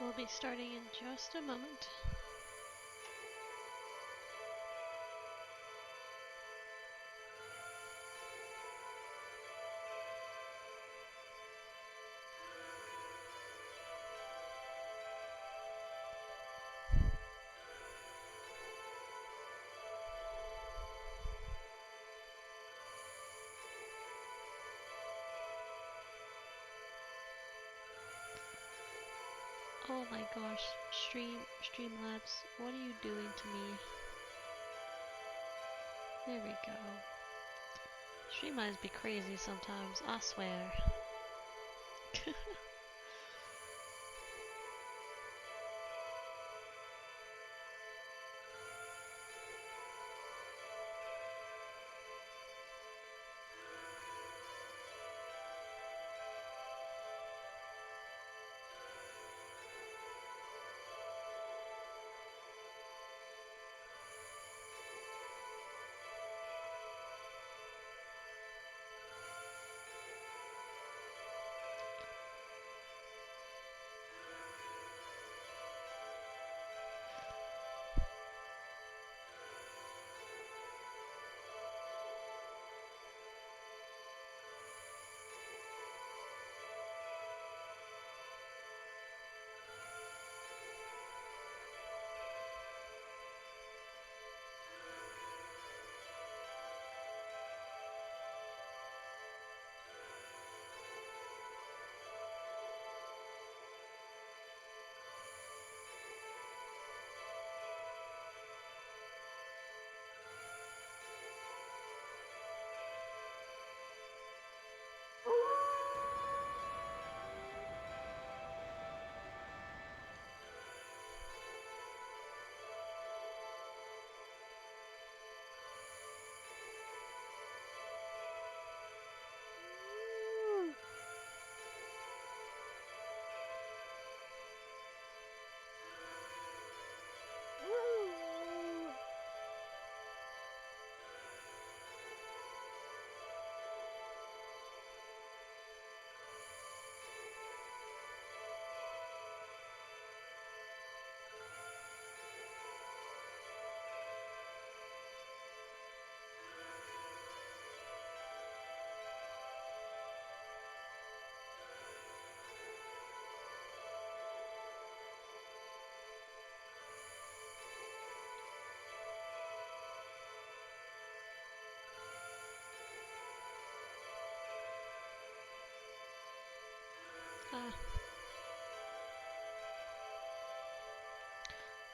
We'll be starting in just a moment. Oh my gosh, Streamlabs, what are you doing to me? There we go. Streamlabs be crazy sometimes, I swear.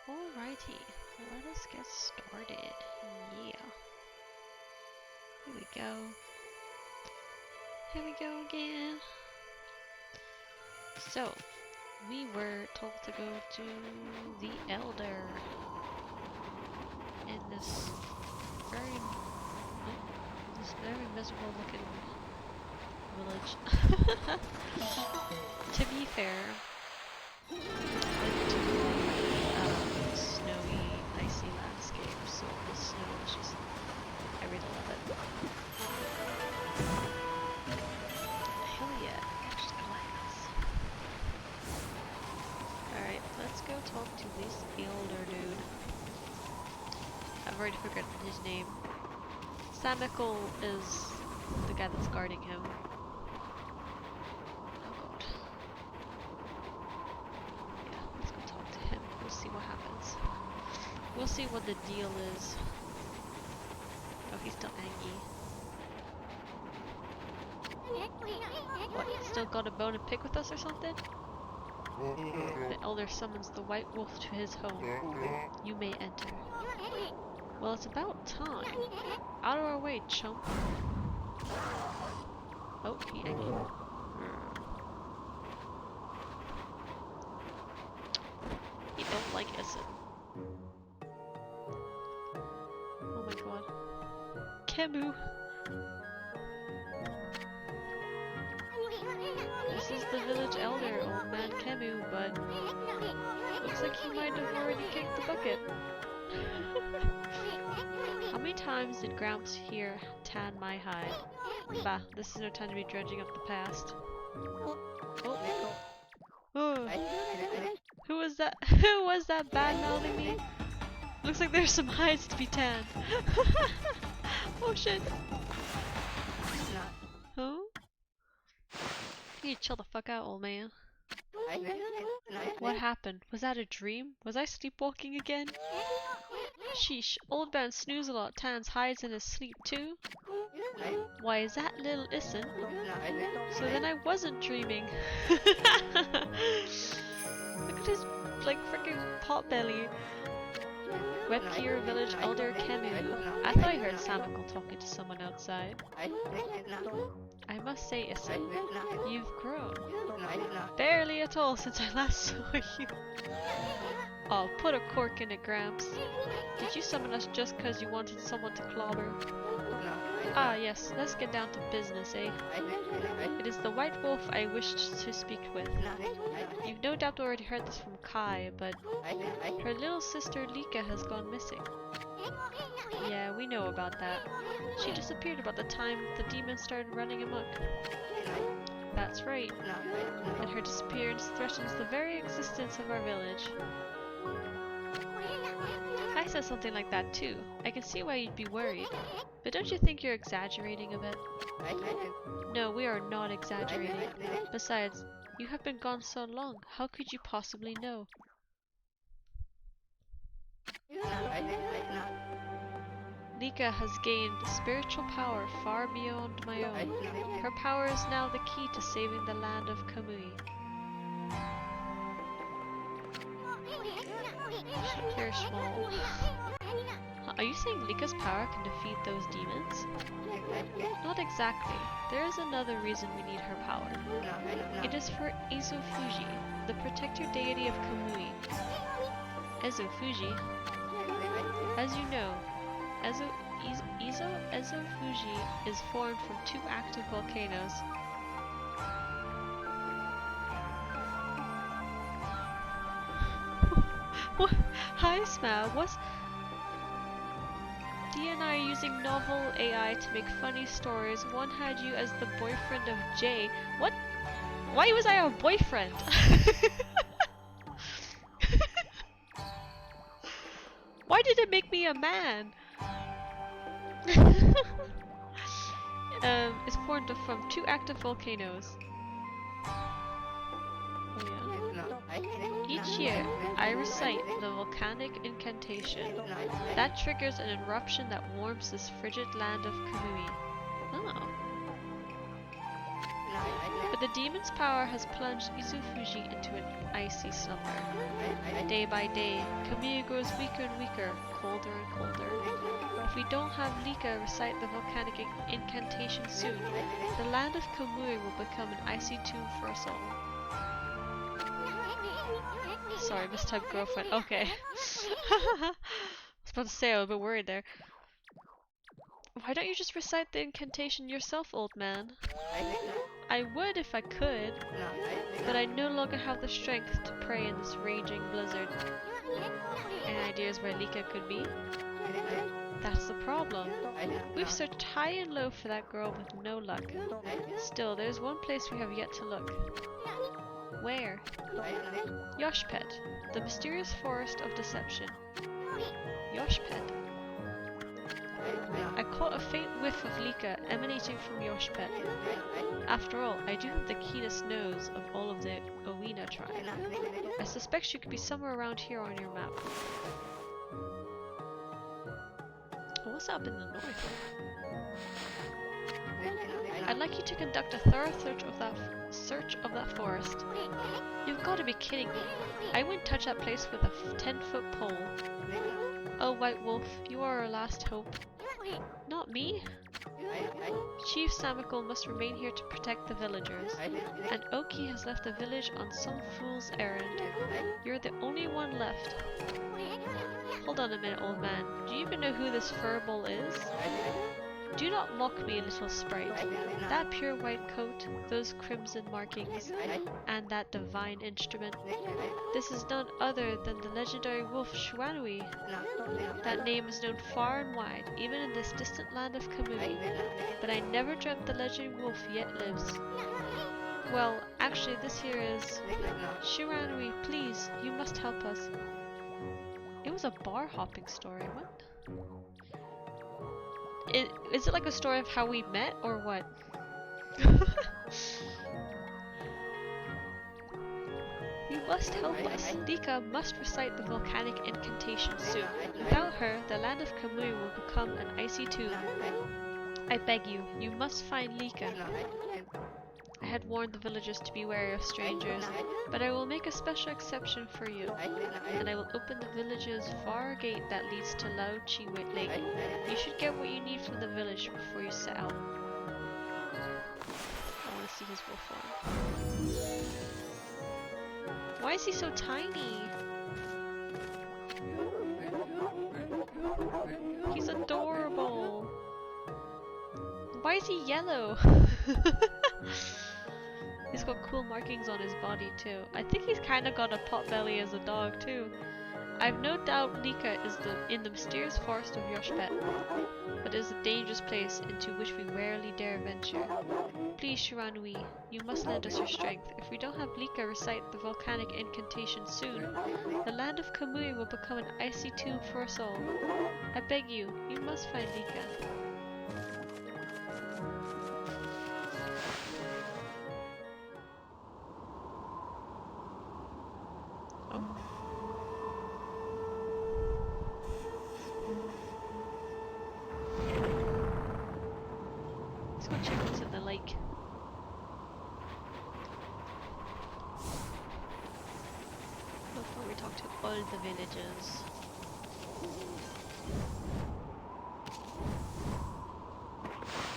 Alrighty, let us get started. Yeah. Here we go. Here we go again. So, we were told to go to the Elder in this very miserable looking village. To be fair, went to a snowy, icy landscape, so the snow is just, I really love it. Hell yeah, just glass. Alright, let's go talk to this elder dude. I've already forgotten his name. Samical is the guy that's guarding him. Oh god. Yeah, let's go talk to him. We'll see what happens. We'll see what the deal is. Oh, he's still angry. What, still got a bone to pick with us or something? The elder summons the white wolf to his home. You may enter. Well, it's about time. Out of our way, chump. Oh, he angry. He don't like Issun. Oh my god. Kemu! This is the village elder, old man Kemu, but looks like he might have already kicked the bucket. How many times did Gramps here tan my hide? Bah, this is no time to be dredging up the past. Oh, oh. Who was that? Who was that bad-mouthing me? Looks like there's some hides to be tanned. Oh shit. Huh? You need to chill the fuck out, old man. What happened? Was that a dream? Was I sleepwalking again? Sheesh, old man Snooze-a-lot tans hides in his sleep too? Why, is that little Issun? So then I wasn't dreaming. Look at his, like, freaking potbelly. Webgear Village Elder Kemu. I thought I heard Samical talking to someone outside. I must say, Issun, you've grown. Barely at all since I last saw you. Oh, put a cork in it, Gramps. Did you summon us just cause you wanted someone to clobber? Ah yes, let's get down to business, eh? It is the White Wolf I wished to speak with. You've no doubt already heard this from Kai, but her little sister Lika has gone missing. Yeah, we know about that. She disappeared about the time the demons started running amok. That's right. And her disappearance threatens the very existence of our village. I said something like that too. I can see why you'd be worried. But don't you think you're exaggerating a bit? No, we are not exaggerating. Besides, you have been gone so long. How could you possibly know? Lika has gained spiritual power far beyond my own. Her power is now the key to saving the land of Kamui. Clear small. Are you saying Lika's power can defeat those demons? Not exactly. There is another reason we need her power. It is for Izufuji, the protector deity of Kamui. Izufuji? As you know, Izufuji is formed from two active volcanoes. What? Hi, Sma. What's... Dee and I are using novel AI to make funny stories. One had you as the boyfriend of Jay. What? Why was I a boyfriend? Why did it make me a man? It's formed from two active volcanoes. Oh yeah. Each year, I recite the volcanic incantation. That triggers an eruption that warms this frigid land of Kamui. Oh. But the demon's power has plunged Izufuji into an icy slumber. Day by day, Kamui grows weaker and weaker, colder and colder. If we don't have Lika recite the volcanic incantation soon, the land of Kamui will become an icy tomb for us all. Sorry, mistyped girlfriend. Okay. I was about to say, I was a bit worried there. Why don't you just recite the incantation yourself, old man? I would if I could, but I no longer have the strength to pray in this raging blizzard. Any ideas where Lika could be? That's the problem. We've searched high and low for that girl with no luck. Still, there's one place we have yet to look. Where? Yoshpet, the mysterious forest of deception. Yoshpet. I caught a faint whiff of Lika emanating from Yoshpet. After all, I do have the keenest nose of all of the Owina tribe. I suspect she could be somewhere around here on your map. What's up in the north? I'd like you to conduct a thorough search of that forest. You've got to be kidding me. I wouldn't touch that place with a 10-foot pole. Oh, White Wolf, you are our last hope. Not me? Chief Samical must remain here to protect the villagers, and Oki has left the village on some fool's errand. You're the only one left. Hold on a minute, old man. Do you even know who this furball is? Do not mock me, little sprite. That pure white coat, those crimson markings, and that divine instrument. This is none other than the legendary wolf Shuanui. That name is known far and wide, even in this distant land of Kamui, but I never dreamt the legendary wolf yet lives. Well, actually this here is... Shiranui, please, you must help us. It was a bar hopping story, what? Is it like a story of how we met, or what? You must help us. Lika must recite the volcanic incantation soon. Without her, the land of Kamui will become an icy tomb. I beg you, you must find Lika. I had warned the villagers to be wary of strangers, but I will make a special exception for you, and I will open the village's far gate that leads to Lao Chi Lake. You should get what you need from the village before you set out. I want to see his wolf form. Why is he so tiny? He's adorable. Why is he yellow? He's got cool markings on his body too. I think he's kind of got a pot belly as a dog too. I've no doubt Lika is in the mysterious forest of Yoshpet, but it is a dangerous place into which we rarely dare venture. Please, Shiranui, you must lend us your strength. If we don't have Lika recite the volcanic incantation soon, the land of Kamui will become an icy tomb for us all. I beg you, you must find Lika. Let's go check what's in the lake. Before we talk to all the villagers.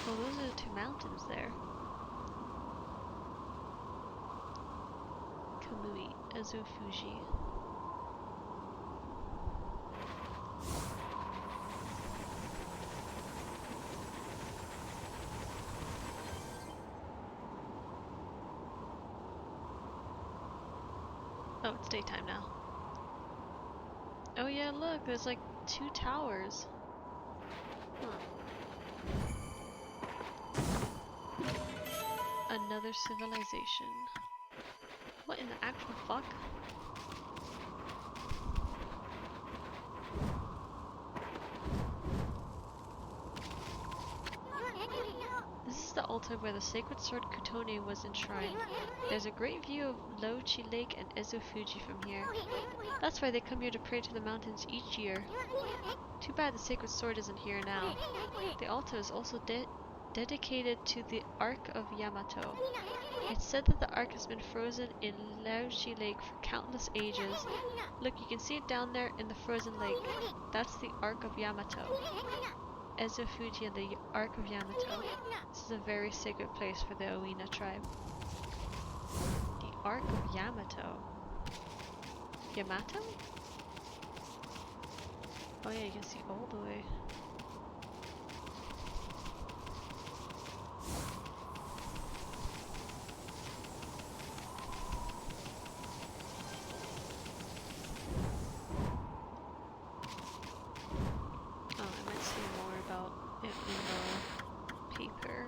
Oh, those are the two mountains there. Kamui, Ezo-Fuji. Oh, it's daytime now. Oh yeah, look, there's like 2 towers. Huh. Another civilization. What in the actual fuck? This is the altar where the sacred sword Kutone was enshrined. There's a great view of Lauchi Lake and Ezo-Fuji from here. That's why they come here to pray to the mountains each year. Too bad the sacred sword isn't here now. The altar is also dedicated to the Ark of Yamato. It's said that the Ark has been frozen in Lauchi Lake for countless ages. Look, you can see it down there in the frozen lake. That's the Ark of Yamato. Ezo-Fuji and the Ark of Yamato. This is a very sacred place for the Oina tribe. The Ark of Yamato. Yamato? Oh yeah, you can see all the way. Oh, I might see more about it in the paper.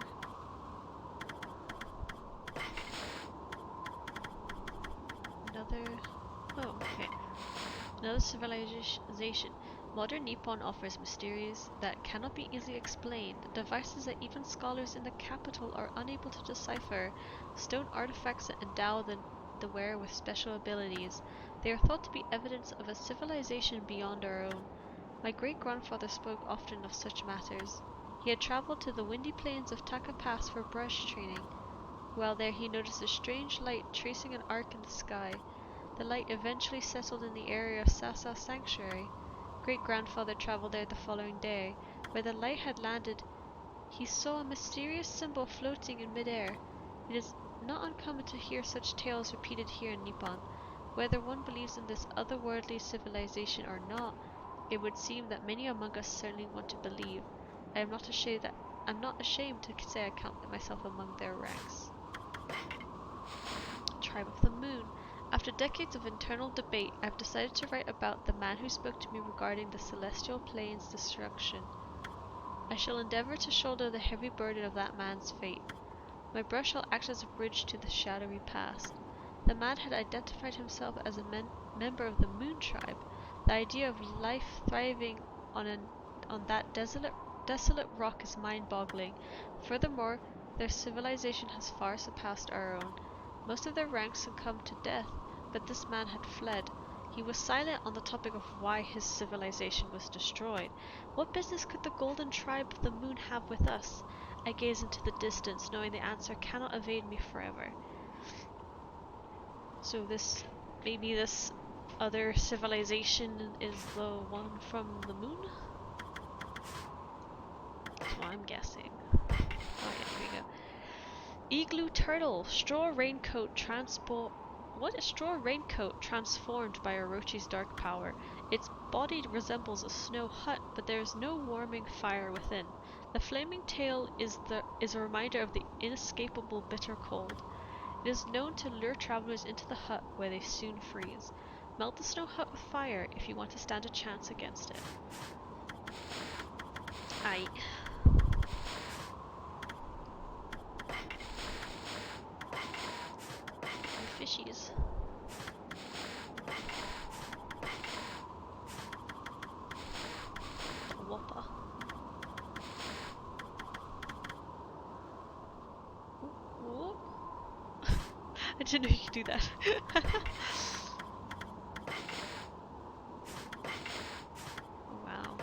Oh, okay. Another civilization. Modern Nippon offers mysteries that cannot be easily explained, devices that even scholars in the capital are unable to decipher, stone artifacts that endow the wearer with special abilities. They are thought to be evidence of a civilization beyond our own. My great-grandfather spoke often of such matters. He had traveled to the windy plains of Taka Pass for brush training. While there he noticed a strange light tracing an arc in the sky. The light eventually settled in the area of Sasa Sanctuary. Great-grandfather traveled there the following day. Where the light had landed, he saw a mysterious symbol floating in midair. It is not uncommon to hear such tales repeated here in Nippon. Whether one believes in this otherworldly civilization or not, it would seem that many among us certainly want to believe. I'm not ashamed to say I count myself among their ranks. Tribe of the Moon. After decades of internal debate, I've decided to write about the man who spoke to me regarding the celestial plane's destruction. I shall endeavor to shoulder the heavy burden of that man's fate. My brush shall act as a bridge to the shadowy past. The man had identified himself as a member of the Moon Tribe. The idea of life thriving on that desolate rock is mind-boggling. Furthermore, their civilization has far surpassed our own. Most of their ranks succumbed to death, but this man had fled. He was silent on the topic of why his civilization was destroyed. What business could the Golden Tribe of the Moon have with us? I gaze into the distance, knowing the answer cannot evade me forever. So maybe this other civilization is the one from the moon? That's what I'm guessing. Oh yeah, here we go. Igloo turtle, straw raincoat What is straw raincoat transformed by Orochi's dark power? Its body resembles a snow hut, but there is no warming fire within. The flaming tail is a reminder of the inescapable bitter cold. It is known to lure travelers into the hut where they soon freeze. Melt the snow hut with fire if you want to stand a chance against it. Aye. Fishies. A whopper. Whoop. I didn't know you could do that. Oh, wow.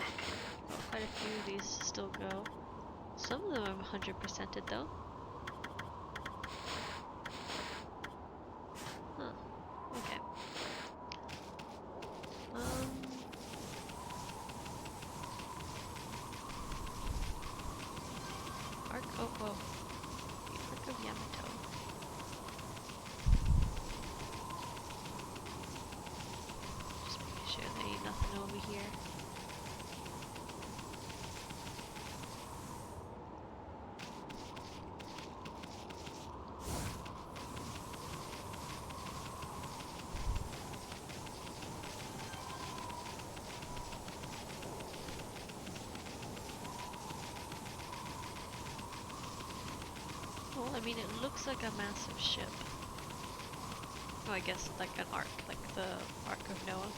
Got quite a few of these to still go. Some of them are 100%ed though. Huh. Okay. Arc of Yamato. Just making sure there ain't nothing over here. Well, I mean, it looks like a massive ship. Oh, I guess like an ark, like the Ark of Noah.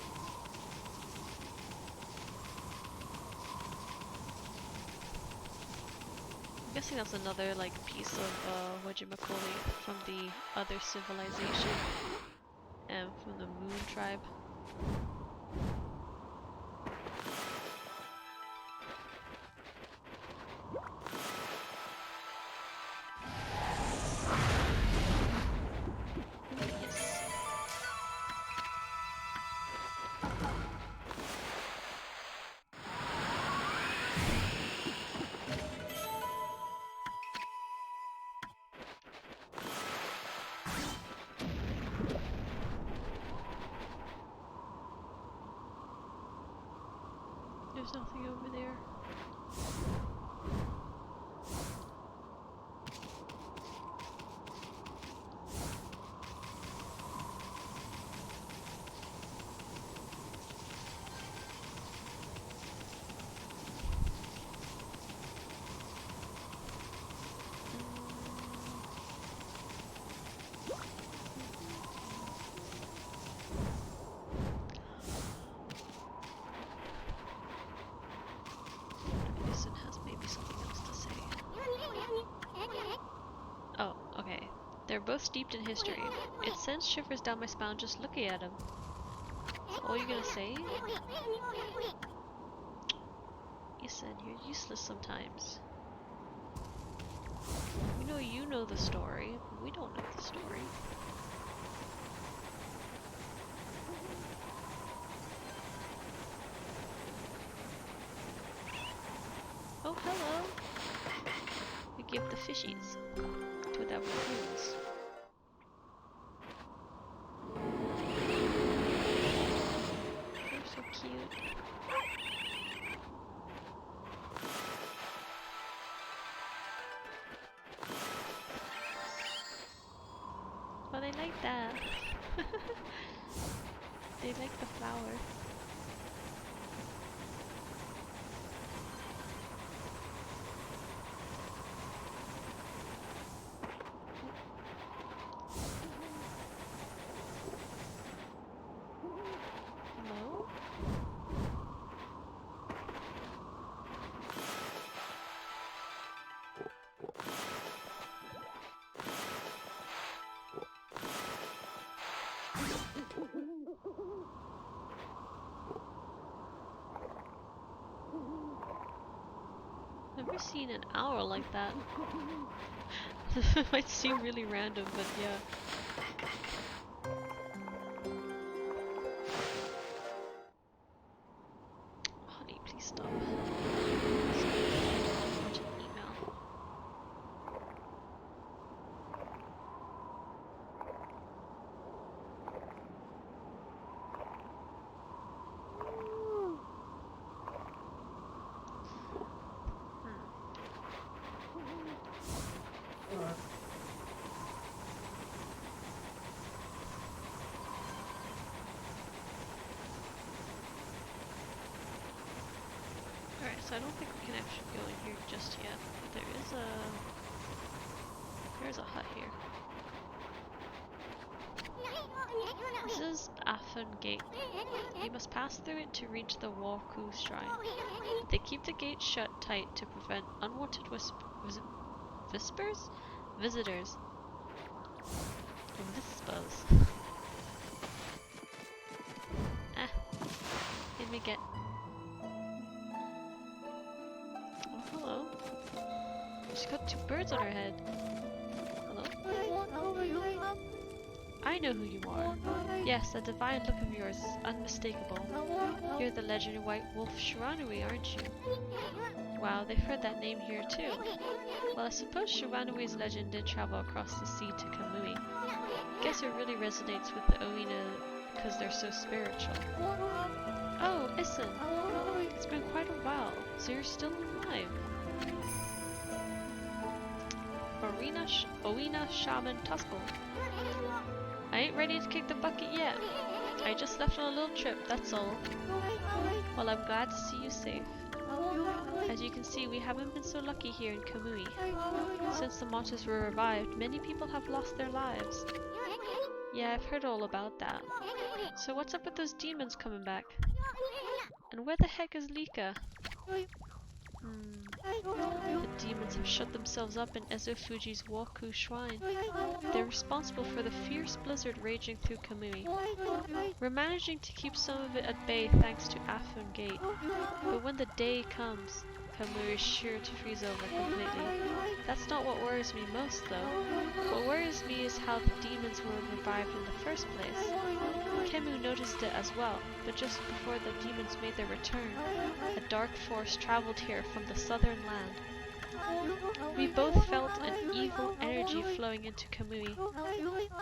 I'm guessing that's another like piece of whatchamacallit from the other civilization, and from the Moon Tribe. There's nothing over there. Issun has maybe something else to say. Oh, okay. They're both steeped in history. It sends shivers down my spine just looking at them. Is that all you're gonna say? Issun, you're useless sometimes. We know you know the story, but we don't know the story. Oh, hello! We give the fishies to their raccoons. They're so cute. Oh, they like that. They like the flower. never seen an owl like that. Might seem really random, but yeah. Honey, please stop. Watch an email. Alright, so I don't think we can actually go in here just yet, but there's a hut here. This is Issun Gate. You must pass through it to reach the Waku Shrine. But they keep the gate shut tight to prevent unwanted visitors? Visitors. Let me get. Oh, hello. She's got two birds on her head. Hello? I know who you are. Yes, that divine look of yours is unmistakable. You're the legendary white wolf Shiranui, aren't you? Wow, they've heard that name here too. Well, I suppose Shiranui's legend did travel across the sea to Kamui. Guess it really resonates with the Oina because they're so spiritual. Oh, Issun! It's been quite a while, so you're still alive. Oina Shaman Tuskle. I ain't ready to kick the bucket yet. I just left on a little trip, that's all. Well, I'm glad to see you safe. As you can see, we haven't been so lucky here in Kamui. Since the monsters were revived, many people have lost their lives. Yeah, I've heard all about that. So what's up with those demons coming back? And where the heck is Lika? The demons have shut themselves up in Ezofuji's Waku Shrine. They're responsible for the fierce blizzard raging through Kamui. We're managing to keep some of it at bay thanks to Issun Gate. But when the day comes, Kamui is sure to freeze over completely. That's not what worries me most though. What worries me is how the demons were revived in the first place. Kemu noticed it as well, but just before the demons made their return, a dark force traveled here from the southern land. We both felt an evil energy flowing into Kamui.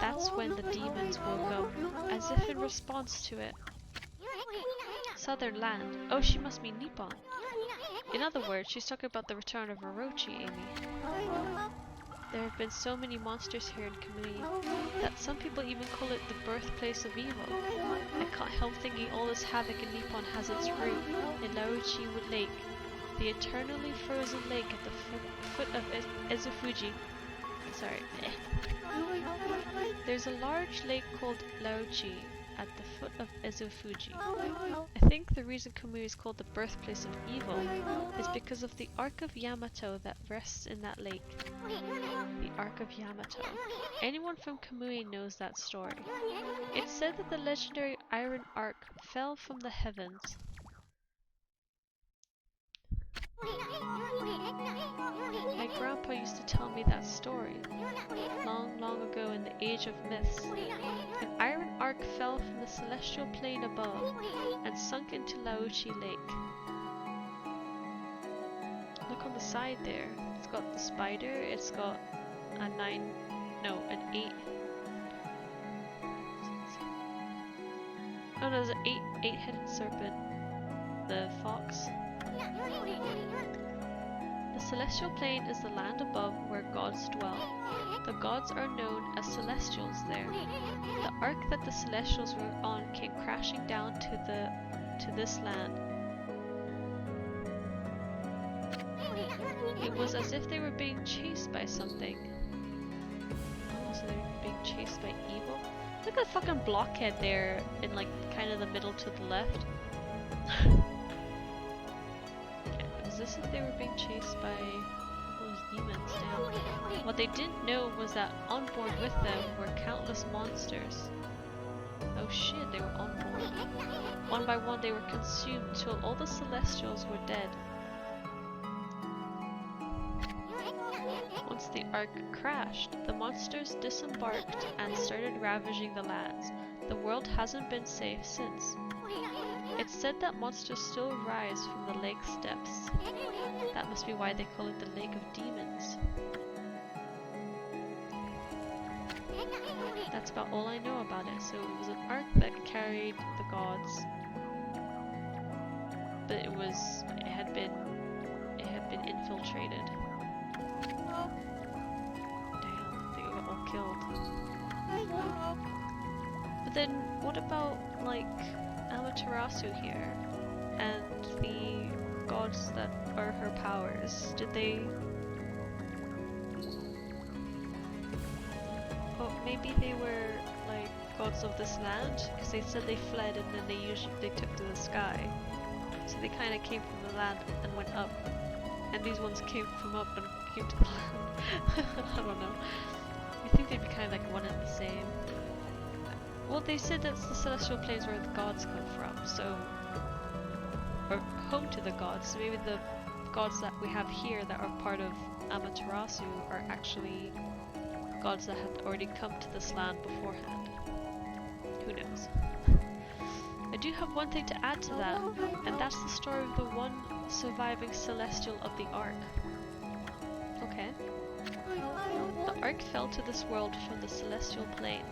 That's when the demons woke up, as if in response to it. Southern land. Oh, she must mean Nippon. In other words, she's talking about the return of Orochi, Amy. There have been so many monsters here in Kamui that some people even call it the birthplace of evil. I can't help thinking all this havoc in Nippon has its root in Laochi Lake, the eternally frozen lake at the foot of Ezofuji. Sorry. There's a large lake called Laochi at the foot of Ezofuji. I think the reason Kamui is called the birthplace of evil is because of the Ark of Yamato that rests in that lake. The Ark of Yamato. Anyone from Kamui knows that story. It's said that the legendary Iron Ark fell from the heavens. My grandpa used to tell me that story. Long, long ago in the age of myths, an iron ark fell from the celestial plane above and sunk into Laochi Lake. Look on the side there. It's got the spider, it's got an 8. Oh no, there's an 8-headed serpent. The fox. The celestial plane is the land above where gods dwell. The gods are known as celestials there. The ark that the celestials were on came crashing down to this land. It was as if they were being chased by something. Oh, so they were being chased by evil? Look at the fucking blockhead there in like kind of the middle to the left. This if they were being chased by those demons now. What they didn't know was that on board with them were countless monsters. Oh shit, they were on board. One by one they were consumed till all the celestials were dead. once the Ark crashed, the monsters disembarked and started ravaging the lands. The world hasn't been safe since. It's said that monsters still rise from the lake's depths. That must be why they call it the Lake of Demons. That's about all I know about it. So it was an ark that carried the gods, but it had been infiltrated. Damn, they got all killed. But then what about like Amaterasu here and the gods that are her powers? Did they? Oh, maybe they were like gods of this land, because they said they fled and then they took to the sky. So they kind of came from the land and went up, and these ones came from up and came to the land. I don't know. I think they'd be kind of like one and the same. Well, they said that's the celestial planes where the gods come from, so or home to the gods. So maybe the gods that we have here that are part of Amaterasu are actually gods that had already come to this land beforehand. Who knows? I do have one thing to add to that, and that's the story of the one surviving celestial of the Ark. Okay. The Ark fell to this world from the celestial plane.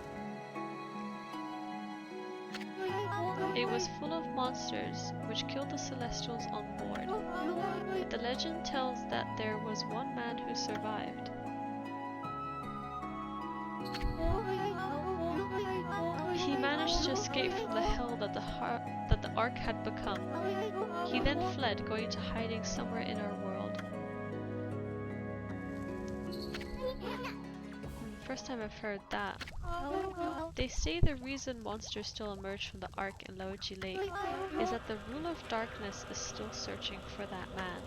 It was full of monsters, which killed the celestials on board. But the legend tells that there was one man who survived. He managed to escape from the hell that the Ark had become. He then fled, going into hiding somewhere in our world. First time I've heard that. They say the reason monsters still emerge from the Ark in Laoji Lake is that the ruler of darkness is still searching for that man.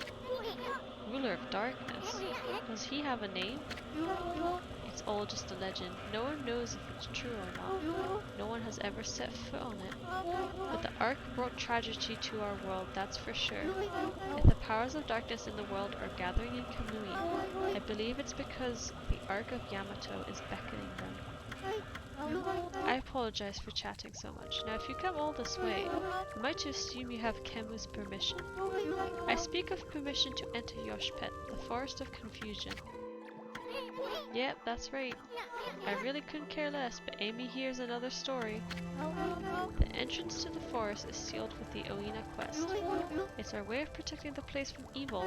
Ruler of darkness? Does he have a name? It's all just a legend. No one knows if it's true or not. No one has ever set foot on it. But the Ark brought tragedy to our world, that's for sure. If the powers of darkness in the world are gathering in Kamui, I believe it's because the Ark of Yamato is beckoning them. I apologize for chatting so much. Now if you come all this way, am I to assume you have Kemu's permission? I speak of permission to enter Yoshpet, the Forest of Confusion. Yep, that's right. I really couldn't care less, but Amy hears another story. The entrance to the forest is sealed with the Oina quest. It's our way of protecting the place from evil.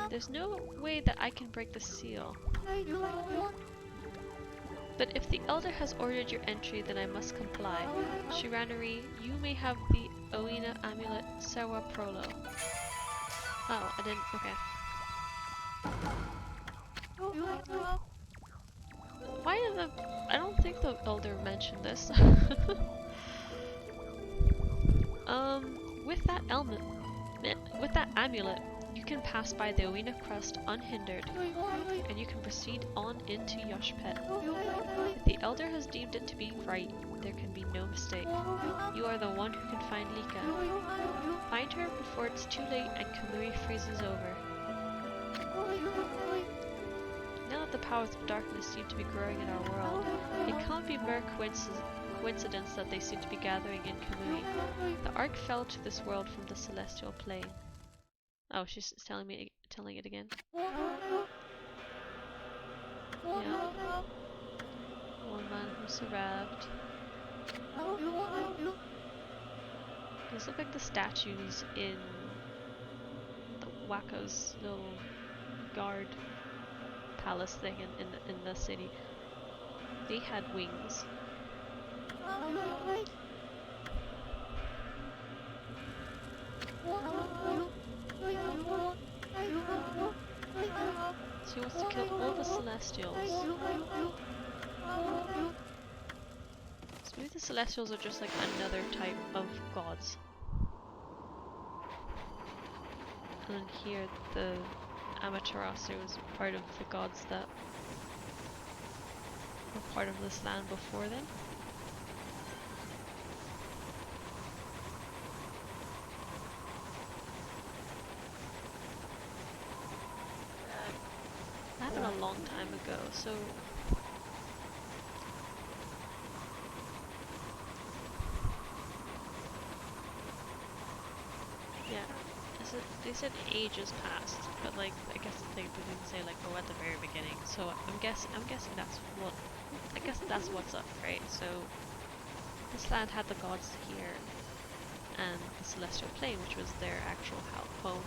There's no way that I can break the seal. But if the Elder has ordered your entry, then I must comply. Shiranari, you may have the Oina amulet Sewa Prolo. Oh, I didn't. Okay. Why did I don't think the Elder mentioned this. With that amulet, you can pass by the Oina crest unhindered, and you can proceed on into Yoshpet. If the Elder has deemed it to be right, there can be no mistake. You are the one who can find Lika. Find her before it's too late and Kamui freezes over. Now that the powers of darkness seem to be growing in our world, it can't be mere coincidence that they seem to be gathering in Kamui. The Ark fell to this world from the celestial plane. Oh, she's telling it again. Yeah. One man who survived. These look like the statues in the Wacko's little guard palace thing in the city. They had wings. She wants to kill all the Celestials. So maybe the Celestials are just like another type of gods. And here the Amaterasu is part of the gods that were part of this land before them. That happened a long time ago, so... Yeah, they said ages past, but like, I guess they didn't say like, oh, at the very beginning, so I'm guessing that's what... I guess that's what's up, right? So, this land had the gods here, and the celestial plane, which was their actual home.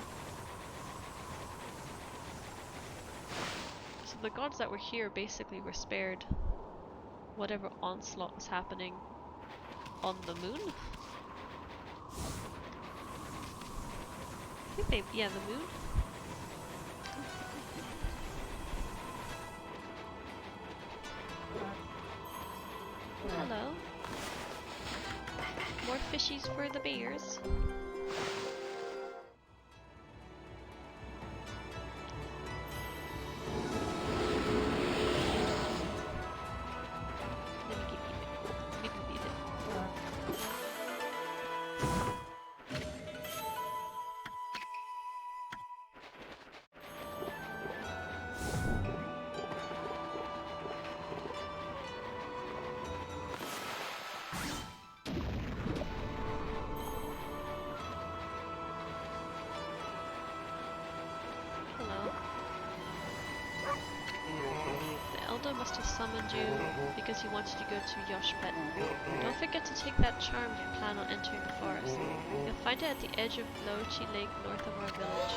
So the gods that were here basically were spared whatever onslaught was happening on the moon. I think yeah, the moon. Hello. More fishies for the bears. Must have summoned you because he wants you to go to Yoshpet. Don't forget to take that charm if you plan on entering the forest. You'll find it at the edge of Lochi Lake north of our village.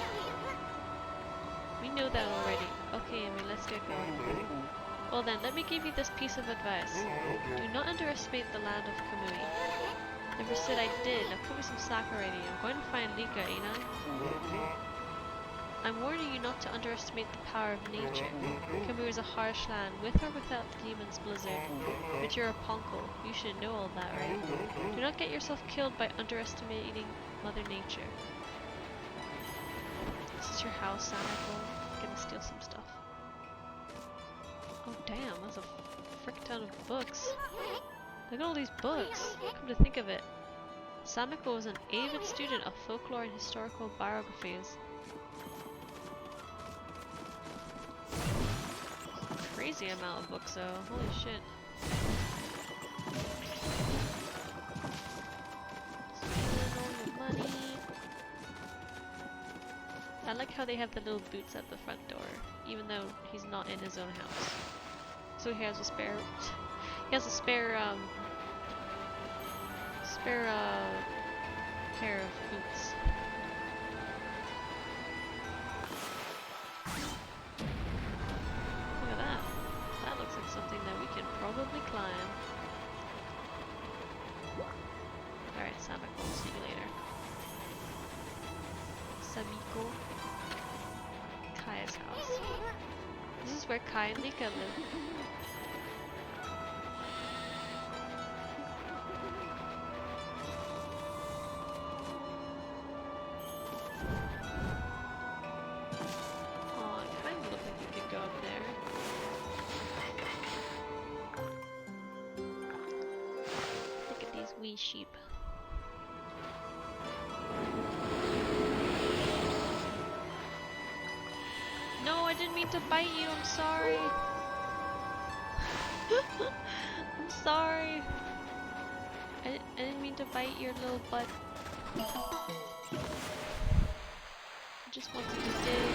We know that already. Okay, Amy, let's get going. Well then, let me give you this piece of advice. Do not underestimate the land of Kamui. Never said I did. Now put me some sake already. I'm going to find Lika, ain't I? I'm warning you not to underestimate the power of nature. Kamui is a harsh land, with or without the demon's blizzard. But you're a Ponko. You should know all that, right? Do not get yourself killed by underestimating Mother Nature. This is your house, Samako. I'm gonna steal some stuff. Oh damn, that's a frick ton of books. Look at all these books. Come to think of it. Samako was an avid student of folklore and historical biographies. Crazy amount of books though, holy shit. Spend all your money. I like how they have the little boots at the front door, even though he's not in his own house. So he has a spare pair of boots. Something that we can probably climb. Alright, Samiko, see you later. Samiko. Kaya's house. This is where Kai and Lika live. Oh, it kind of looked like we could go up there. Wee sheep. No, I didn't mean to bite you, I'm sorry. I'm sorry. I didn't mean to bite your little butt. I just wanted to dig.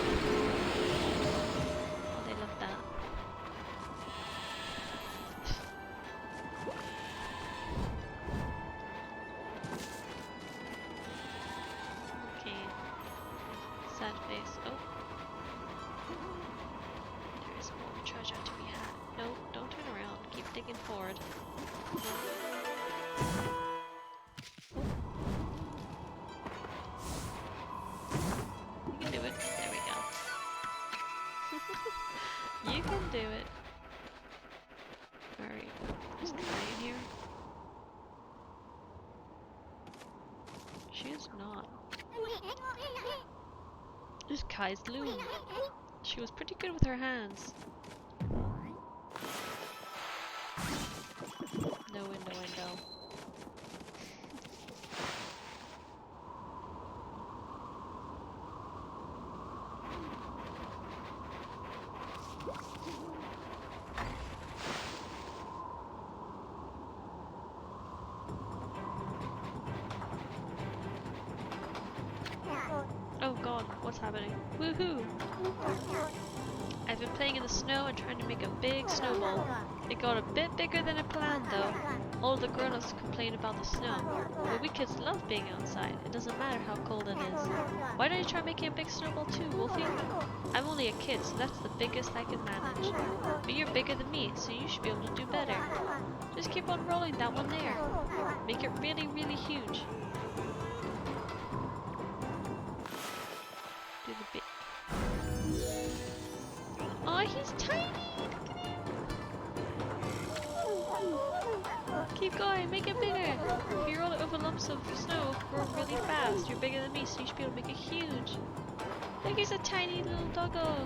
Oh, they love that. Sad face. Oh. There is more treasure to be had. No, don't turn around. Keep digging forward. You can do it. There we go. You can do it. Alright. There's Kai in here. She is not. There's Kai's loom. She was pretty good with her hands. No window. happening. Woohoo! I've been playing in the snow and trying to make a big snowball. It got a bit bigger than I planned though. All the grown-ups complain about the snow, but we kids love being outside. It doesn't matter how cold it is. Why don't you try making a big snowball too, Wolfie? I'm only a kid, so that's the biggest I can manage. But you're bigger than me, so you should be able to do better. Just keep on rolling that one there. Make it really, really huge. Do the big. Oh, he's tiny! Keep going, make it bigger! If you roll it over lumps of snow, grow really fast. You're bigger than me, so you should be able to make it huge. Look, he's a tiny little doggo!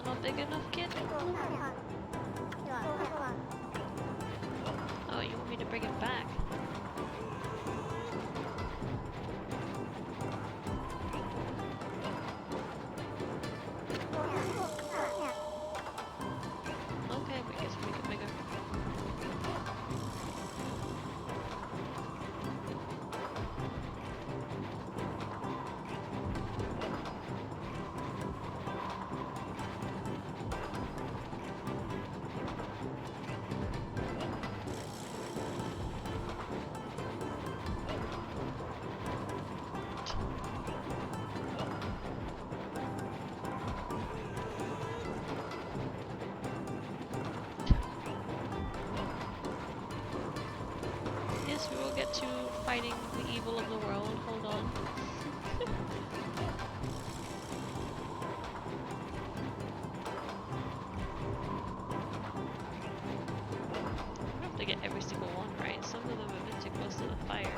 Not big enough, kid? Oh, you want me to bring it back? Okay, I guess we make it bigger. We will get to fighting the evil of the world. Hold on. I have to get every single one right. Some of them are a bit too close to the fire.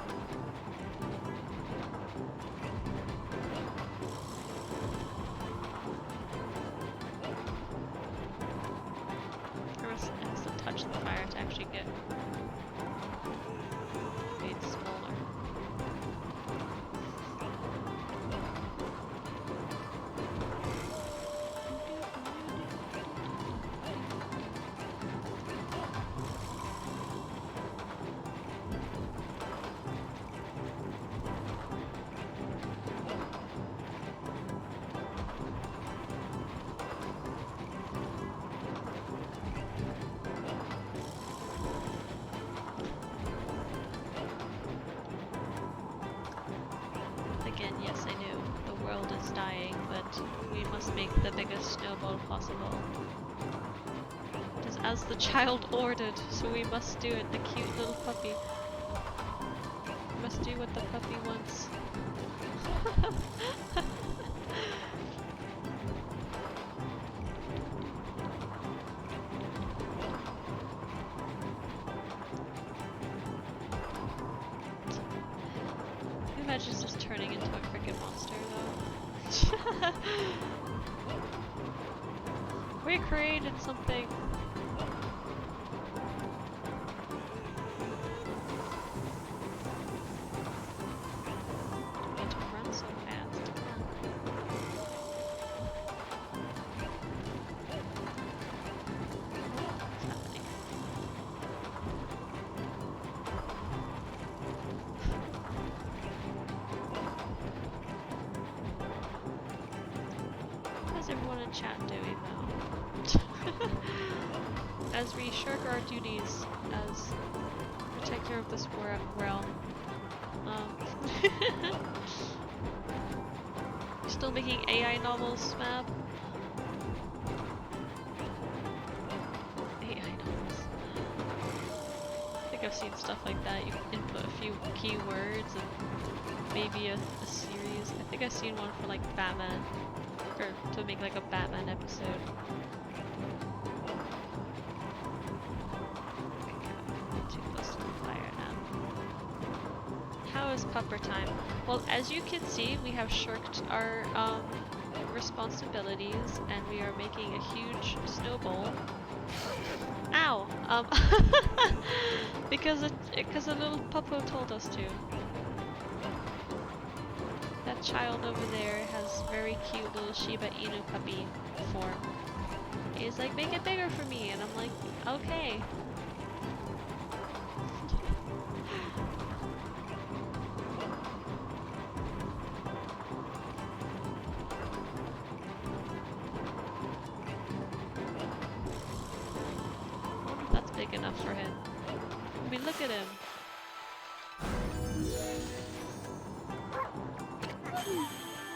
It has to touch the fire to actually get smaller. Again, yes, I knew the world is dying, but we must make the biggest snowball possible. Just as the child ordered, so we must do it, the cute little puppy. We must do what the puppy wants. Imagine just turning into a freaking monster though. We created something. Don't need to run so fast. everyone in chat doing though? As we shirk our duties as protector of this realm. Still making AI novels, Mab? AI novels. I think I've seen stuff like that. You can input a few keywords and maybe a series. I think I've seen one for like Batman. Or to make like a Batman episode. Too close to the fire now. How is pupper time? Well, as you can see, we have shirked our responsibilities and we are making a huge snowball. Ow! because a little puppo told us to. That child over there has very cute little Shiba Inu puppy form. He's like, make it bigger for me, and I'm like, okay. I wonder if that's big enough for him. I mean, look at him.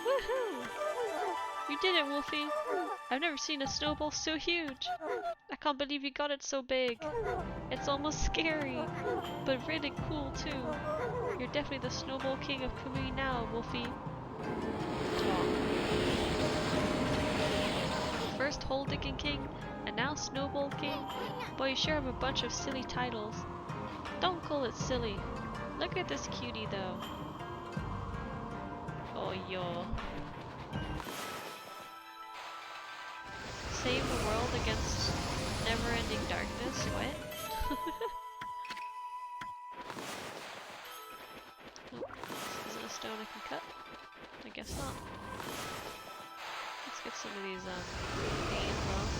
Woohoo! You did it, Wolfie! I've never seen a snowball so huge! I can't believe you got it so big! It's almost scary, but really cool too. You're definitely the snowball king of Kamui now, Wolfie. First hole digging king, and now snowball king? Boy, you sure have a bunch of silly titles. Don't call it silly. Look at this cutie though. Oh yo. Save the world against never-ending darkness? What? Nope. This isn't a stone I can cut? I guess not. Let's get some of these panes off.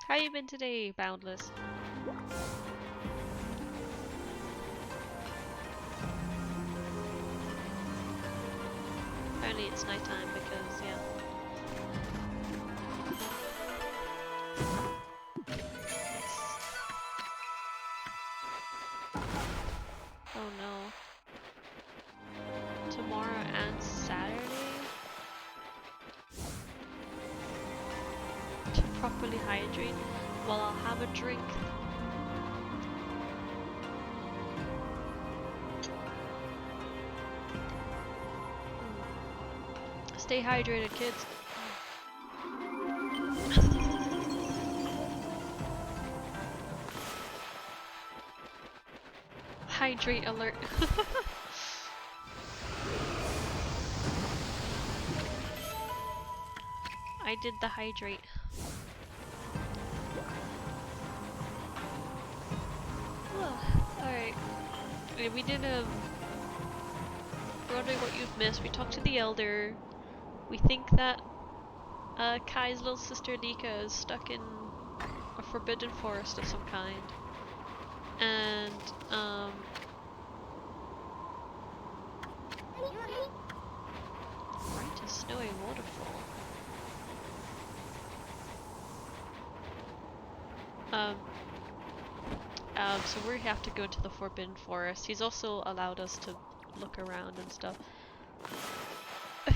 How you been today, Boundless? Apparently it's nighttime because, yeah. Oh no. Tomorrow and Saturday? To properly hydrate? Well, I'll have a drink. Stay hydrated, kids. Hydrate alert. I did the hydrate. Alright. We did wondering what you've missed. We talked to the elder. We think that Kai's little sister Lika is stuck in a forbidden forest of some kind. And right, a snowy waterfall. So we have to go into the forbidden forest. He's also allowed us to look around and stuff.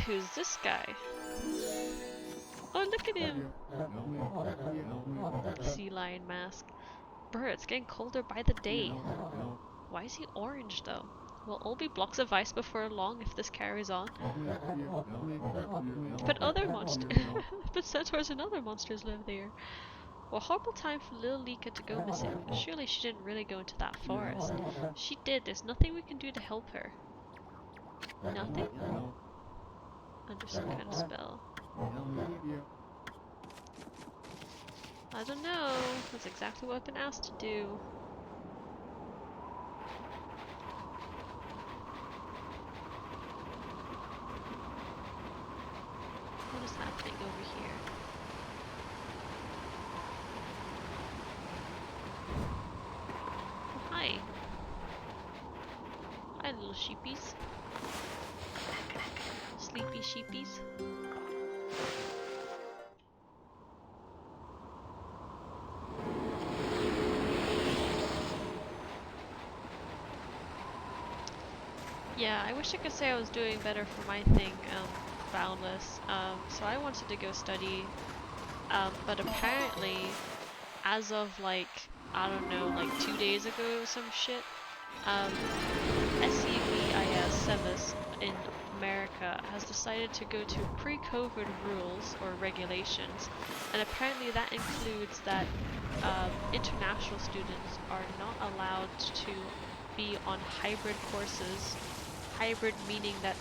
Who's this guy? Oh, look at him! Sea lion mask. Brr, it's getting colder by the day. Why is he orange though? Will all be blocks of ice before long if this carries on. But other monsters, but centaurs and other monsters live there. What a horrible time for little Lika to go missing. Surely she didn't really go into that forest. She did. There's nothing we can do to help her. Nothing? Under some kind of spell. I don't know. That's exactly what I've been asked to do. What is happening over here? Oh, hi. Hi, little sheepies. Just sleepy sheepies. Yeah, I wish I could say I was doing better for my thing, Boundless. So I wanted to go study, but apparently, as of like, I don't know, like 2 days ago or some shit, SEVIS in America has decided to go to pre-COVID rules or regulations, and apparently that includes that international students are not allowed to be on hybrid courses. Hybrid meaning that,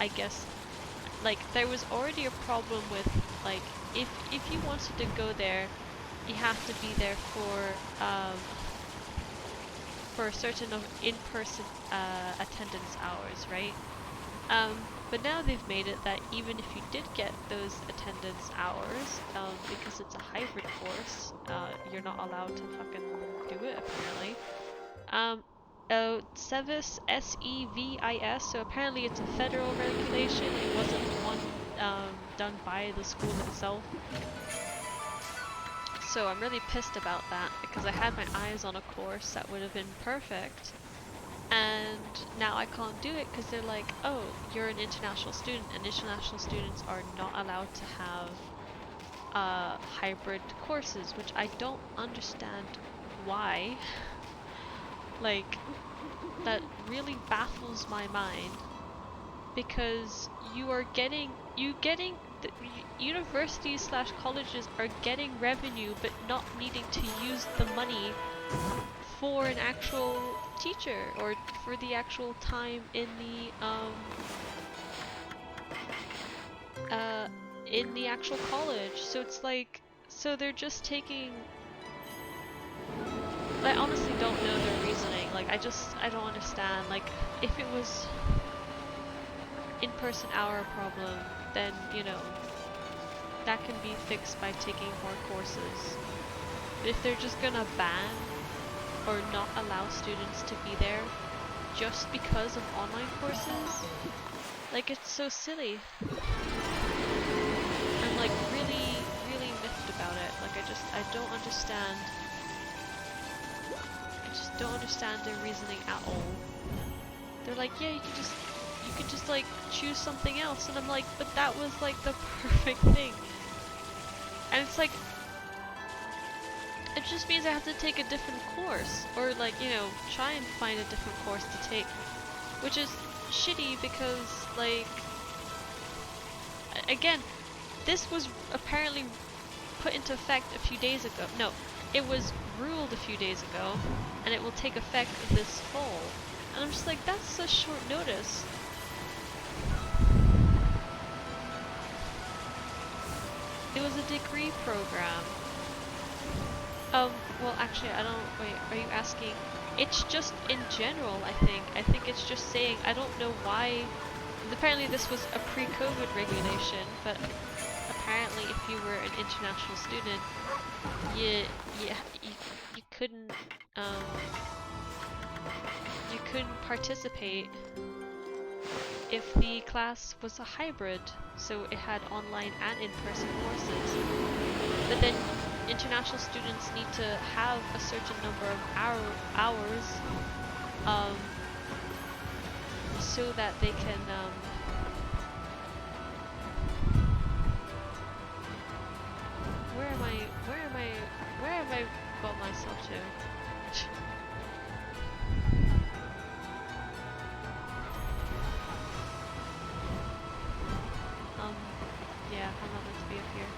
I guess, like there was already a problem with like if you wanted to go there, you have to be there for a certain of in-person attendance hours, right? But now they've made it that even if you did get those attendance hours, because it's a hybrid course, you're not allowed to fucking do it apparently. SEVIS, SEVIS, so apparently it's a federal regulation, it wasn't one done by the school itself. So I'm really pissed about that, because I had my eyes on a course that would have been perfect, and now I can't do it because they're like, oh, you're an international student, and international students are not allowed to have hybrid courses, which I don't understand why. Like, that really baffles my mind, because the universities slash colleges are getting revenue but not needing to use the money for an actual teacher or for the actual time in the actual college. So it's like, so they're just taking, I honestly don't know their reasoning. Like I don't understand. Like if it was in-person hour problem, then you know that can be fixed by taking more courses. But if they're just gonna ban or not allow students to be there just because of online courses, like it's so silly. I'm like really, really miffed about it. Like I don't understand. I just don't understand their reasoning at all. They're like, yeah, you could just like choose something else, and I'm like, but that was like the perfect thing. And it's like, it just means I have to take a different course, or like, you know, try and find a different course to take, which is shitty because, like, again, this was apparently put into effect a few days ago. No, it was ruled a few days ago, and it will take effect this fall. And I'm just like, that's such short notice. It was a degree program. Well actually I don't, wait, are you asking? It's just in general, I think. I think it's just saying, I don't know why, apparently this was a pre-COVID regulation, but apparently if you were an international student, you couldn't, you couldn't participate if the class was a hybrid, so it had online and in-person courses. But then international students need to have a certain number of hours so that they can where am I got myself to? Yeah, I'm not meant to be up here.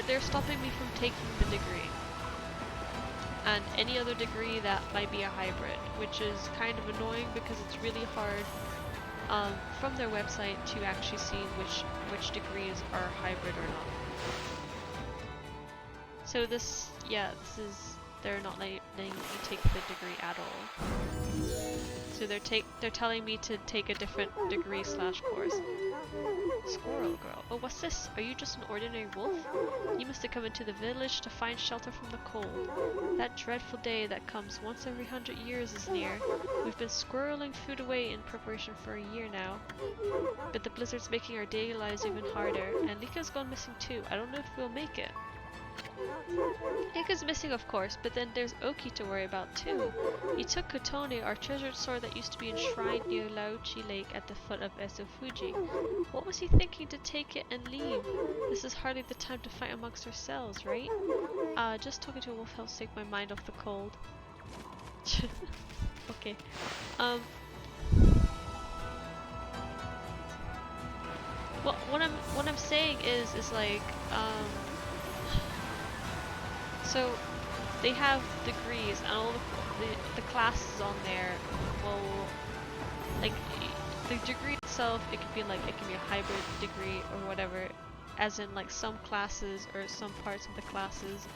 They're stopping me from taking the degree. And any other degree that might be a hybrid, which is kind of annoying because it's really hard from their website to actually see which degrees are hybrid or not. So this is, they're not letting me take the degree at all. So they're telling me to take a different degree/course. Squirrel girl. Oh, what's this? Are you just an ordinary wolf? You must have come into the village to find shelter from the cold. That dreadful day that comes once every 100 years is near. We've been squirreling food away in preparation for a year now. But the blizzard's making our daily lives even harder, and Lika's gone missing too. I don't know if we'll make it. Lika's missing, of course, but then there's Oki to worry about too. He took Kotone, our treasured sword that used to be enshrined near Lauchi Lake at the foot of Esofuji. What was he thinking to take it and leave? This is hardly the time to fight amongst ourselves, right? Just talking to a wolf helps take my mind off the cold. Okay. Well, what I'm saying is like, so they have degrees, and all the classes on there will, like, the degree itself, it can be a hybrid degree or whatever, as in like some classes or some parts of the classes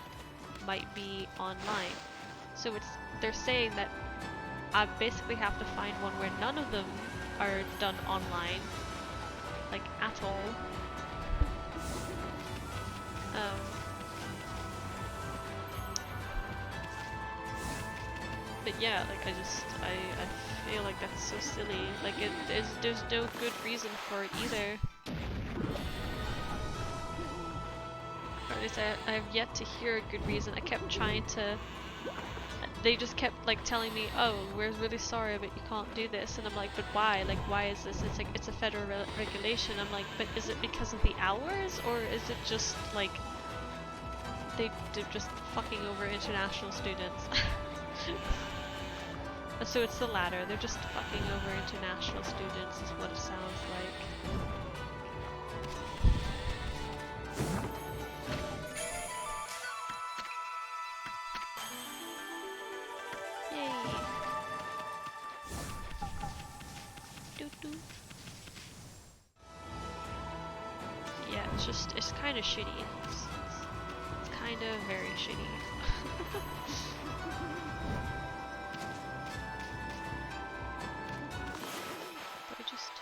might be online. So they're saying that I basically have to find one where none of them are done online, like at all. But yeah, like I feel like that's so silly. Like there's no good reason for it either. Or at least I have yet to hear a good reason. I kept trying to. They just kept like telling me, "Oh, we're really sorry, but you can't do this," and I'm like, "But why? Like, why is this?" It's like it's a federal regulation. I'm like, "But is it because of the hours, or is it just like they're just fucking over international students?" So it's the latter. They're just fucking over international students, is what it sounds like. Yeah, it's kind of shitty. It's kind of very shitty. But I just...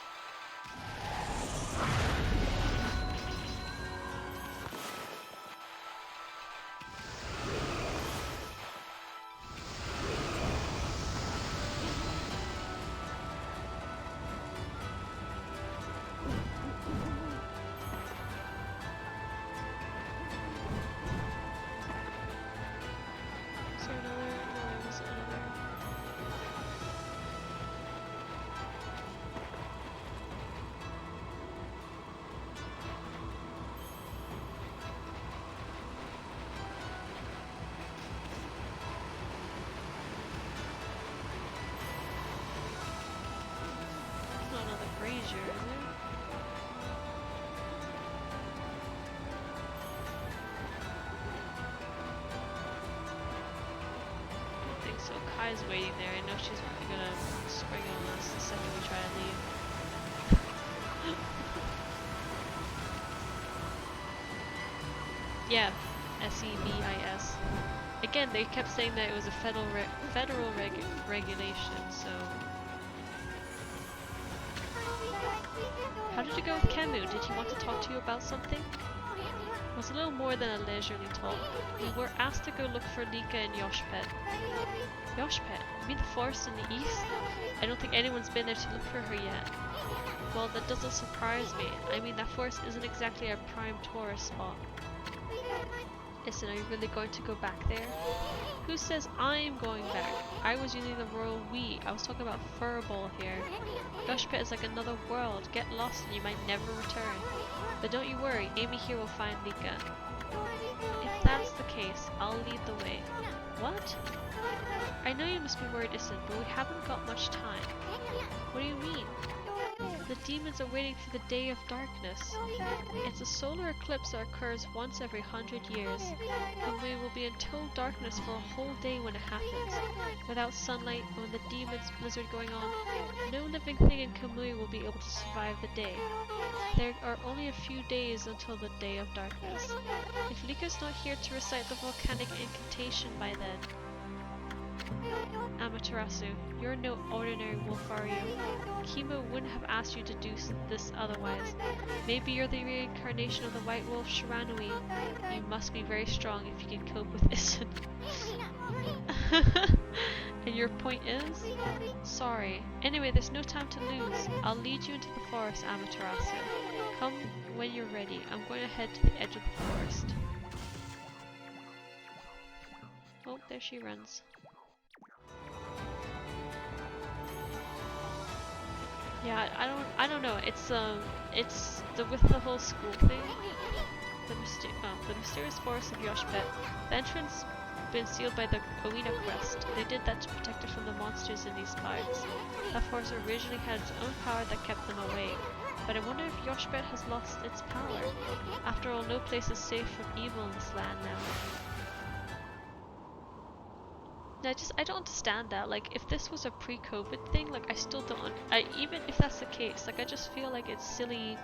So Kai's waiting there. I know she's gonna spring on us the second we try to leave. Yeah, SEBIS. Again, they kept saying that it was a federal regulation, so... How did it go with Kemu? Did he want to talk to you about something? It was a little more than a leisurely talk. We were asked to go look for Lika and Yoshpet. Yoshpet? You mean the forest in the east? I don't think anyone's been there to look for her yet. Well, that doesn't surprise me. I mean, that forest isn't exactly a prime tourist spot. Listen, are you really going to go back there? Who says I'm going back? I was using the royal we. I was talking about Furball here. Yoshpet is like another world. Get lost and you might never return. But don't you worry, Amy here will find Lika. If that's the case, I'll lead the way. What? I know you must be worried, Issun, but we haven't got much time. What do you mean? The demons are waiting for the Day of Darkness. It's a solar eclipse that occurs once every 100 years, and we will be in total darkness for a whole day when it happens. Without sunlight, and with the demons blizzard going on, no living thing in Kamui will be able to survive the day. There are only a few days until the Day of Darkness. If Lika's not here to recite the volcanic incantation by then... Amaterasu, you're no ordinary wolf, are you? Kimo wouldn't have asked you to do this otherwise. Maybe you're the reincarnation of the white wolf Shiranui. You must be very strong if you can cope with Issun. And your point is? Sorry. Anyway, there's no time to lose. I'll lead you into the forest, Amaterasu. Come when you're ready. I'm going to head to the edge of the forest. Oh, there she runs. Yeah, I don't know. It's with the whole school thing. The mysterious forest of Yoshibet. The entrance been sealed by the Oina crest. They did that to protect it from the monsters in these parts. That forest originally had its own power that kept them away. But I wonder if Yoshibet has lost its power. After all, no place is safe from evil in this land now. I don't understand that. Like, if this was a pre-COVID thing, like, I still don't. Even if that's the case, like, I just feel like it's silly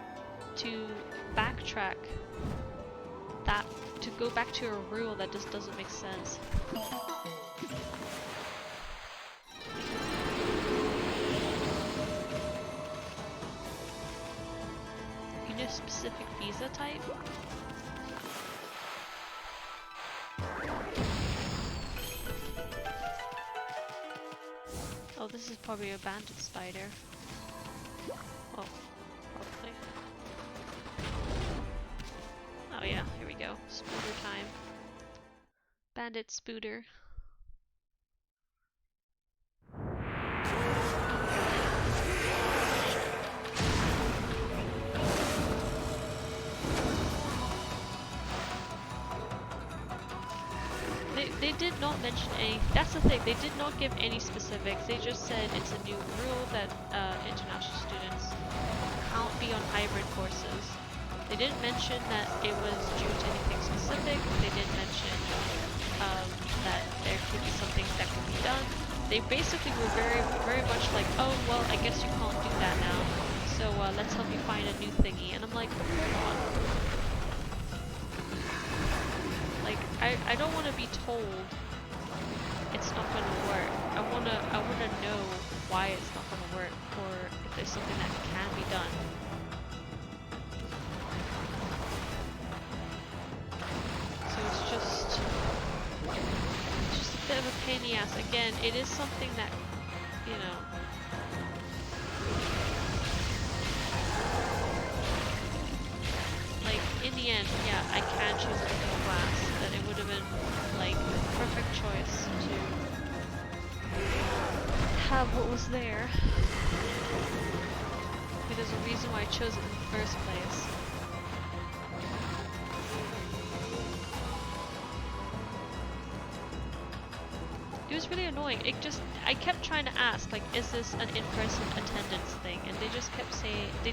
to backtrack that, to go back to a rule that just doesn't make sense. You know, specific visa type. Oh, this is probably a banded spider. Oh, probably. Oh yeah, here we go. Spooter time. Bandit spooter. They did not mention any. That's the thing. They did not give any specifics. They just said it's a new rule that international students can't be on hybrid courses. They didn't mention that it was due to anything specific. They didn't mention that there could be something that could be done. They basically were very much like, oh well, I guess you can't do that now. So let's help you find a new thingy. And I'm like, hold on. Like, I don't want to be told it's not going to work. I wanna know why it's not going to work, or if there's something that can be done. So it's just a bit of a pain in the ass. Again, it is something that, you know, like, in the end, yeah, I can choose a different class, then it would have been, like, the perfect choice to have what was there. But there's a reason why I chose it in the first place. It was really annoying. I kept trying to ask, like, is this an in-person attendance thing? And they just kept saying, they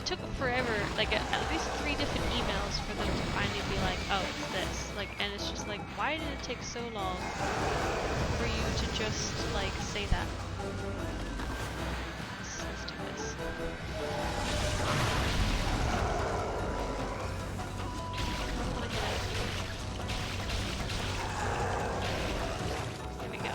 took forever, like, at least 3 different emails for them to finally be like, oh, it's this. Like, and it's just like, why did it take so long for you to just, like, say that? Let's do this. There we go.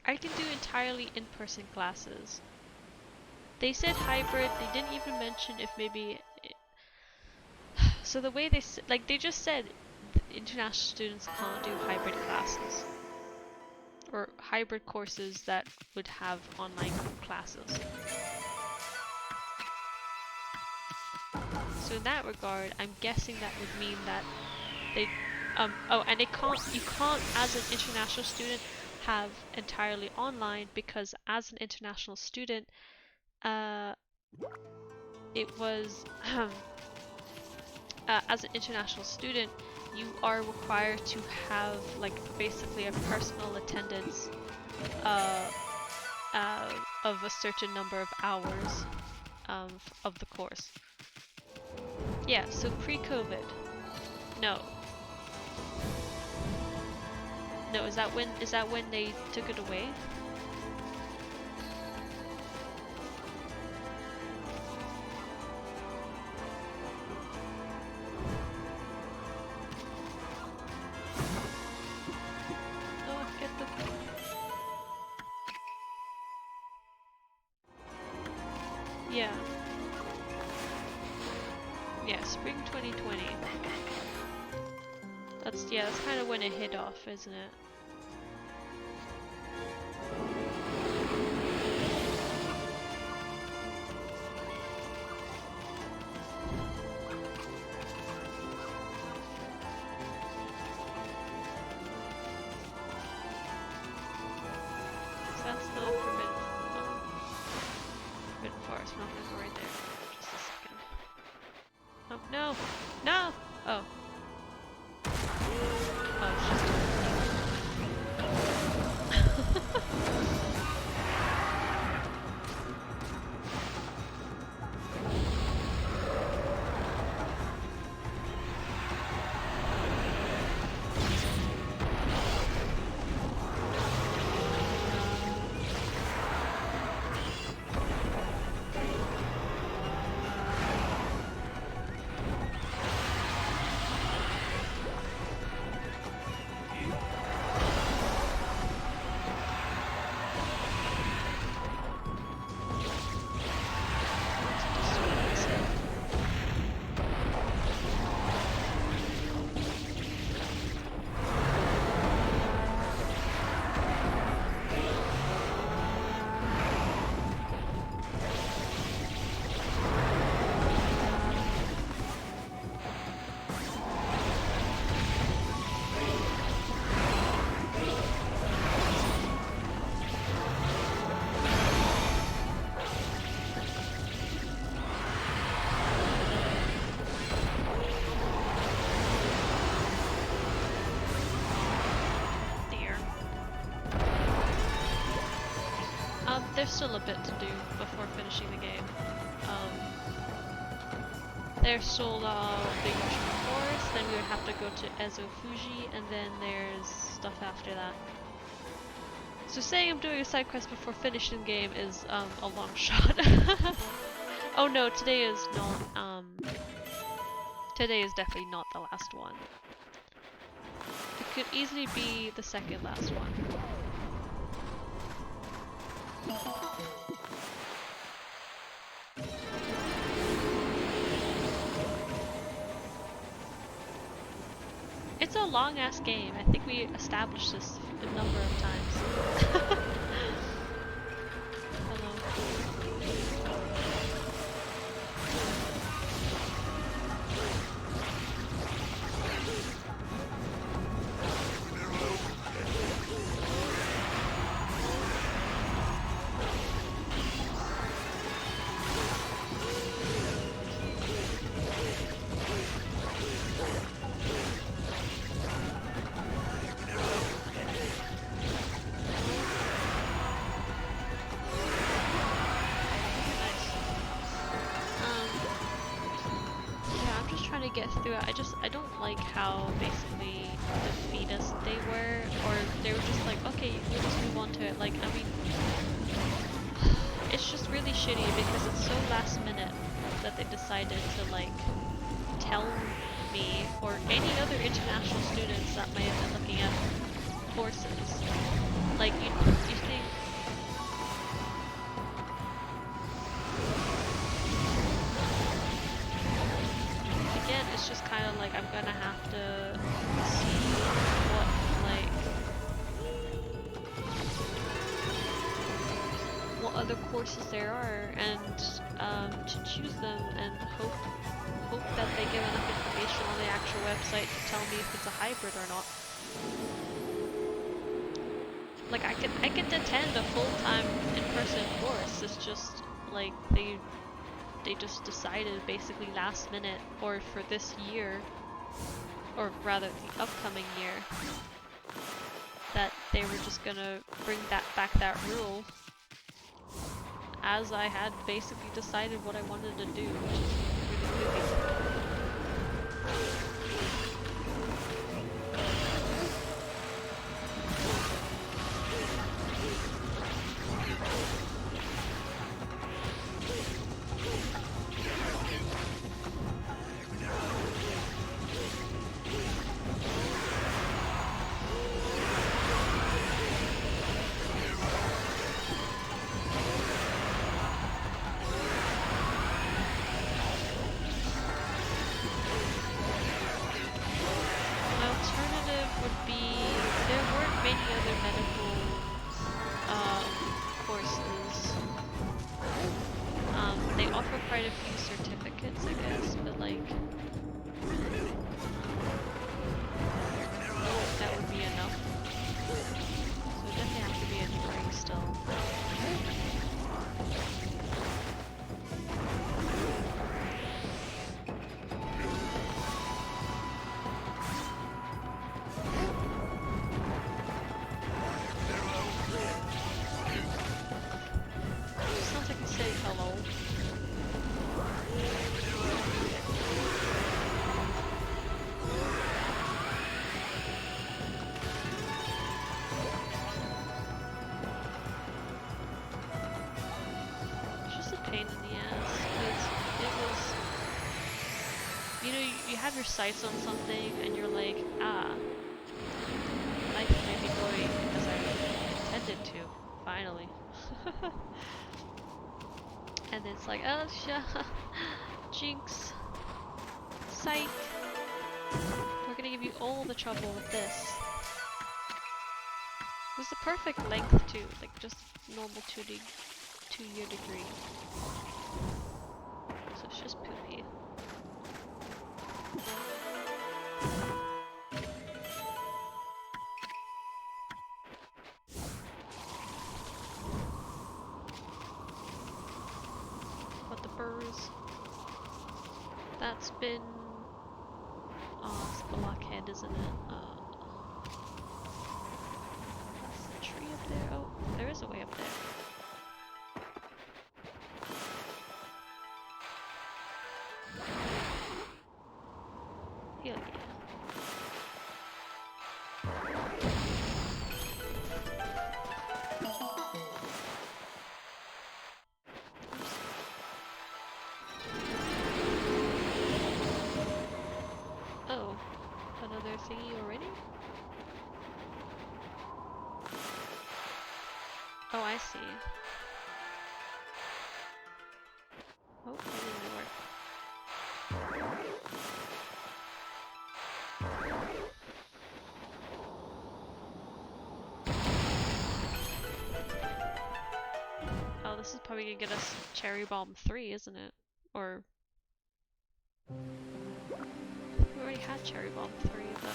I can do entirely in-person classes. They said hybrid, they didn't even mention if maybe... So the way they like, they just said international students can't do hybrid classes. Or hybrid courses that would have online classes. So in that regard, I'm guessing that would mean that they... oh, and you can't, as an international student, have entirely online, because as an international student, it was as an international student, you are required to have, like, basically a personal attendance of a certain number of hours of the course. Yeah, so pre-COVID. No, is that when they took it away? Yeah. Yeah, spring 2020. That's kind of when it hit off, isn't it? So that's the forbidden forest. We're not gonna go right there. Just a second. Oh, no! No! Oh. Oh, it's just there's still a bit to do before finishing the game. There's still the big mushroom forest, then we would have to go to Ezo Fuji, and then there's stuff after that. So saying I'm doing a side quest before finishing the game is a long shot. Oh no, today is not, today is definitely not the last one. It could easily be the second last one. It's a long ass game. I think we established this a number of times. Hello. Get through it. I don't like how basically defeatist they were, or they were just like, okay, we'll just move on to it. Like, I mean, it's just really shitty because it's so last minute that they decided to like tell me or any other international students that may have been looking at courses. Like you think. It's just kind of like I'm gonna have to see what other courses there are and to choose them and hope that they give enough information on the actual website to tell me if it's a hybrid or not. Like I could attend a full-time in-person course. It's just like they just decided basically last minute, or for this year, or rather the upcoming year, that they were just gonna bring back that rule, as I had basically decided what I wanted to do, which is really creepy. few certificates, I guess, but like, that would be enough. So it definitely have to be a degree still. Sounds like he's saying hello. Pain in the ass, because it was, you know, you have your sights on something and you're like, ah, life may be going as I intended to, finally. And it's like, oh, jinx, psych, we're gonna give you all the trouble with this. It was the perfect length too, like just normal 2-year degree. So it's just poopy. What the burrs? That's been... Oh, it's the blockhead, isn't it? That's the tree up there. Oh, there is a way up there. Hell yeah. Oh, another thingy already? Oh, I see. Oh, that didn't work. Oh, this is probably gonna get us Cherry Bomb 3, isn't it? Or... we already had Cherry Bomb 3, but...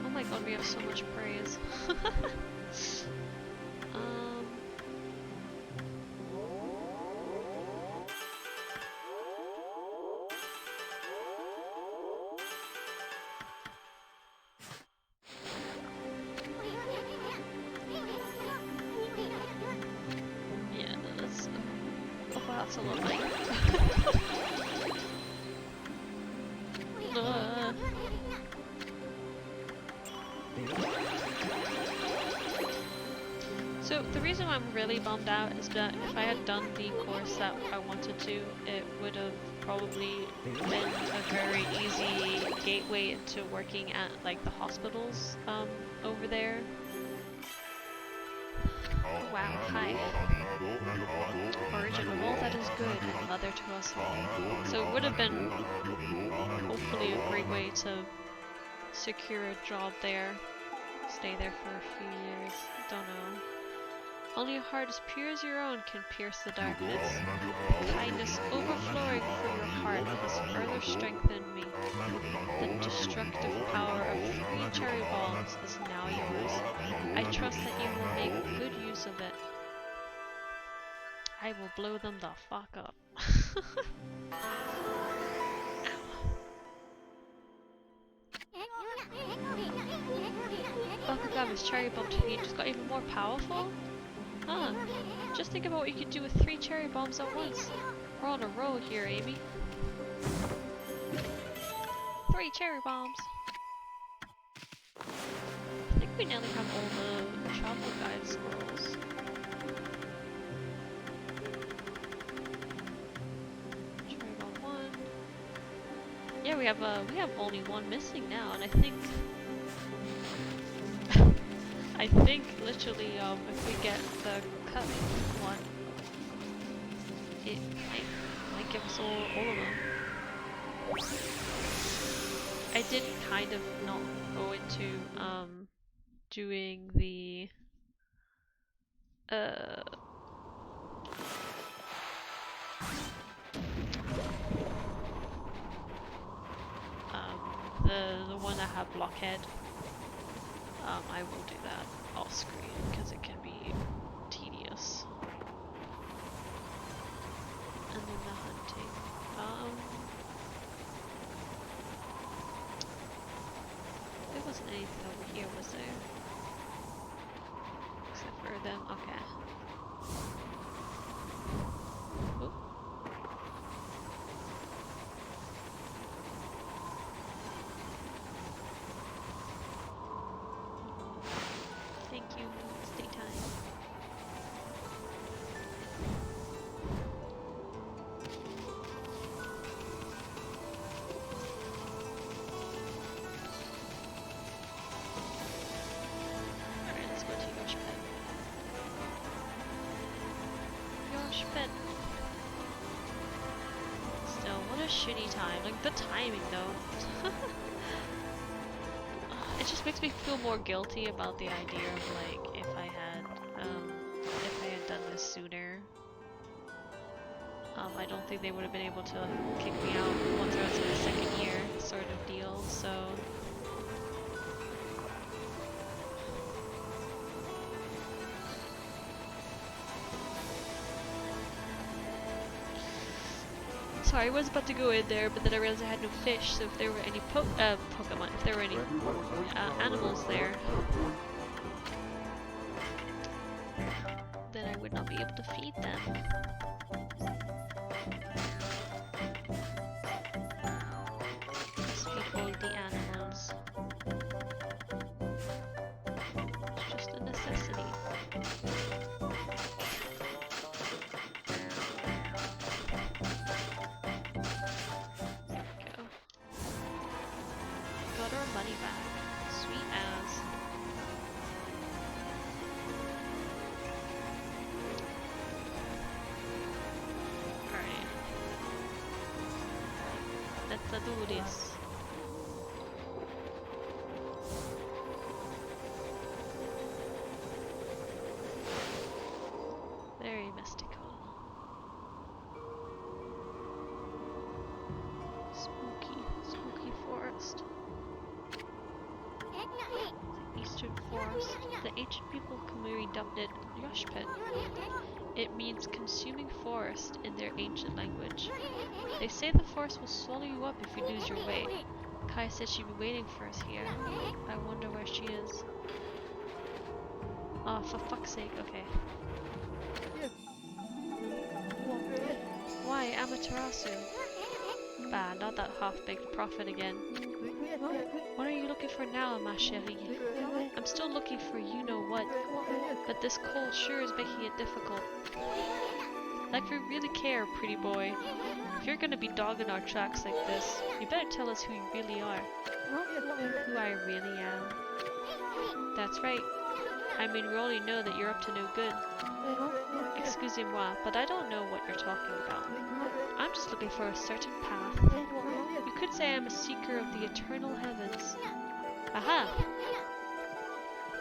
oh my god, we have so much praise. Yeah, that's... oh wow, that's a lot of light. So the reason why I'm really bummed out is that if I had done the course that I wanted to, it would have probably been a very easy gateway into working at like the hospitals over there. Wow, hi. Origin of all that is good, mother to us all. So it would have been hopefully a great way to secure a job there, stay there for a few years, don't know. Only a heart as pure as your own can pierce the darkness. Kindness overflowing from your heart has further strengthened me. The destructive power of 3 cherry bombs is now yours. I trust that you will make good use of it. I will blow them the fuck up. Okami's cherry bomb technique just got even more powerful? Huh. Just think about what you could do with 3 cherry bombs at once. We're on a roll here, Amy. 3 cherry bombs. I think we nearly have all the travel guide scrolls. Yeah, we have only one missing now, and I think literally if we get the cut one, it might give us all of them. I did kind of not go into doing the the one that had blockhead. I will do that off screen because it can be tedious. And then the hunting. There wasn't anything over here, was there? Except for them. Okay. Oop. Thank you. Stay time. Alright, let's go to Yosh Pet. Yosh Pet. Still, what a shitty time. Like, the timing though. It just makes me feel more guilty about the idea of like if I had done this sooner. I don't think they would have been able to kick me out once I was in my second year, sort of deal. So. Sorry, I was about to go in there, but then I realized I had no fish, so if there were any Pokemon, if there were any animals there, then I would not be able to feed them. Let's feed all the animals. It's just a necessity. Money back. Sweet as. Alright. Let's do this. Very mystical. Spooky forest. Eastern forest. The ancient people of Kamuri dubbed it Yoshpet. It means consuming forest in their ancient language. They say the forest will swallow you up if you lose your way. Kai said she'd be waiting for us here. I wonder where she is. Oh, for fuck's sake, okay. Why, Amaterasu? Bah, not that half-baked prophet again. What are you looking for now, ma chérie? I'm still looking for you-know-what, but this cold sure is making it difficult. Like we really care, pretty boy. If you're gonna be dogging our tracks like this, you better tell us who you really are. Who I really am. That's right. I mean, we only know that you're up to no good. Excusez-moi, but I don't know what you're talking about. I'm just looking for a certain path. You could say I'm a seeker of the eternal heavens. Aha!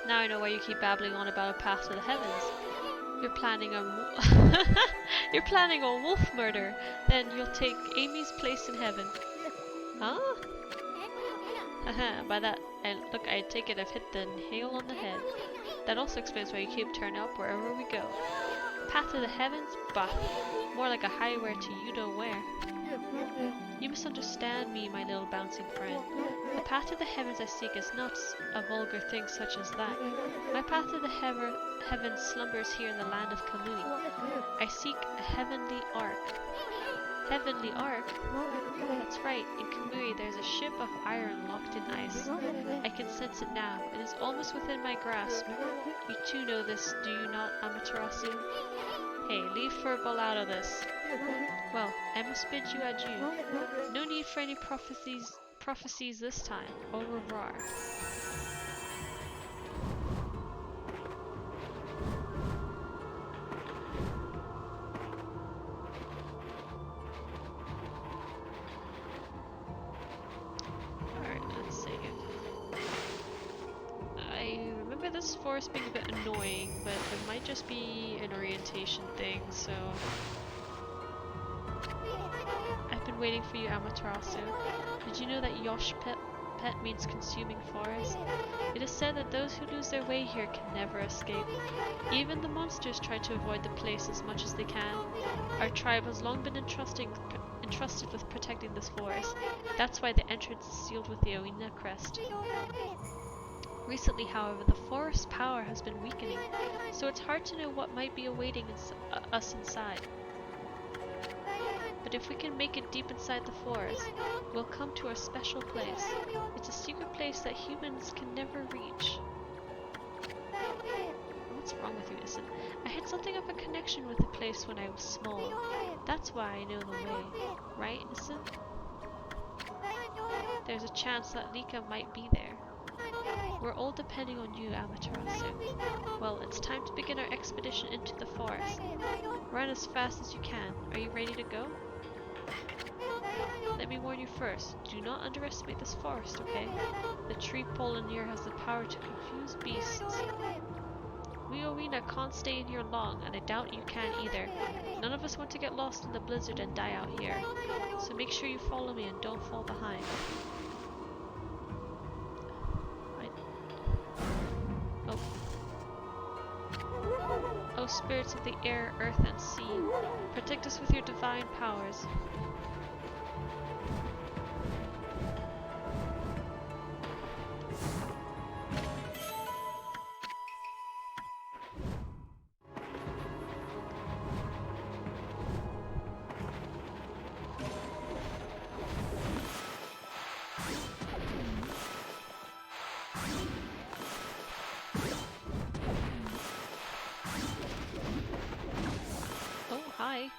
Now I know why you keep babbling on about a path to the heavens. You're planning a you're planning a wolf murder. Then you'll take Amy's place in heaven. Huh? Haha, by that, and look, I take it I've hit the nail on the head. That also explains why you keep turning up wherever we go. Path to the heavens? Bah. More like a highway to you-know-where. You misunderstand me, my little bouncing friend. The path to the heavens I seek is not a vulgar thing such as that. My path to the heavens slumbers here in the land of Kamui. I seek a heavenly ark. Heavenly ark? That's right, in Kamui there's a ship of iron locked in ice. I can sense it now. It is almost within my grasp. You too know this, do you not, Amaterasu? Hey, leave Furball out of this. Well, I must bid you adieu. No need for any prophecies this time. Au revoir. Alright, let's see. I remember this forest being a bit annoying, but it might just be an orientation thing, so... I've been waiting for you, Amaterasu. Did you know that Pet means consuming forest? It is said that those who lose their way here can never escape. Even the monsters try to avoid the place as much as they can. Our tribe has long been entrusted with protecting this forest. That's why the entrance is sealed with the Oina crest. Recently, however, the forest's power has been weakening, so it's hard to know what might be awaiting us inside. But if we can make it deep inside the forest, we'll come to a special place. It's a secret place that humans can never reach. What's wrong with you, Issun? I had something of a connection with the place when I was small. That's why I know the way. Right, Issun? There's a chance that Lika might be there. We're all depending on you, Amaterasu. Well, it's time to begin our expedition into the forest. Run as fast as you can. Are you ready to go? Let me warn you first, do not underestimate this forest, okay? The tree pollen here has the power to confuse beasts. We Owina can't stay in here long, and I doubt you can either. None of us want to get lost in the blizzard and die out here. So make sure you follow me and don't fall behind. Oh spirits of the air, earth, and sea, protect us with your divine powers. Hi.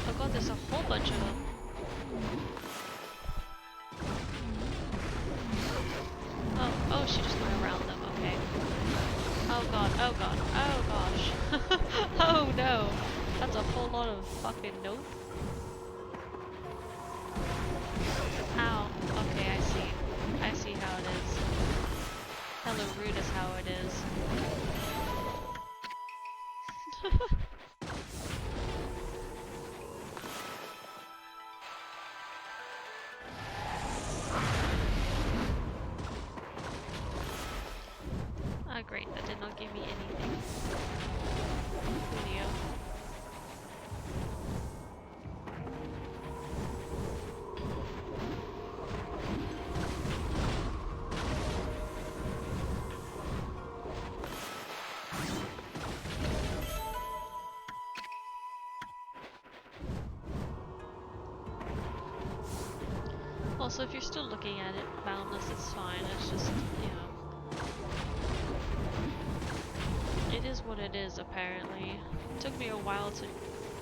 Oh god, there's a whole bunch of them. Oh, she just went around them, okay. Oh god, oh god, oh gosh. Oh no, that's a whole lot of fucking nope. Ow, okay, I see how it is. Hella rude is how it is. Ah, great, that did not give me anything. Video. Also, if you're still looking at it boundless, it's fine. It's just, you know. It is what it is, apparently. It took me a while to,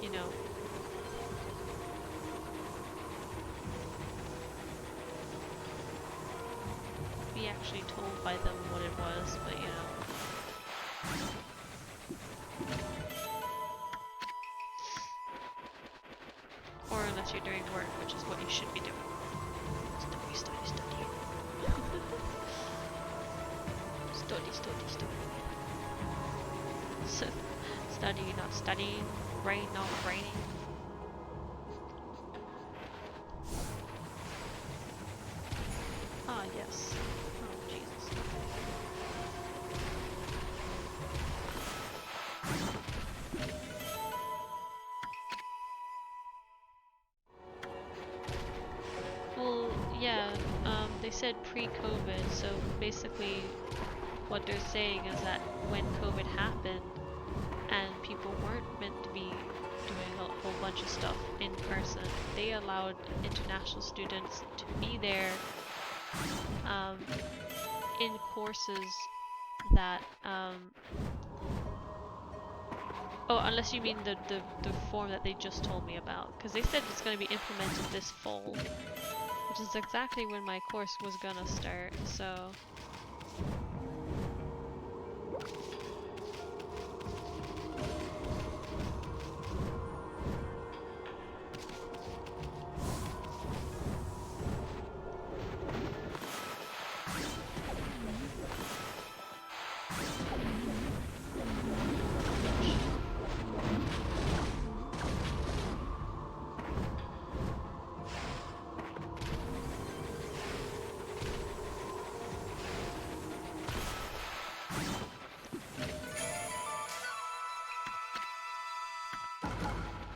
you know. Be actually told by them what it was, but you know. Or unless you're doing work, which is what you should be doing. Study. Study, not studying. Brain, not braining. Ah, yes. Oh, Jesus. Well, yeah, they said pre-COVID, so basically what they're saying is that when COVID happened and people weren't meant to be doing a whole bunch of stuff in person, they allowed international students to be there in courses that Oh, unless you mean the form that they just told me about, because they said it's going to be implemented this fall, which is exactly when my course was gonna start, so...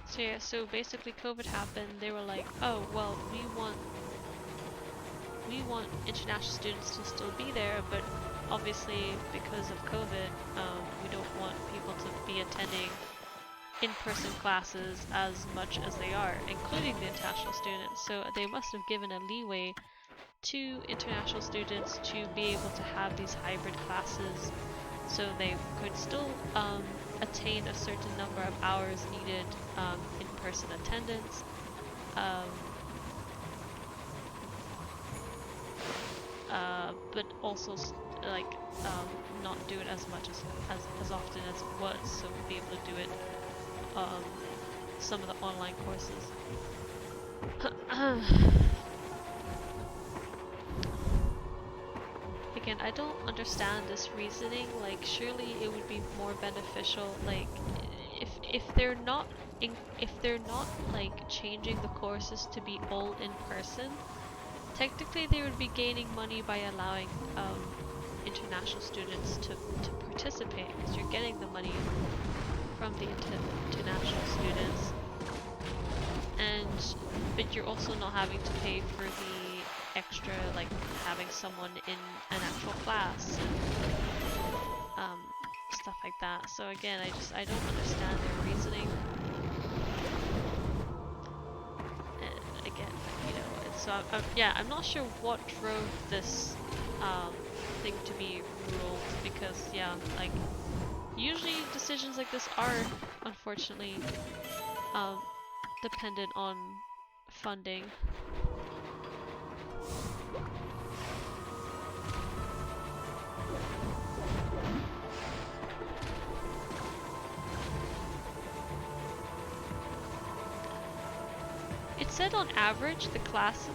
So yeah, so basically COVID happened, they were like, oh, well, we want international students to still be there, but obviously because of COVID, we don't want people to be attending in-person classes as much as they are, including the international students. So they must have given a leeway to international students to be able to have these hybrid classes so they could still attain a certain number of hours needed in-person attendance. But also not do it as much as often as it was, so we'll be able to do it some of the online courses. Again, I don't understand this reasoning. Like, surely it would be more beneficial, like, if they're not like changing the courses to be all in person. Technically, they would be gaining money by allowing international students to participate, because you're getting the money from the international students, but you're also not having to pay for the extra, like having someone in an actual class and stuff like that. So again, I don't understand their reasoning. And again, you know, so I'm not sure what drove this thing to be ruled, because yeah, like usually decisions like this are unfortunately dependent on funding. It said on average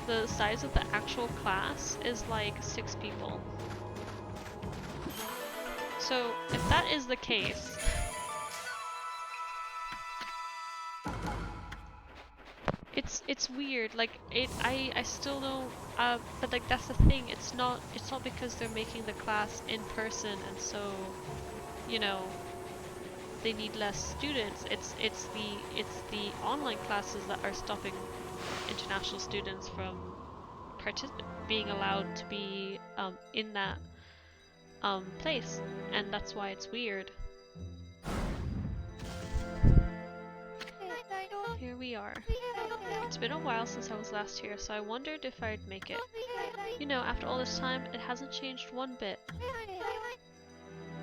the size of the actual class is like 6 people. So if that is the case, it's weird. Like I still don't. But like that's the thing. It's not because they're making the class in person and so, you know, they need less students. It's the online classes that are stopping international students from being allowed to be in that place, and that's why it's weird. Here we are. It's been a while since I was last here, so I wondered if I'd make it. You know, after all this time, it hasn't changed one bit.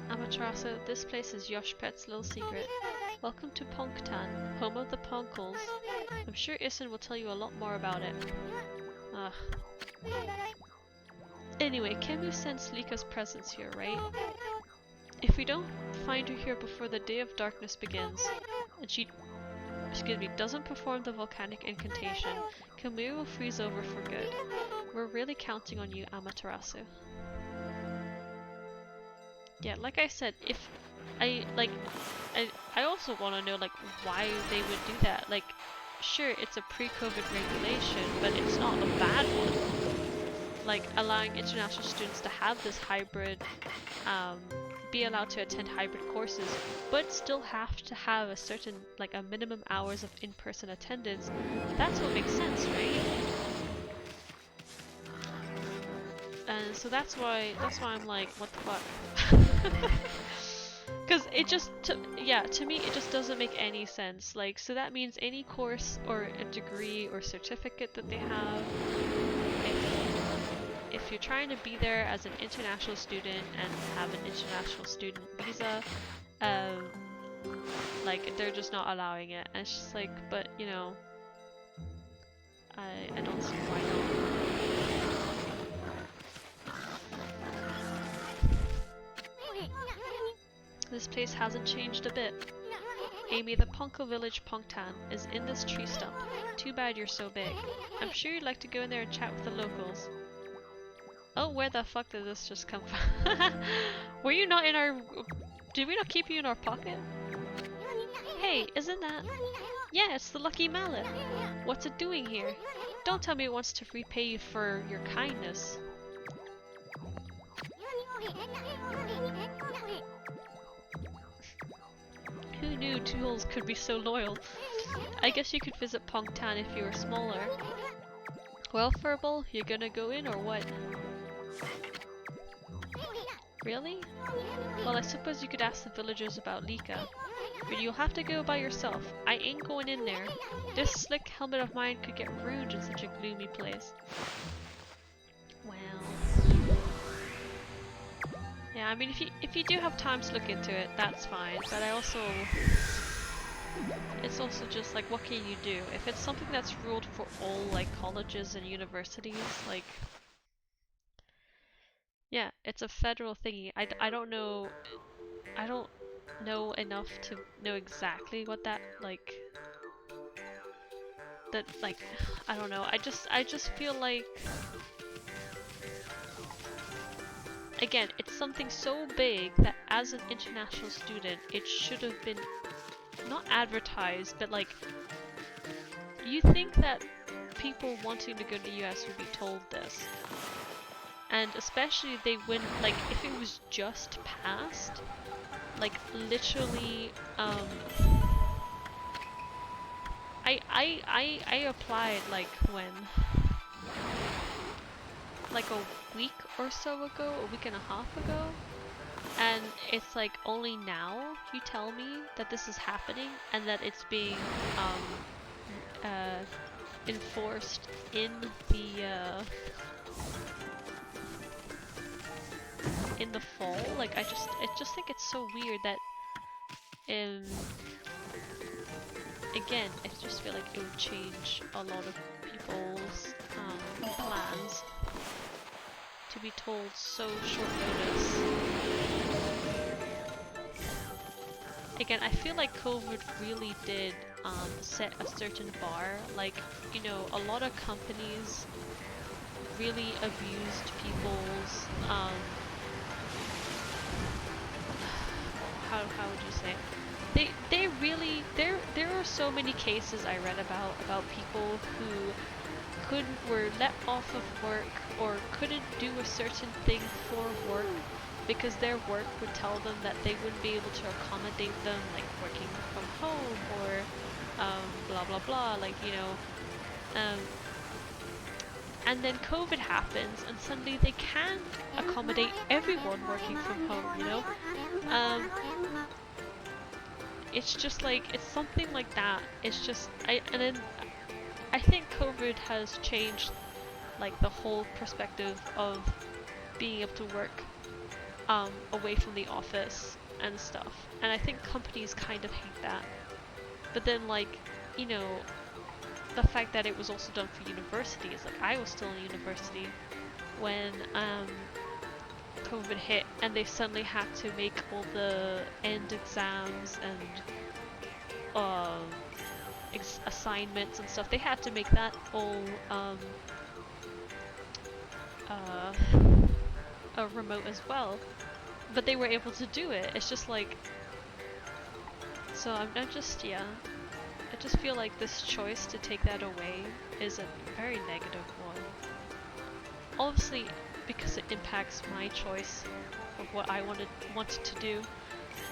Amaterasu, this place is Yosh Pet's little secret. Welcome to Ponktan, home of the Ponkles. I'm sure Issun will tell you a lot more about it. Ugh. Anyway, Kemu sensed Lika's presence here, right? If we don't find her here before the day of darkness begins, and she doesn't perform the volcanic incantation, Kemu will freeze over for good. We're really counting on you, Amaterasu. Yeah, like I said, if I also want to know like why they would do that. Like, sure, it's a pre-COVID regulation, but it's not a bad one. Like allowing international students to have this hybrid, be allowed to attend hybrid courses, but still have to have a certain, like a minimum hours of in-person attendance. That's what makes sense, right? And so that's why I'm like, what the fuck? Because it just, to me, it just doesn't make any sense. Like, so that means any course or a degree or certificate that they have, if you're trying to be there as an international student and have an international student visa, Like, they're just not allowing it. And it's just like, but, you know, I don't see why not. This place hasn't changed a bit. Amy, the Ponko village Pongtan is in this tree stump. Too bad you're so big. I'm sure you'd like to go in there and chat with the locals. Oh, where the fuck did this just come from? Were you not in our... Did we not keep you in our pocket? Hey, isn't that... Yeah, it's the lucky mallet. What's it doing here? Don't tell me it wants to repay you for your kindness. Who knew tools could be so loyal? I guess you could visit Pongtan if you were smaller. Well, Furball, you gonna go in or what? Really? Well, I suppose you could ask the villagers about Lika. But you'll have to go by yourself. I ain't going in there. This slick helmet of mine could get ruined in such a gloomy place. Well... Yeah, I mean, if you do have time to look into it, that's fine. But I also... It's also just like, what can you do? If it's something that's ruled for all, like, colleges and universities, like... Yeah, it's a federal thingy. I don't know... I don't know enough to know exactly what that, like... That, like... I don't know. I just feel like... Again, it's something so big that as an international student, it should have been not advertised, but like, you think that people wanting to go to the US would be told this. And especially if they wouldn't, like, if it was just passed, like, literally, I applied, like, when? Like a week or so ago, a week and a half ago, and it's like only now you tell me that this is happening and that it's being enforced in the fall. Like I just think it's so weird that again, I just feel like it would change a lot of people's plans to be told so short notice. Again, I feel like COVID really did set a certain bar. Like, you know, a lot of companies really abused people's how would you say it? They really there are so many cases I read about people who were let off of work or couldn't do a certain thing for work because their work would tell them that they wouldn't be able to accommodate them, like working from home or blah blah blah, like, you know, and then COVID happens and suddenly they can't accommodate everyone working from home, you know. It's just like, it's something like that. It's just I think COVID has changed like the whole perspective of being able to work away from the office and stuff, and I think companies kind of hate that. But then, like, you know, the fact that it was also done for universities, like I was still in university when COVID hit and they suddenly had to make all the end exams and assignments and stuff. They had to make that all remote as well, but they were able to do it. It's just like, so I'm just, yeah, I just feel like this choice to take that away is a very negative one. Obviously, because it impacts my choice of what I wanted to do,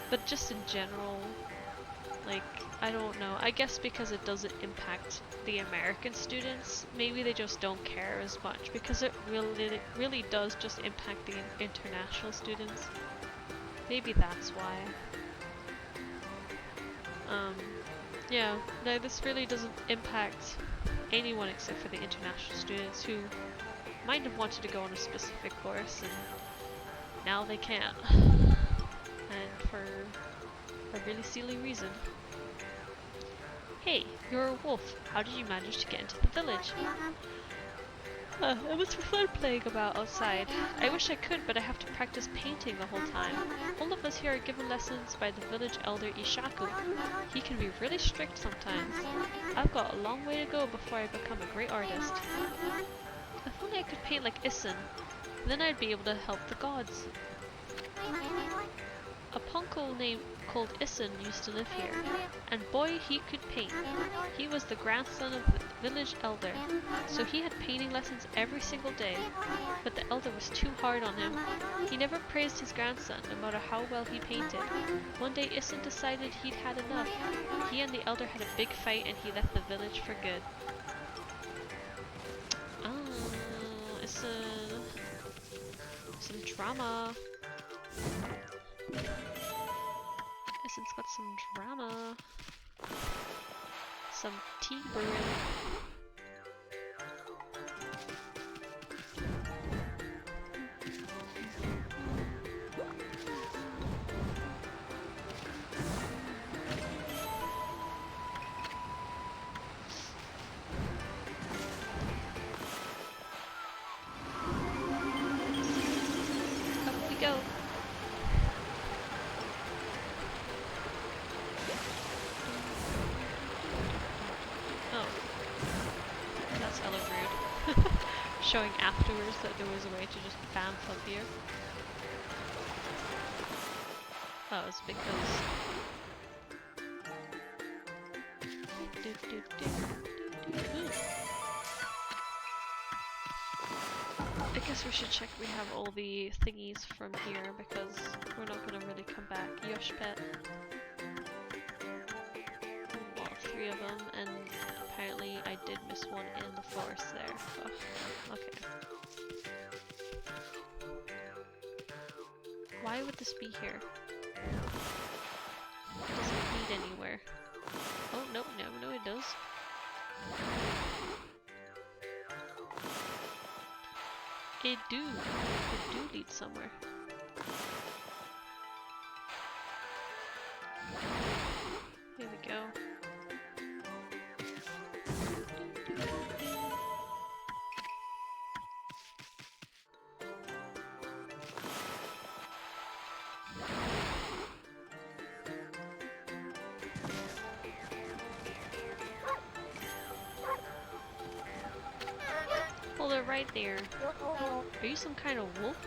but just in general, like, I don't know. I guess because it doesn't impact the American students, maybe they just don't care as much, because it really does just impact the international students. Maybe that's why. Yeah, no, this really doesn't impact anyone except for the international students who might have wanted to go on a specific course and now they can't. And for a really silly reason. Hey, you're a wolf. How did you manage to get into the village? It was fun playing about outside. I wish I could, but I have to practice painting the whole time. All of us here are given lessons by the village elder Ishaku. He can be really strict sometimes. I've got a long way to go before I become a great artist. If only I could paint like Issun, then I'd be able to help the gods. A punko named called Issun used to live here, and boy, he could paint. He was the grandson of the village elder, so he had painting lessons every single day, but the elder was too hard on him. He never praised his grandson, no matter how well he painted. One day Issun decided he'd had enough. He and the elder had a big fight and he left the village for good. Ah, Issun. Some drama. Issun's got some drama. Some tea brewing. Up we go. Hella rude. Showing afterwards that there was a way to just bamf up here. Oh, it's because... I guess we should check we have all the thingies from here because we're not gonna really come back. Yosh pet. Well, 3 of them, and apparently I did miss one in the forest there. Oh, okay. Why would this be here? It doesn't lead anywhere. Oh, no, it does. It do lead somewhere. Here we go. Hold it right there. Are you some kind of wolf?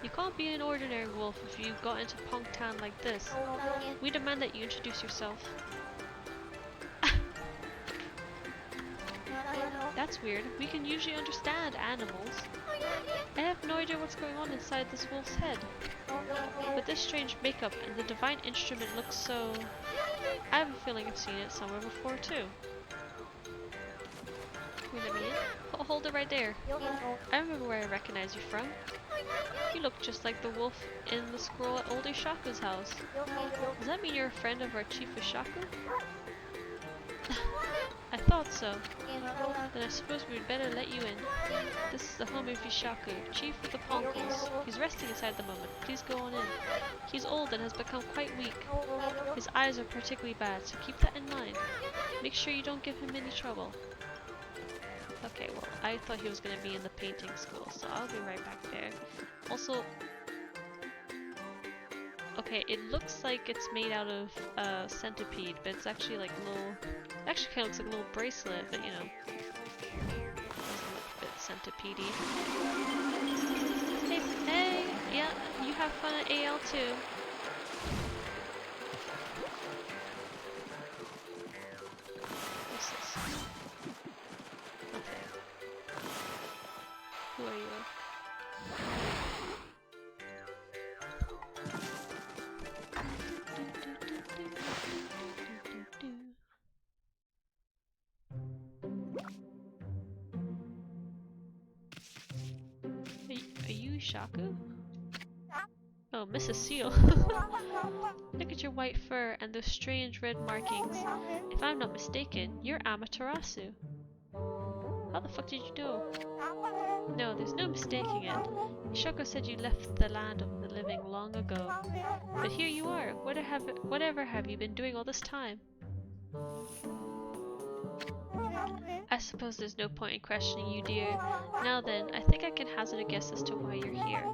You can't be an ordinary wolf if you got into Punk Town like this. We demand that you introduce yourself. That's weird. We can usually understand animals. I have no idea what's going on inside this wolf's head. With this strange makeup and the divine instrument looks so... I have a feeling I've seen it somewhere before too. Can you let me in? Hold it right there. I remember where I recognize you from. You look just like the wolf in the scroll at old Ishaku's house. Does that mean you're a friend of our Chief Ishaku? I thought so. Then I suppose we'd better let you in. This is the home of Ishaku, Chief of the Ponkles. He's resting inside at the moment. Please go on in. He's old and has become quite weak. His eyes are particularly bad, so keep that in mind. Make sure you don't give him any trouble. Okay, well, I thought he was going to be in the painting school, so I'll be right back there. Also, okay, it looks like it's made out of centipede, but it's actually like a little... It actually kind of looks like a little bracelet, but you know, doesn't look a bit centipede-y. Hey, yeah, you have fun at AL too. What's this? Nothing. Who are you? Are you Shaku? Oh, Mrs. Seal. Look at your white fur and those strange red markings. If I'm not mistaken, you're Amaterasu. How the fuck did you know? No, there's no mistaking it. Ishoko said you left the land of the living long ago. But here you are. Whatever have you been doing all this time? I suppose there's no point in questioning you, dear. Now then, I think I can hazard a guess as to why you're here.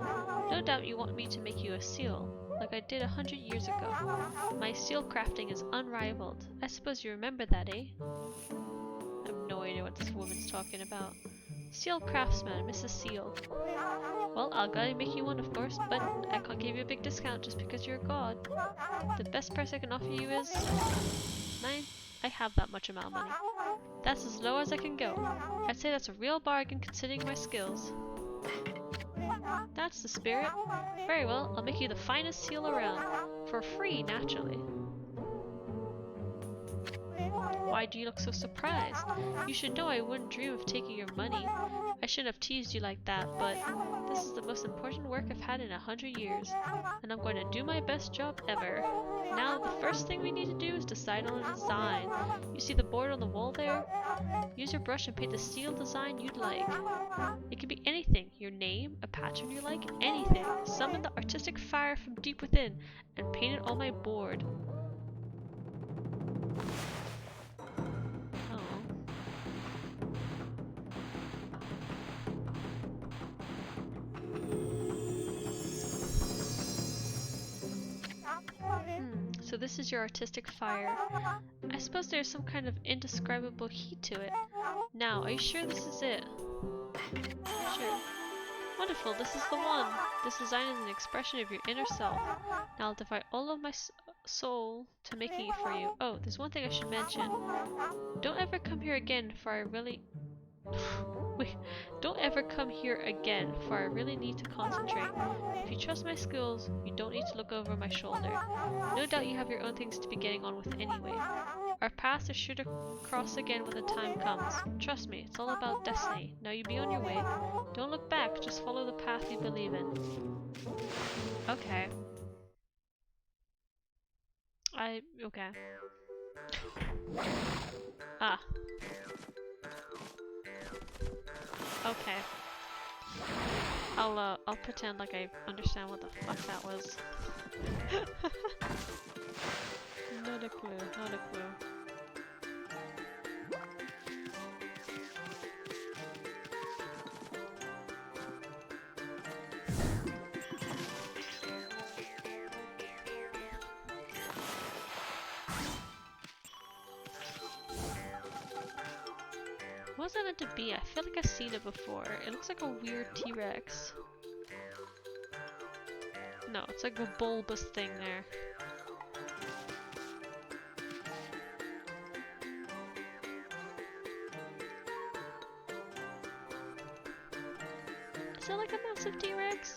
No doubt you want me to make you a seal, like I did 100 years ago. My seal crafting is unrivaled. I suppose you remember that, eh? I have no idea what this woman's talking about. Seal craftsman, Mrs. Seal. Well, I'll gladly make you one, of course, but I can't give you a big discount just because you're a god. The best price I can offer you is 9. I have that much amount of money. That's as low as I can go. I'd say that's a real bargain considering my skills. That's the spirit. Very well, I'll make you the finest seal around. For free, naturally. Why do you look so surprised? You should know I wouldn't dream of taking your money. I shouldn't have teased you like that, but this is the most important work I've had in 100 years, and I'm going to do my best job ever. Now, the first thing we need to do is decide on a design. You see the board on the wall there? Use your brush and paint the seal design you'd like. It can be anything, your name, a pattern you like, anything. Summon the artistic fire from deep within and paint it on my board. So this is your artistic fire. I suppose there's some kind of indescribable heat to it. Now, are you sure this is it? Sure. Wonderful, this is the one. This design is an expression of your inner self. Now I'll devote all of my soul to making it for you. Oh, there's one thing I should mention. Don't ever come here again, for I really... Wait, don't ever come here again, for I really need to concentrate. If you trust my skills, you don't need to look over my shoulder. No doubt you have your own things to be getting on with anyway. Our paths are sure to cross again when the time comes. Trust me, it's all about destiny. Now you be on your way. Don't look back, just follow the path you believe in. Okay. Okay. Ah. Okay. I'll pretend like I understand what the fuck that was. Not a clue, not a clue. What was that meant to be? I feel like I've seen it before. It looks like a weird T-Rex. No, it's like a bulbous thing there. Is it like a massive T-Rex?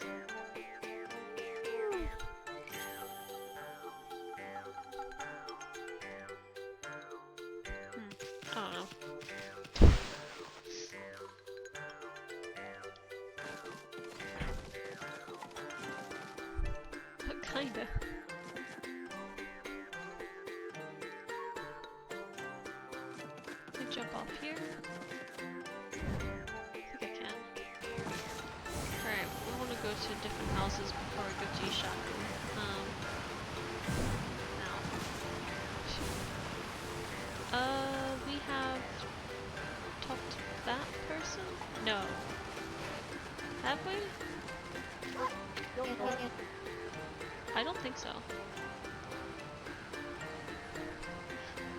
I don't know. Kinda. Let me jump off here. I think I can. Alright, we want to go to different houses before we go to Ishaku. We have talked to that person? No. Have we? I don't think so.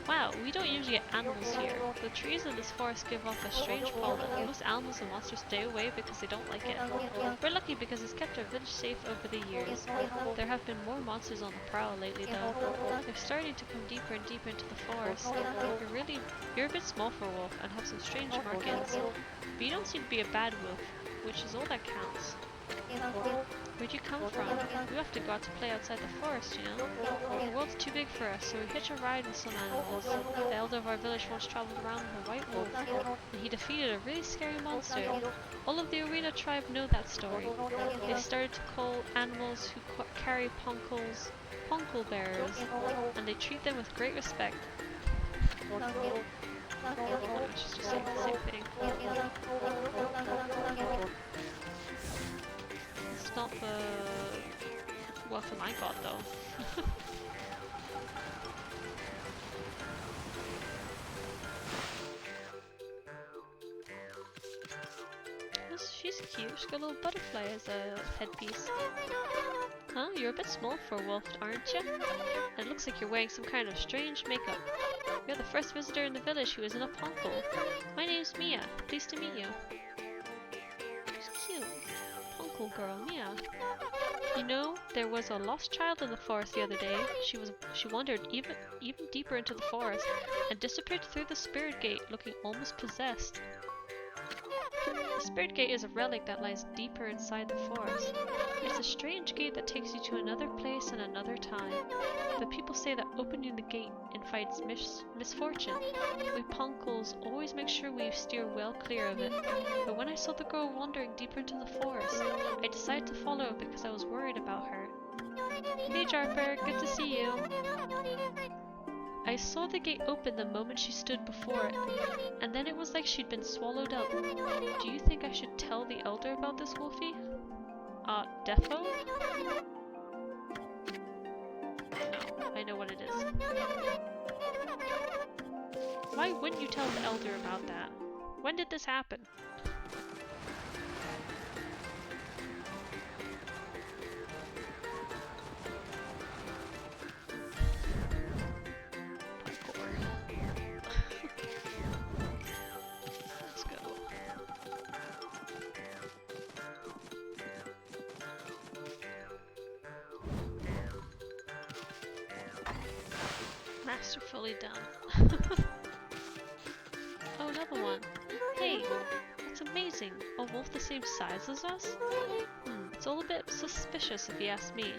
Wow, we don't usually get animals here. The trees in this forest give off a strange pollen. Most animals and monsters stay away because they don't like it. We're lucky because it's kept our village safe over the years. There have been more monsters on the prowl lately though. They're starting to come deeper and deeper into the forest. You're a bit small for a wolf and have some strange markings. But you don't seem to be a bad wolf, which is all that counts. Where'd you come from? We have to go out to play outside the forest, you know? The world's too big for us, so we hitch a ride with some animals. The elder of our village once traveled around with a white wolf, and he defeated a really scary monster. All of the arena tribe know that story. They started to call animals who carry poncle bearers, and they treat them with great respect. Oh, she's just saying the same thing. It's not the welcome I got though. She's cute. She's got a little butterfly as a headpiece. Huh? You're a bit small for a wolf, aren't you? And it looks like you're wearing some kind of strange makeup. You're the first visitor in the village who isn't a poncle. My name's Mia. Pleased to meet you. She's cute. Poncle girl, Mia. You know, there was a lost child in the forest the other day. She wandered even deeper into the forest and disappeared through the spirit gate, looking almost possessed. The Spirit Gate is a relic that lies deeper inside the forest. It's a strange gate that takes you to another place and another time. But people say that opening the gate invites misfortune. We Ponkles always make sure we steer well clear of it. But when I saw the girl wandering deeper into the forest, I decided to follow her because I was worried about her. Hey Jarper, good to see you. I saw the gate open the moment she stood before it, and then it was like she'd been swallowed up. Do you think I should tell the elder about this, Wolfie? Defo? No, I know what it is. Why wouldn't you tell the elder about that? When did this happen? Masterfully done. Oh, another one. Hey, that's amazing. A wolf the same size as us? It's all a bit suspicious if you ask me.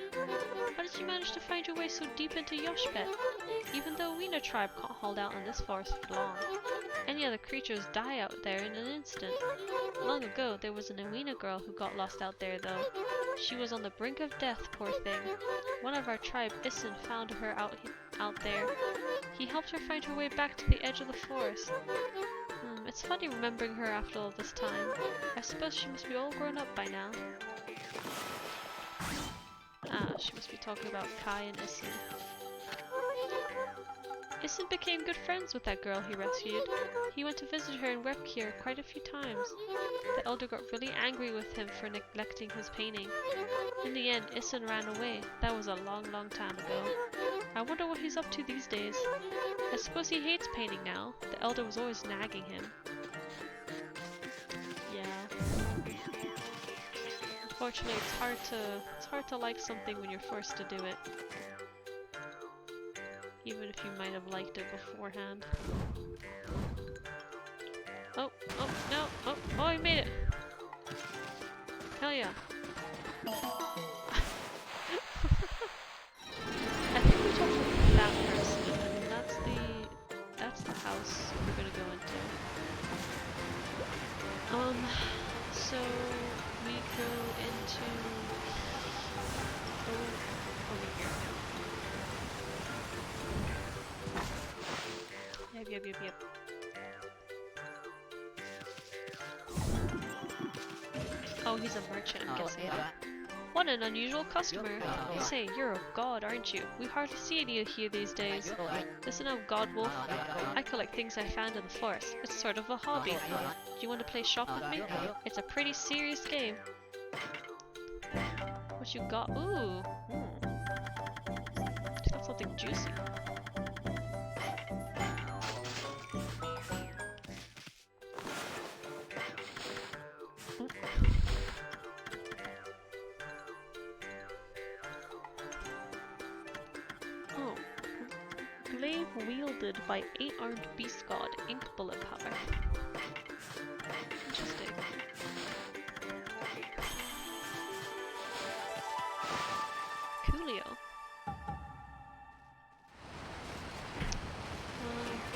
How did you manage to find your way so deep into Yoshpet? Even the Wiener tribe can't hold out in this forest for long. Any other creatures die out there in an instant. Long ago, there was an Awina girl who got lost out there, though. She was on the brink of death, poor thing. One of our tribe, Issun, found her out there. He helped her find her way back to the edge of the forest. It's funny remembering her after all this time. I suppose she must be all grown up by now. She must be talking about Kai and Issun. Issun became good friends with that girl he rescued. He went to visit her in Webkir quite a few times. The elder got really angry with him for neglecting his painting. In the end, Issun ran away. That was a long time ago. I wonder what he's up to these days. I suppose he hates painting now. The elder was always nagging him. Yeah. Unfortunately, it's hard to like something when you're forced to do it. Even if you might have liked it beforehand. Oh, no, oh, he made it! Hell yeah. I think we talked to that person, and that's the house we're gonna go into. So we go into over here. Yep. Oh, he's a merchant, I'm guessing. What an unusual customer. Say, you're a god, aren't you? We hardly see any of you these days. Listen up, God Wolf. I collect things I found in the forest. It's sort of a hobby. Do you want to play shop with me? It's a pretty serious game. What you got? Ooh. It's got something juicy. Glaive wielded by 8-armed beast god, ink bullet power. Interesting. Coolio.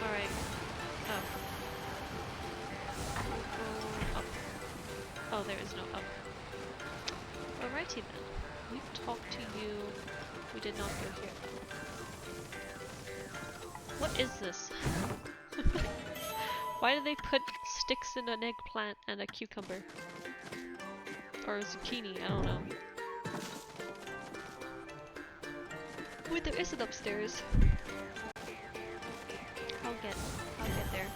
Alright. Oh. Go up. Oh, there is no up. Alrighty then. We've talked to you. We did not go here. What is this? Why do they put sticks in an eggplant and a cucumber? Or a zucchini, I don't know. Wait, there is an upstairs. I'll get there.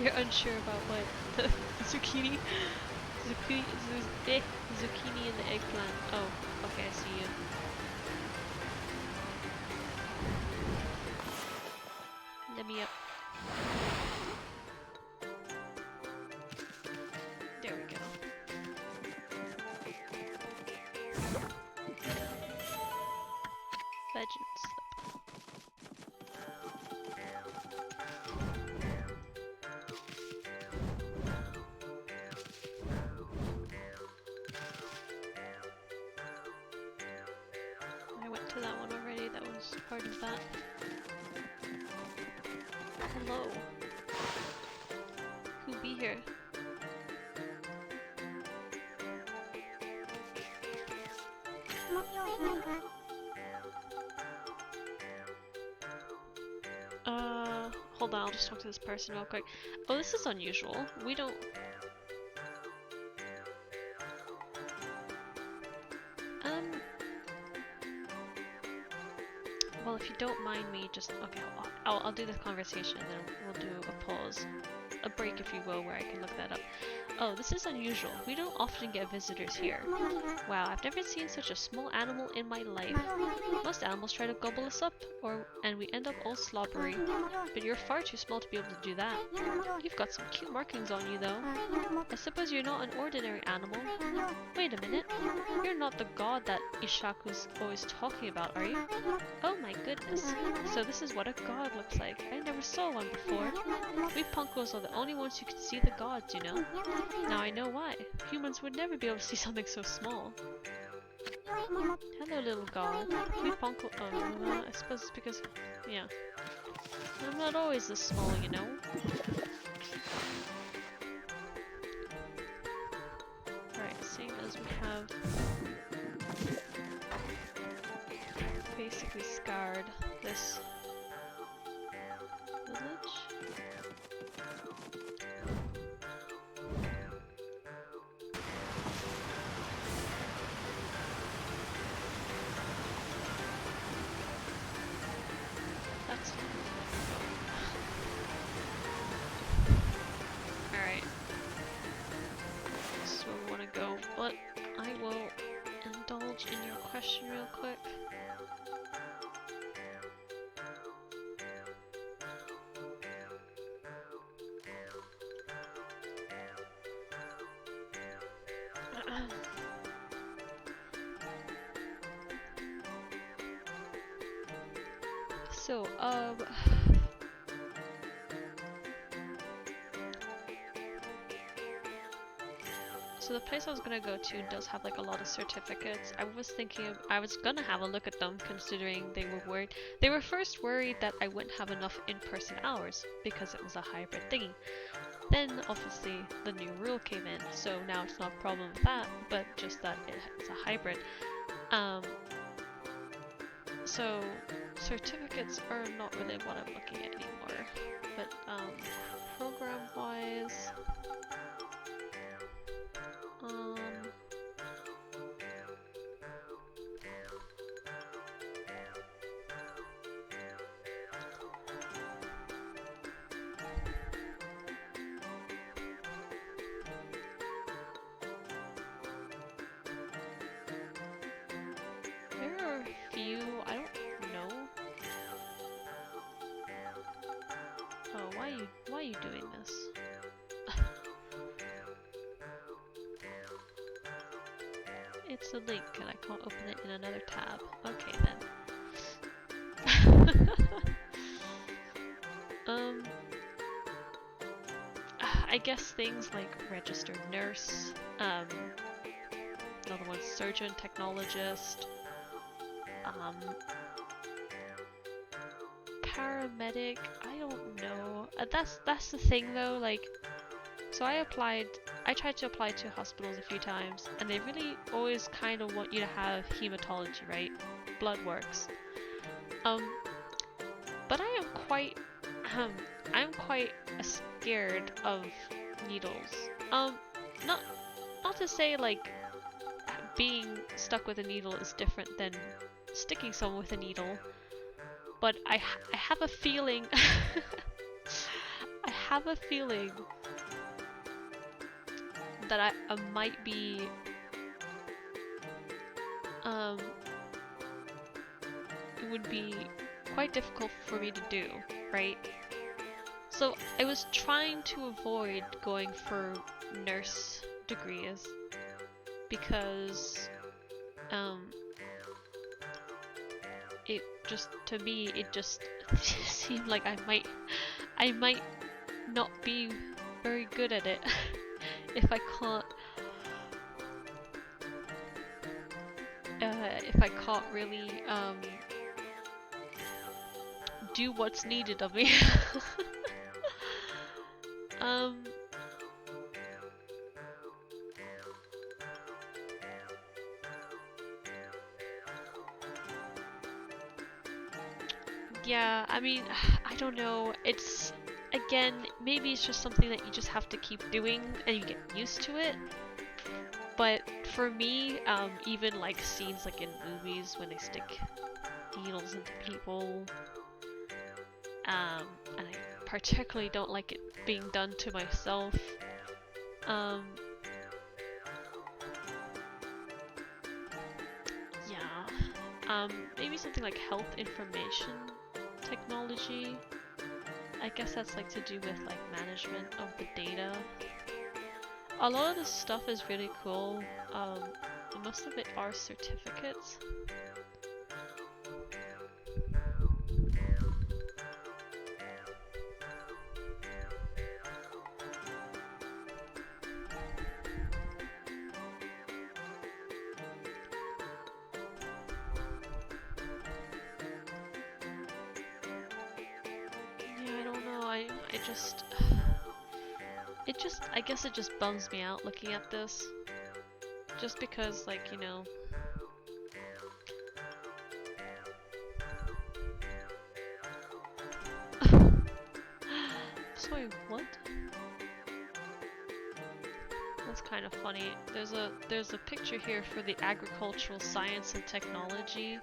You're unsure about what? The zucchini? Zucchini and the eggplant. Oh, okay, I see you. Let me up. There we go. Legends. I went to that one already, that was part of that. Hello. Who be here? Hold on, I'll just talk to this person real quick. Oh, this is unusual. We don't... Well, if you don't mind me, just... Okay, I'll do this conversation and then we'll do a pause. A break, if you will, where I can look that up. Oh, this is unusual. We don't often get visitors here. Wow, I've never seen such a small animal in my life. Most animals try to gobble us up, and we end up all slobbery. But you're far too small to be able to do that. You've got some cute markings on you, though. I suppose you're not an ordinary animal. Wait a minute. You're not the god that Ishaku's always talking about, are you? Oh my goodness. So this is what a god looks like. I never saw one before. We punkos are the only ones who can see the gods, you know. Now I know why. Humans would never be able to see something so small. Hello, little god. We punko- I suppose it's because... yeah. I'm not always this small, you know. Alright, seeing as we have... basically scarred this... village? Alright. This is where we want to go, but I will indulge in your question real quick. So, so the place I was gonna go to does have like a lot of certificates. I was thinking I was gonna have a look at them, considering they were worried. They were first worried that I wouldn't have enough in-person hours because it was a hybrid thingy. Then obviously the new rule came in, so now it's not a problem with that, but just that it's a hybrid. So certificates are not really what I'm looking at anymore. But program-wise, there are a few, I don't know. Oh, why are you doing this? It's a link and I can't open it in another tab. Okay then. I guess things like registered nurse, another one's surgeon, technologist, paramedic, I don't know. That's the thing though, like, so I tried to apply to hospitals a few times, and they really always kind of want you to have hematology, right? Blood works. Um, but I'm quite scared of needles. Not not to say like being stuck with a needle is different than sticking someone with a needle, but I have a feeling I have a feeling that I might be it would be quite difficult for me to do, right? So I was trying to avoid going for nurse degrees because it just, to me, it just seemed like I might not be very good at it if I can't really do what's needed of me. Yeah, I mean, I don't know. It's, again, maybe it's just something that you just have to keep doing and you get used to it. But for me, even like scenes like in movies when they stick needles into people, and I particularly don't like it being done to myself. Yeah. Maybe something like health information technology. I guess that's like to do with like management of the data. A lot of this stuff is really cool. Most of it are certificates. Yeah, I don't know. I guess it just bums me out looking at this. Just because, like, you know. Sorry, what? That's kind of funny. There's a picture here for the agricultural science and technology.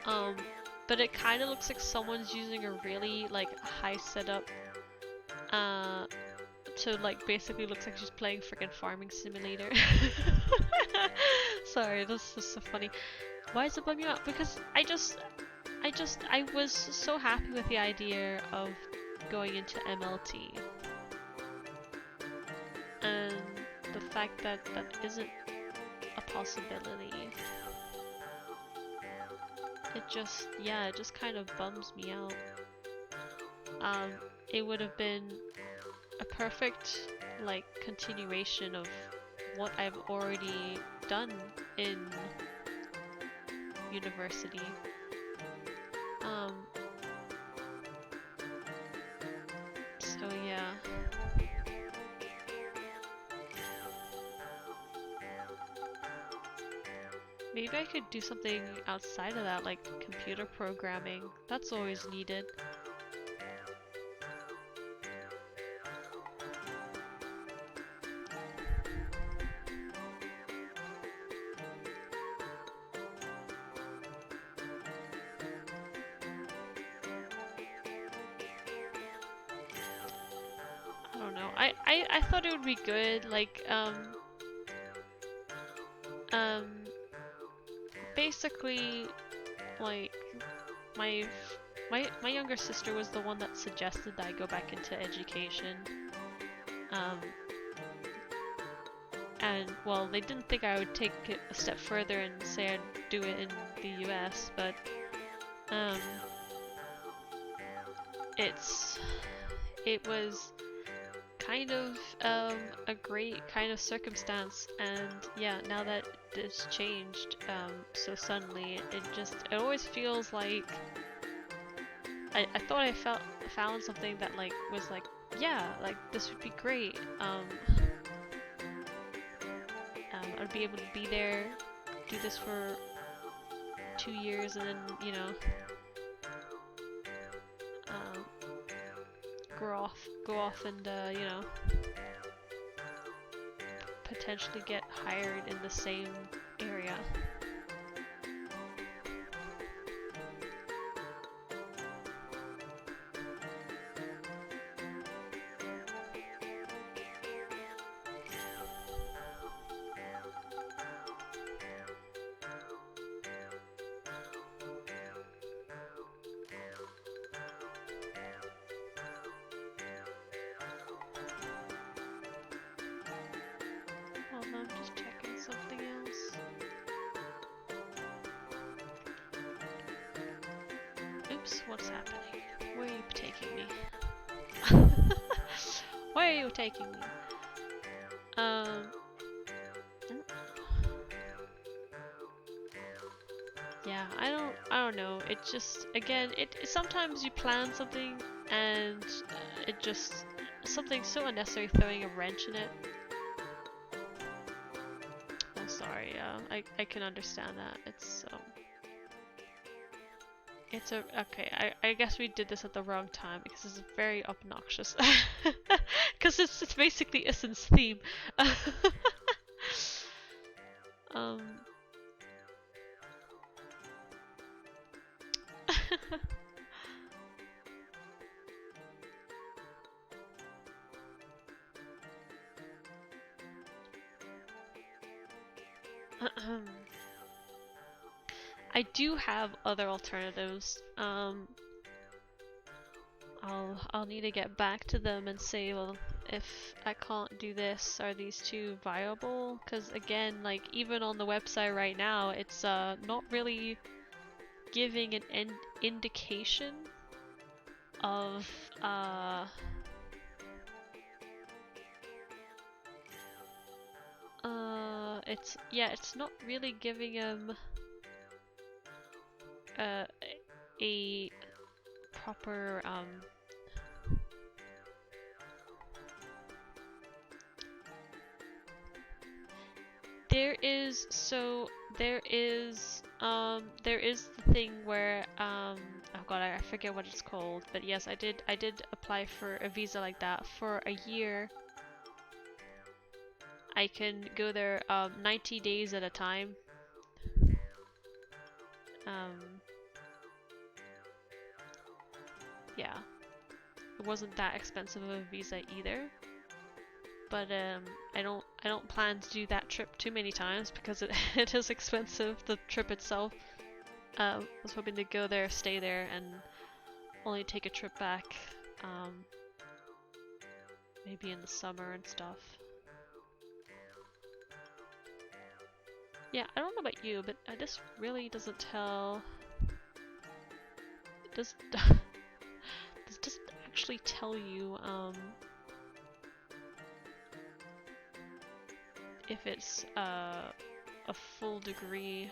But it kind of looks like someone's using a really like high setup to like basically looks like she's playing freaking Farming Simulator. Sorry, this is so funny. Why is it bugging out? Because I was so happy with the idea of going into MLT. And the fact that that isn't a possibility. It just kind of bums me out. It would have been a perfect, like, continuation of what I've already done in university. So yeah. Maybe I could do something outside of that, like computer programming. That's always needed. I don't know. I thought it would be good, like, basically, like, my younger sister was the one that suggested that I go back into education. And, well, they didn't think I would take it a step further and say I'd do it in the US, but, it was kind of, a great kind of circumstance, and yeah, now that it's changed, so suddenly, it always feels like, I thought I found something that, like, was like, yeah, like, this would be great, I'd be able to be there, do this for 2 years, and then, you know, go off and you know, potentially get hired in the same area. I'm just checking something else. Oops, what's happening? Where are you taking me? Where are you taking me? Yeah, I don't know. It just, again, sometimes you plan something and it just, something so unnecessary, throwing a wrench in it. Oh, sorry, I can understand that. It's okay, I guess we did this at the wrong time because it's very obnoxious. Because it's basically Issun's theme. I do have other alternatives. I'll need to get back to them and say, well, if I can't do this, are these two viable? Because again, like, even on the website right now, it's not really giving an indication of it's not really giving him a proper there is the thing where oh god, I forget what it's called, but yes, I did apply for a visa like that for a year. I can go there 90 days at a time. Yeah, it wasn't that expensive of a visa either. But I don't plan to do that trip too many times because it is expensive, the trip itself. I was hoping to go there, stay there, and only take a trip back maybe in the summer and stuff. Yeah, I don't know about you, but this really doesn't tell. This doesn't actually tell you if it's a full degree.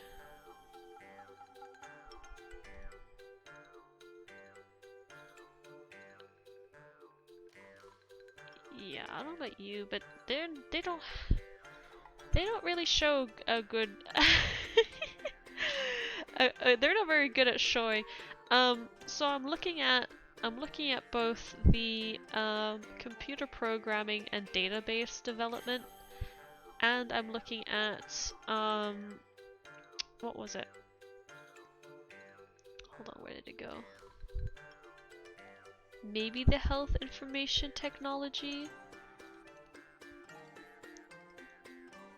Yeah, I don't know about you, but they don't really show a good. They're not very good at showing. So I'm looking at both the computer programming and database development, and I'm looking at what was it? Hold on, where did it go? Maybe the health information technology?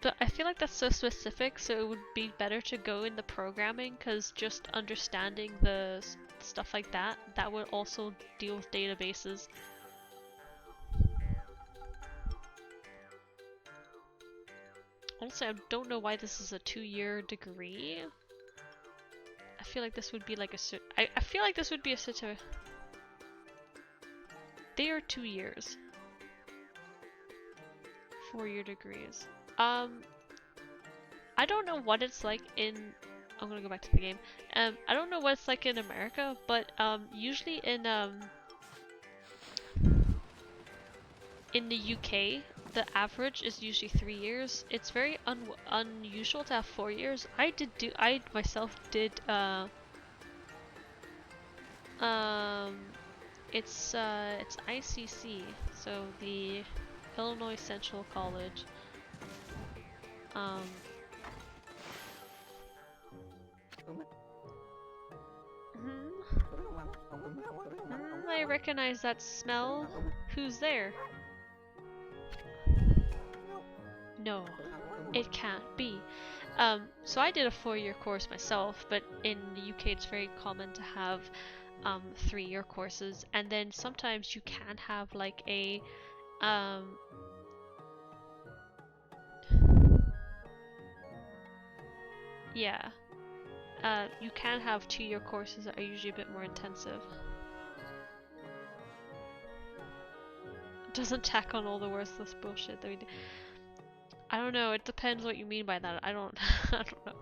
But I feel like that's so specific, so it would be better to go in the programming, because just understanding the stuff like that would also deal with databases. Honestly, I don't know why this is a 2-year degree. I feel like this would be like I feel like this would be a certificate. They are 2 years. 4-year degrees. I don't know what it's like in. I'm gonna go back to the game. I don't know what it's like in America, but usually in the UK, the average is usually 3 years. It's very unusual to have 4 years. I myself did It's ICC, so the Illinois Central College. I recognize that smell. Who's there? No, it can't be. So I did a 4-year course myself, but in the UK it's very common to have 3-year courses, and then sometimes you can have like a yeah. You can have 2-year courses that are usually a bit more intensive. It doesn't tack on all the worthless bullshit that we do. I don't know, it depends what you mean by that. I don't I don't know.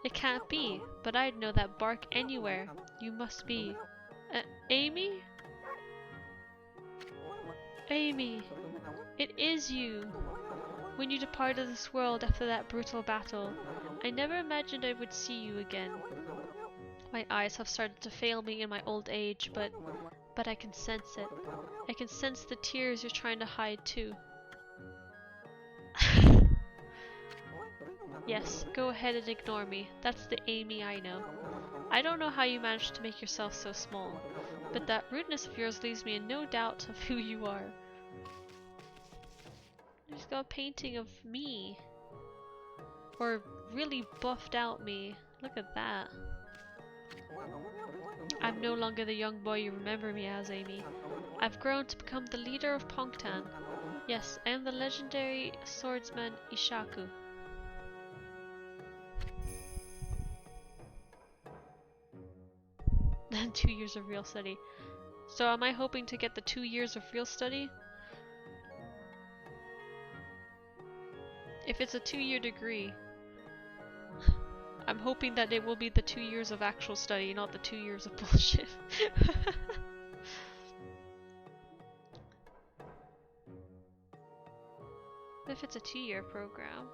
It can't be, but I'd know that bark anywhere. You must be. Amy? Amy! It is you! When you departed this world after that brutal battle, I never imagined I would see you again. My eyes have started to fail me in my old age, but I can sense it. I can sense the tears you're trying to hide too. Yes, go ahead and ignore me. That's the Amy I know. I don't know how you managed to make yourself so small, but that rudeness of yours leaves me in no doubt of who you are. She's got a painting of me. Or really buffed out me. Look at that. I'm no longer the young boy you remember me as, Amy. I've grown to become the leader of Pongtan. Yes, I am the legendary swordsman Ishaku. Then 2 years of real study. So am I hoping to get the 2 years of real study? If it's a 2-year degree, I'm hoping that it will be the 2 years of actual study, not the 2 years of bullshit. If it's a 2-year program,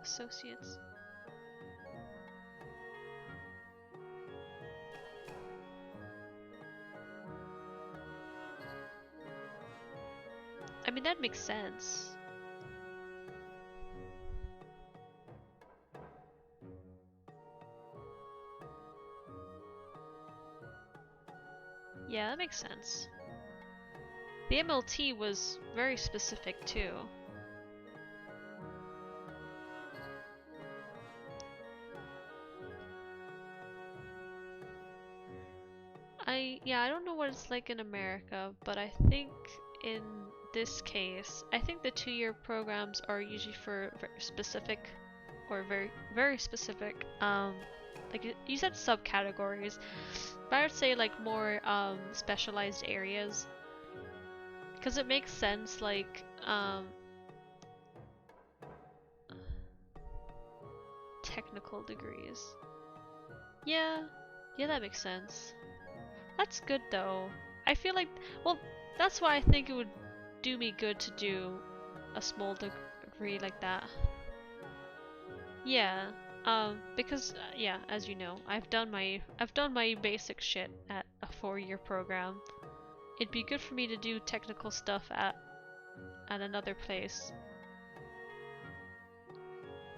associates. I mean, that makes sense. Yeah, that makes sense. The MLT was very specific too. I don't know what it's like in America, but I think in this case, I think the 2-year programs are usually for very specific, or very specific, like you said subcategories, but I would say like more specialized areas, because it makes sense, like technical degrees. Yeah, that makes sense. That's good though. I feel like, well, that's why I think it would do me good to do a small degree like that. Yeah, because yeah, as you know, I've done my basic shit at a 4-year program. It'd be good for me to do technical stuff at another place.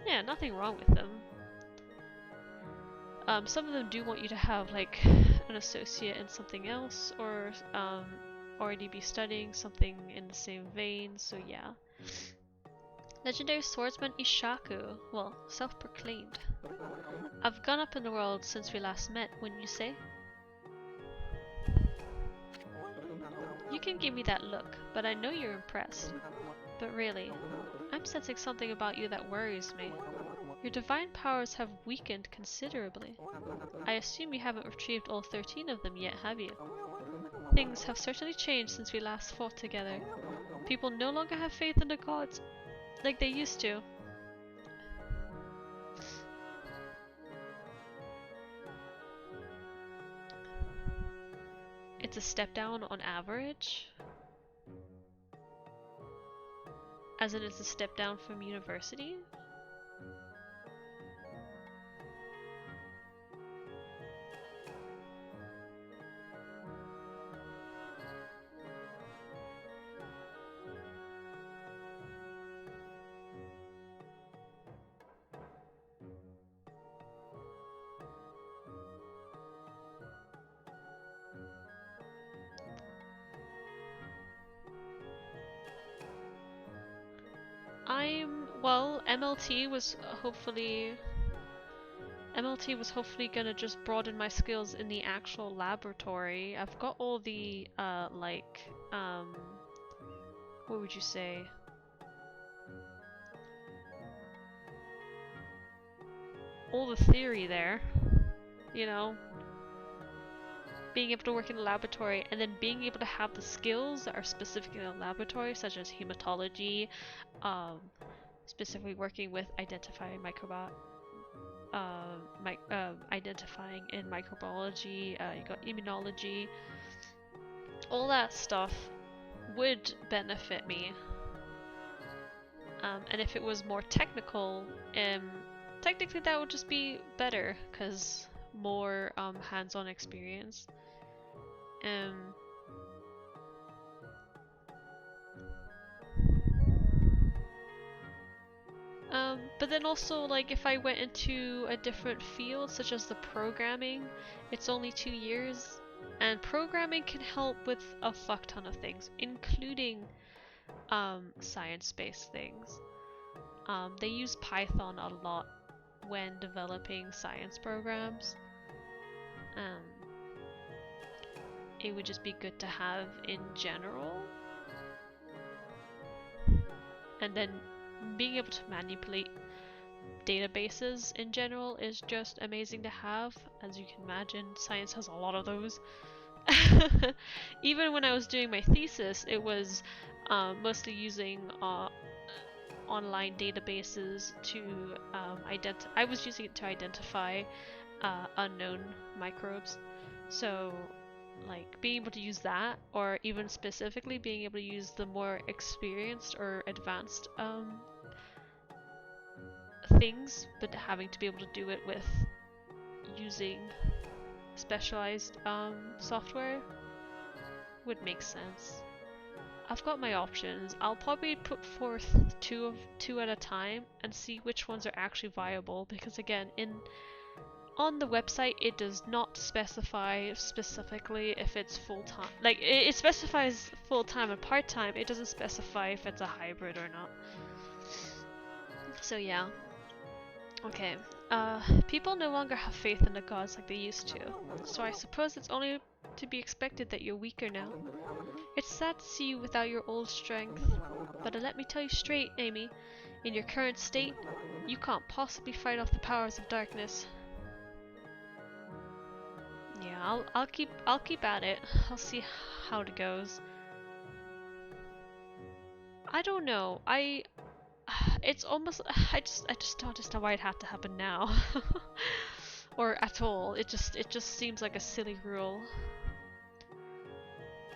Yeah, nothing wrong with them. Some of them do want you to have like an associate in something else, or already be studying something in the same vein, so yeah. Legendary swordsman Ishaku, well, self-proclaimed. I've gone up in the world since we last met, wouldn't you say? You can give me that look, but I know you're impressed. But really, I'm sensing something about you that worries me. Your divine powers have weakened considerably. I assume you haven't retrieved all 13 of them yet, have you? Things have certainly changed since we last fought together. People no longer have faith in the gods like they used to. It's a step down on average? As in it's a step down from university? Well, MLT was hopefully gonna just broaden my skills in the actual laboratory. I've got all the what would you say? All the theory there, you know, being able to work in a laboratory and then being able to have the skills that are specific in a laboratory, such as hematology, specifically working with identifying identifying in microbiology, you got immunology, all that stuff would benefit me. And if it was more technical, technically that would just be better, because more hands-on experience. But then also, like, if I went into a different field, such as the programming, it's only 2 years, and programming can help with a fuck ton of things, including science-based things. They use Python a lot when developing science programs. It would just be good to have in general. And then being able to manipulate databases in general is just amazing to have. As you can imagine, science has a lot of those. Even when I was doing my thesis, it was mostly using online databases to I was using it to identify unknown microbes. So, like, being able to use that, or even specifically being able to use the more experienced or advanced things, but having to be able to do it with using specialized software would make sense. I've got my options. I'll probably put forth two at a time and see which ones are actually viable, because again, on the website it does not specify specifically if it's full-time. Like, it specifies full-time and part-time, it doesn't specify if it's a hybrid or not. So yeah. Okay. People no longer have faith in the gods like they used to, so I suppose it's only to be expected that you're weaker now. It's sad to see you without your old strength, but let me tell you straight, Amy, in your current state, you can't possibly fight off the powers of darkness. Yeah, I'll keep at it. I'll see how it goes. I don't know. It's almost I just don't understand why it had to happen now. Or at all. It just seems like a silly rule.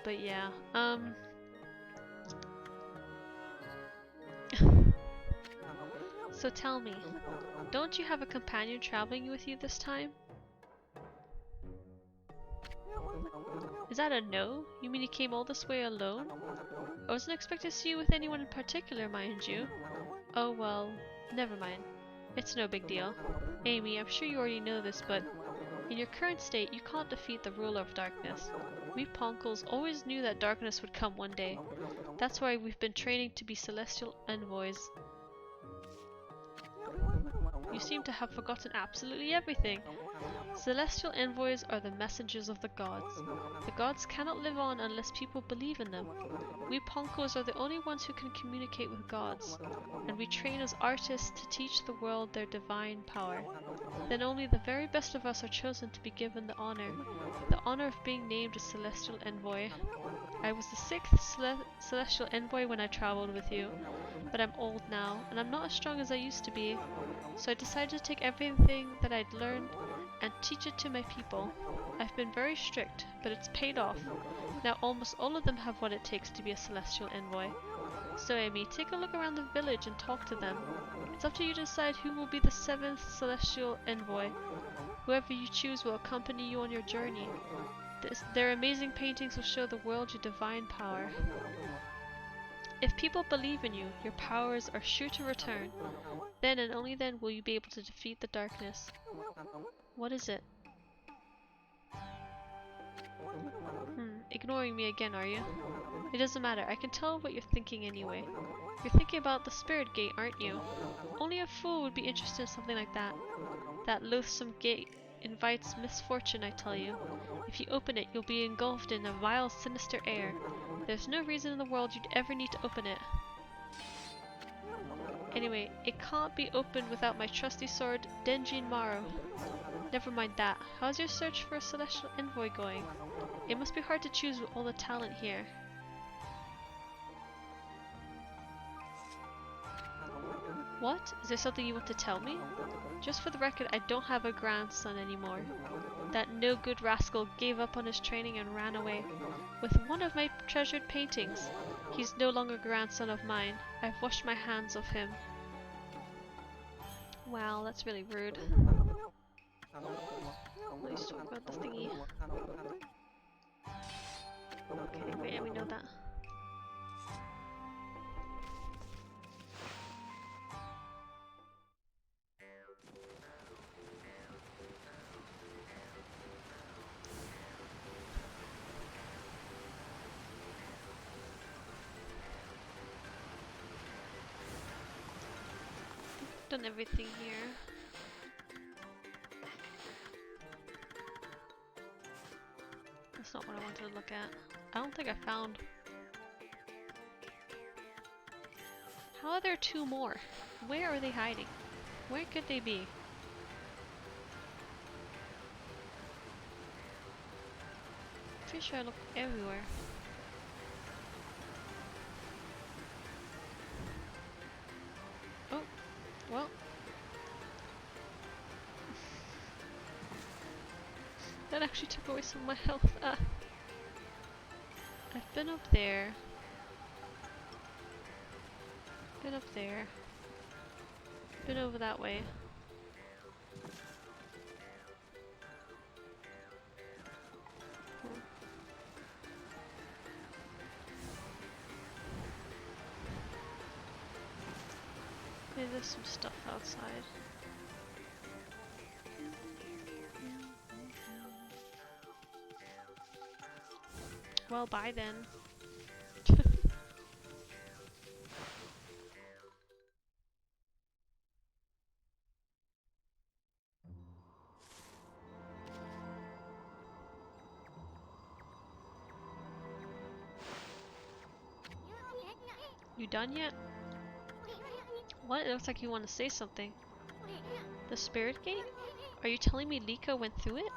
But yeah. So tell me, don't you have a companion traveling with you this time? Is that a no? You mean you came all this way alone? I wasn't expecting to see you with anyone in particular, mind you. Oh well, never mind. It's no big deal. Amy, I'm sure you already know this, but in your current state, you can't defeat the ruler of darkness. We Ponkles always knew that darkness would come one day. That's why we've been training to be celestial envoys. You seem to have forgotten absolutely everything. Celestial envoys are the messengers of the gods. The gods cannot live on unless people believe in them. We Ponkos are the only ones who can communicate with gods, and we train as artists to teach the world their divine power. Then only the very best of us are chosen to be given the honor of being named a celestial envoy. I was the 6th celestial envoy when I traveled with you, but I'm old now, and I'm not as strong as I used to be, so I decided to take everything that I'd learned and teach it to my people. I've been very strict, but it's paid off. Now almost all of them have what it takes to be a celestial envoy. So Amy, take a look around the village and talk to them. It's up to you to decide who will be the 7th celestial envoy. Whoever you choose will accompany you on your journey. Their amazing paintings will show the world your divine power. If people believe in you, your powers are sure to return. Then and only then will you be able to defeat the darkness. What is it? Ignoring me again, are you? It doesn't matter. I can tell what you're thinking anyway. You're thinking about the spirit gate, aren't you? Only a fool would be interested in something like that. That loathsome gate invites misfortune, I tell you. If you open it, you'll be engulfed in a vile, sinister air. There's no reason in the world you'd ever need to open it. Anyway, it can't be opened without my trusty sword, Denjin Maru. Never mind that. How's your search for a celestial envoy going? It must be hard to choose with all the talent here. What? Is there something you want to tell me? Just for the record, I don't have a grandson anymore. That no-good rascal gave up on his training and ran away with one of my treasured paintings. He's no longer a grandson of mine. I've washed my hands of him. Wow, that's really rude. Let's talk about the thingy. Okay, wait, we know that. Done everything here. That's not what I wanted to look at. I don't think I found. How are there two more? Where are they hiding? Where could they be? Pretty sure I looked everywhere. Oh, well. That actually took away some of my health. I've been up there. Been up there. Been over that way. Maybe there's some stuff outside. Well, bye then. You done yet? What? It looks like you want to say something. The spirit gate? Are you telling me Lika went through it?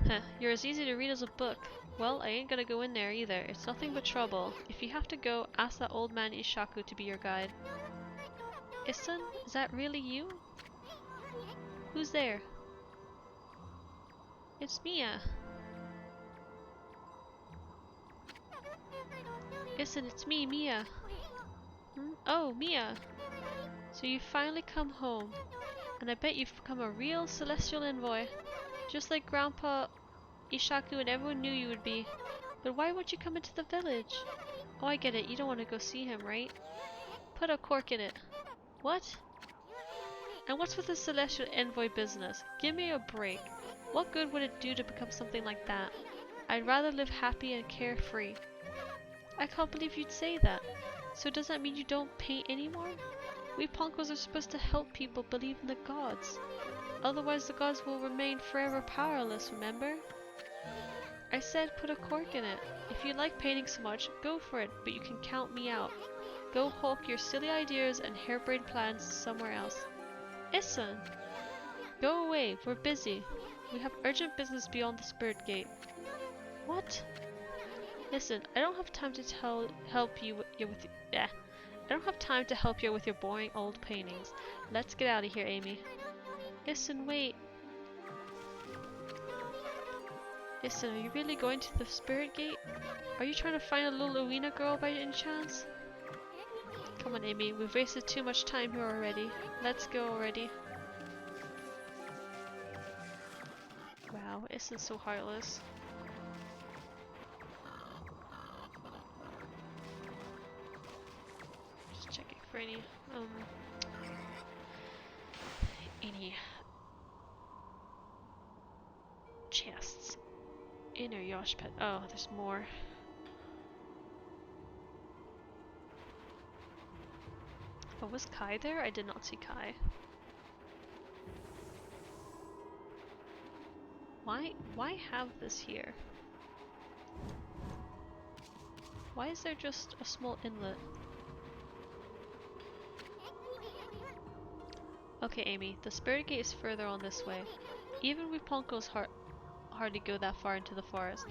Heh, you're as easy to read as a book. Well, I ain't gonna go in there either. It's nothing but trouble. If you have to go, ask that old man Ishaku to be your guide. Issun? Is that really you? Who's there? It's Mia. Issun, it's me, Mia. Hmm? Oh, Mia. So you finally come home. And I bet you've become a real celestial envoy. Just like Grandpa Ishaku and everyone knew you would be. But why won't you come into the village? Oh, I get it. You don't want to go see him, right? Put a cork in it. What? And what's with the celestial envoy business? Give me a break. What good would it do to become something like that? I'd rather live happy and carefree. I can't believe you'd say that. So does that mean you don't paint anymore? We Ponkos are supposed to help people believe in the gods. Otherwise the gods will remain forever powerless, remember? I said put a cork in it. If you like painting so much, go for it, but you can count me out. Go hawk your silly ideas and harebrained plans somewhere else. Issun! Go away, we're busy. We have urgent business beyond the spirit gate. What? Listen, I don't have time to help you with I don't have time to help you with your boring old paintings. Let's get out of here, Amy. Issun, wait. Issun, are you really going to the spirit gate? Are you trying to find a little arena girl by any chance? Come on, Amy, we've wasted too much time here already. Let's go already. Wow, Issun's so heartless. Just checking for any chests. Inner Yosh pet. Oh, there's more. Oh, was Kai there? I did not see Kai. Why have this here? Why is there just a small inlet? Okay, Amy, the spirit gate is further on this way. Even we Ponkos hardly go that far into the forest.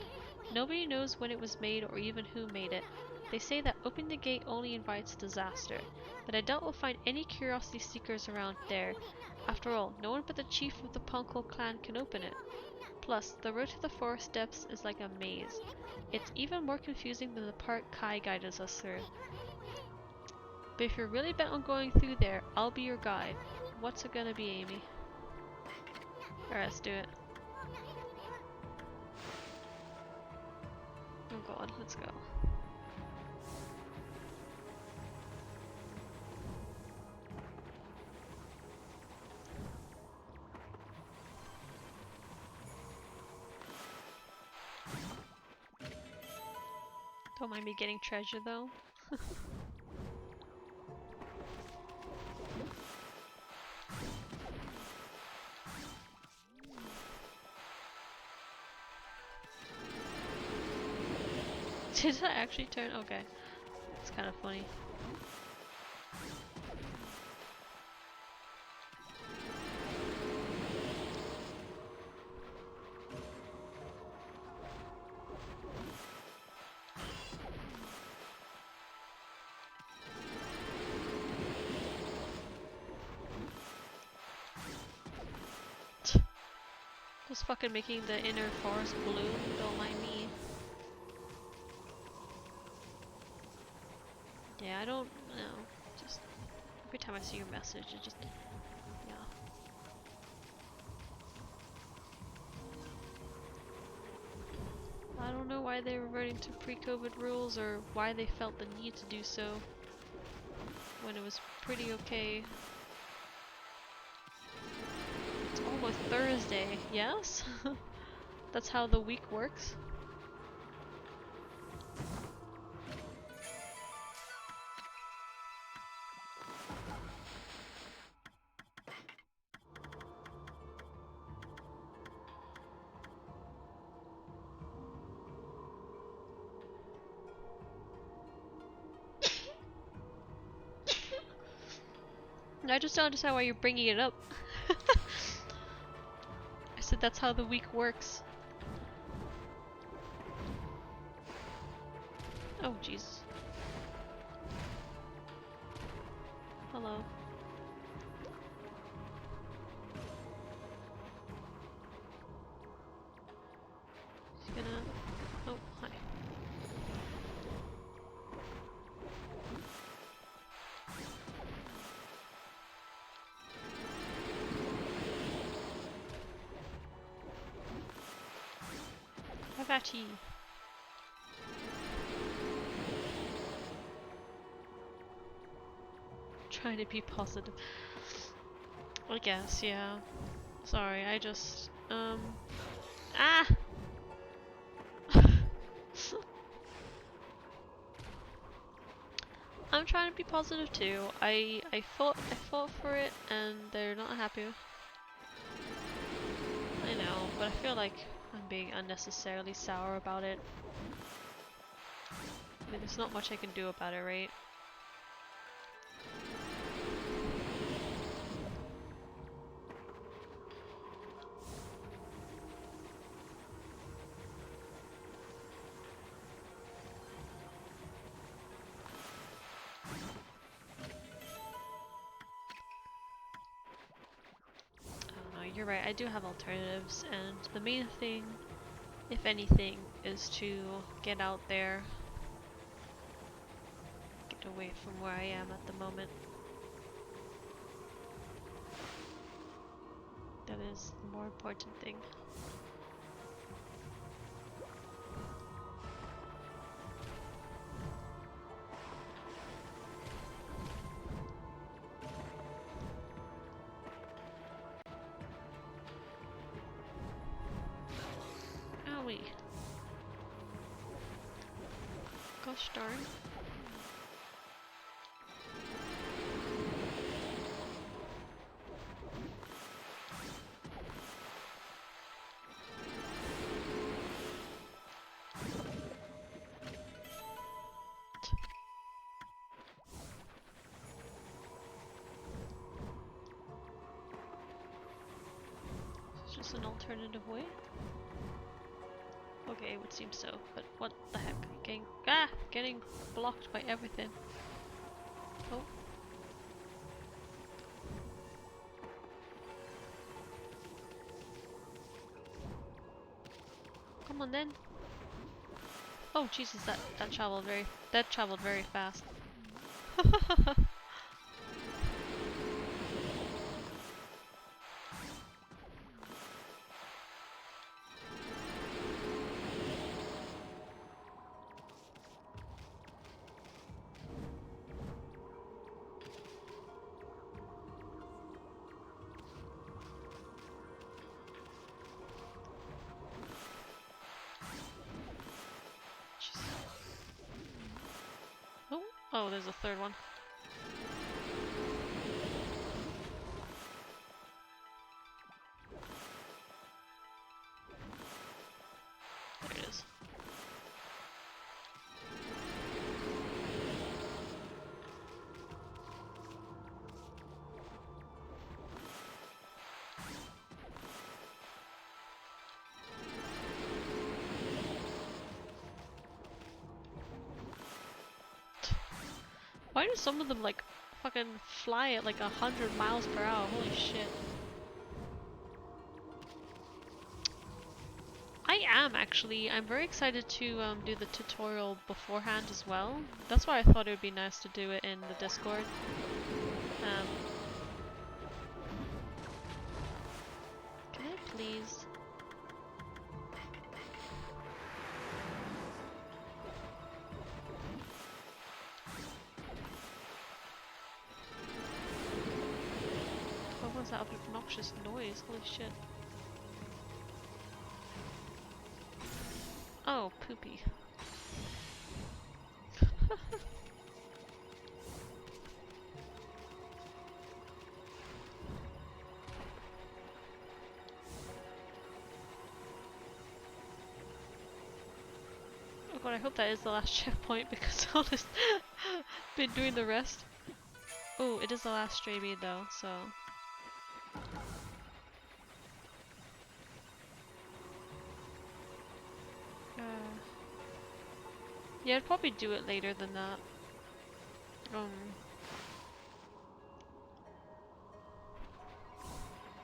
Nobody knows when it was made or even who made it. They say that opening the gate only invites disaster, but I doubt we'll find any curiosity seekers around there. After all, no one but the chief of the Ponko clan can open it. Plus, the road to the forest depths is like a maze. It's even more confusing than the part Kai guided us through. But if you're really bent on going through there, I'll be your guide. What's it gonna be, Amy? Alright, let's do it. Oh god, let's go. Don't mind me getting treasure though. Did I actually turn? Okay. It's kind of funny. Just fucking making the inner forest bloom, don't mind me. Yeah, I don't know. Just every time I see your message, it just, yeah. I don't know why they're reverting to pre-COVID rules or why they felt the need to do so when it was pretty okay. It's almost Thursday, yes? That's how the week works. I just don't understand why you're bringing it up. I said that's how the week works. Oh, Jesus. Hello. She's gonna... Oh, hi. Have at ye. Trying to be positive. I guess, yeah. Sorry, I just, ah! I'm trying to be positive too. I fought for it and they're not happy. I know, but I feel like I'm being unnecessarily sour about it. I mean, there's not much I can do about it, right? You're right, I do have alternatives, and the main thing, if anything, is to get out there. Get away from where I am at the moment. That is the more important thing. Owie. Gosh darn. just an alternative way? Okay, it would seem so, but what the heck? Getting blocked by everything. Oh. Come on then. Oh Jesus, that traveled very fast. Oh, there's a third one. There it is. Why do some of them like fucking fly at like 100 miles per hour? Holy shit. I am actually. I'm very excited to do the tutorial beforehand as well. That's why I thought it would be nice to do it in the Discord. Can I please? What was that obnoxious noise? Holy shit. Oh, poopy. Oh god, I hope that is the last checkpoint because I'll just been doing the rest. Oh, it is the last stray bead though, so... yeah, I'd probably do it later than that.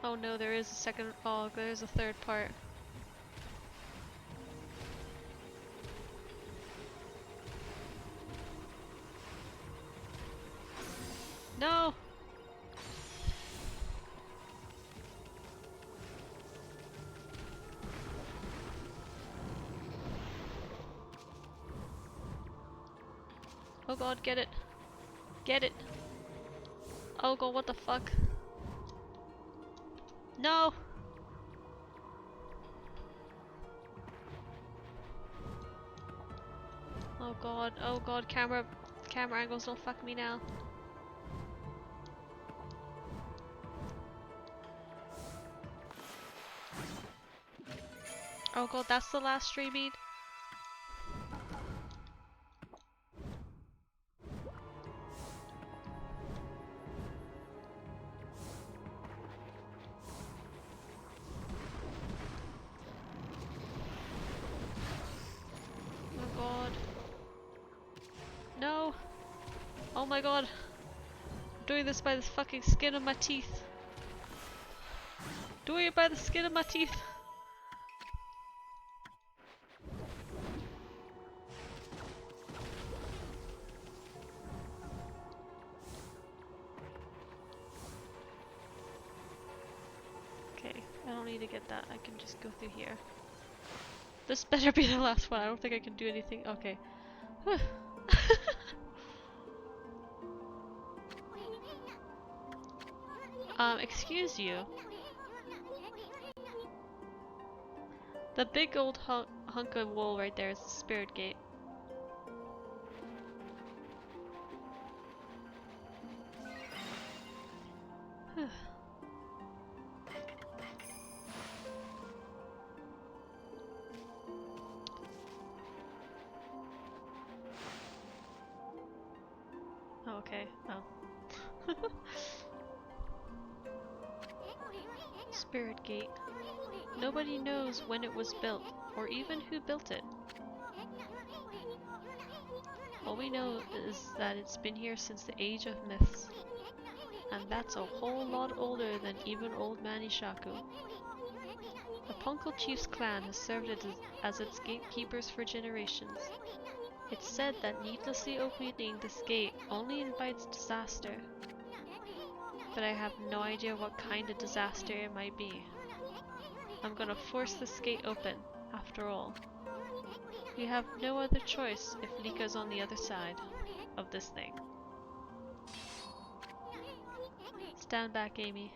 Oh no, there is a second. Oh, there's a third part. No! Oh god, get it. Get it. Oh god, what the fuck? No! Oh god, camera angles, don't fuck me now. Oh god, that's the last stray bead. Oh god. No! Oh my god. I'm doing this by the fucking skin of my teeth. Doing it by the skin of my teeth. Okay, I don't need to get that. I can just go through here. This better be the last one. I don't think I can do anything. Okay. Excuse you. The big old hunk of wool right there is the spirit gate. Oh, okay. Oh. Spirit gate. Nobody knows when it was built, or even who built it. All we know is that it's been here since the age of myths. And that's a whole lot older than even old man Ishaku. The Punkle Chief's clan has served it as its gatekeepers for generations. It's said that needlessly opening this gate only invites disaster. But I have no idea what kind of disaster it might be. I'm gonna force this gate open, after all. We have no other choice if Lika's on the other side of this thing. Stand back, Amy.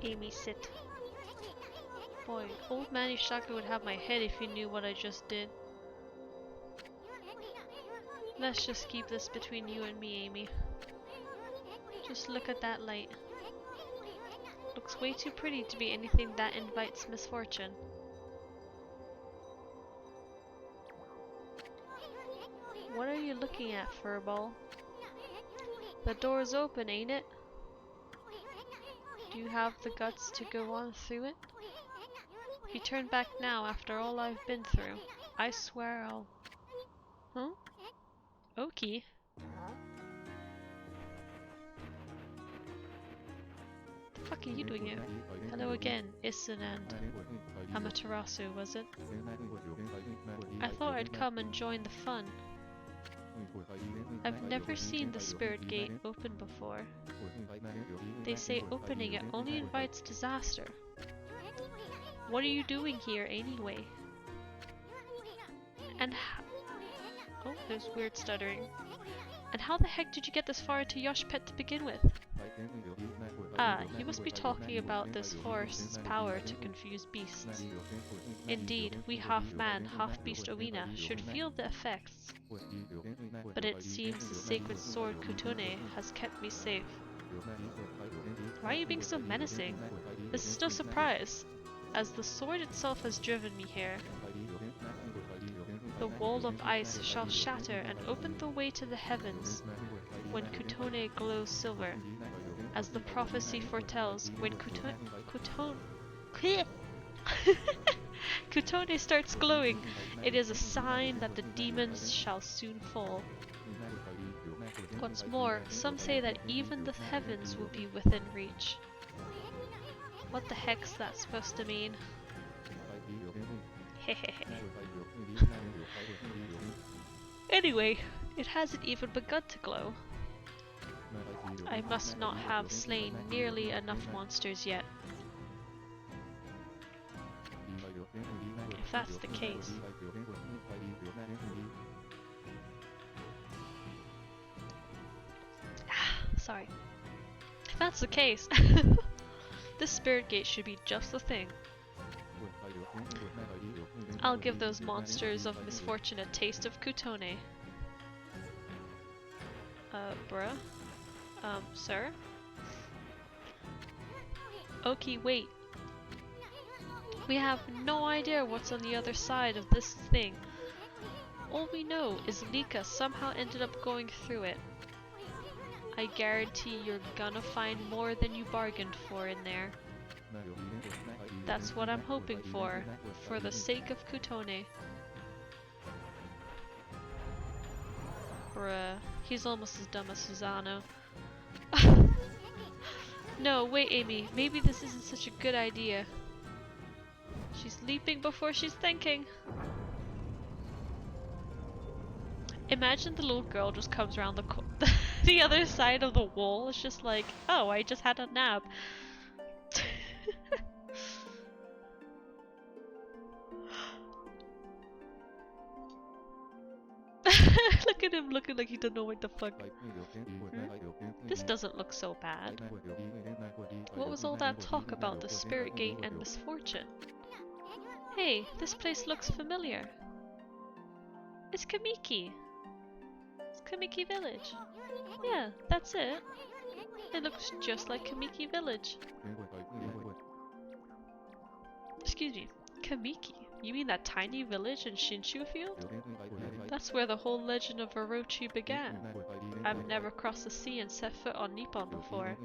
Amy, sit. Boy, old man Ishaku would have my head if he knew what I just did. Let's just keep this between you and me, Amy. Just look at that light. Looks way too pretty to be anything that invites misfortune. What are you looking at, furball? The door's open, ain't it? Do you have the guts to go on through it? If you turn back now after all I've been through, I swear I'll... Huh? Oki? The fuck are you doing here? Hello again, Issun and Amaterasu, was it? I thought I'd come and join the fun. I've never seen the spirit gate open before. They say opening it only invites disaster. What are you doing here anyway? And oh, there's weird stuttering. And how the heck did you get this far into Yoshpet to begin with? Ah, you must be talking about this forest's power to confuse beasts. Indeed, we half-man, half-beast Owina should feel the effects. But it seems the sacred sword Kutone has kept me safe. Why are you being so menacing? This is no surprise, as the sword itself has driven me here. The wall of ice shall shatter and open the way to the heavens when Kutone glows silver. As the prophecy foretells, when Kutone starts glowing, it is a sign that the demons shall soon fall. What's more, some say that even the heavens will be within reach. What the heck's that supposed to mean? Hehehe. Anyway, it hasn't even begun to glow. I must not have slain nearly enough monsters yet. If that's the case. Sorry. If that's the case, this spirit gate should be just the thing. I'll give those monsters of misfortune a taste of Kutone. Bruh? Sir? Oki, wait. We have no idea what's on the other side of this thing. All we know is Lika somehow ended up going through it. I guarantee you're gonna find more than you bargained for in there. That's what I'm hoping for the sake of Kutone. Bruh, he's almost as dumb as Susano. No, wait Amy, maybe this isn't such a good idea. She's leaping before she's thinking. Imagine the little girl just comes around the other side of the wall. It's just like, oh, I just had a nap. Look at him looking like he doesn't know what the fuck. This doesn't look so bad. What was all that talk about the spirit gate and misfortune? Hey, this place looks familiar. It's Kamiki. Kamiki Village. Yeah, that's it. It looks just like Kamiki Village. Excuse me, Kamiki? You mean that tiny village in Shinshu Field? That's where the whole legend of Orochi began. I've never crossed the sea and set foot on Nippon before.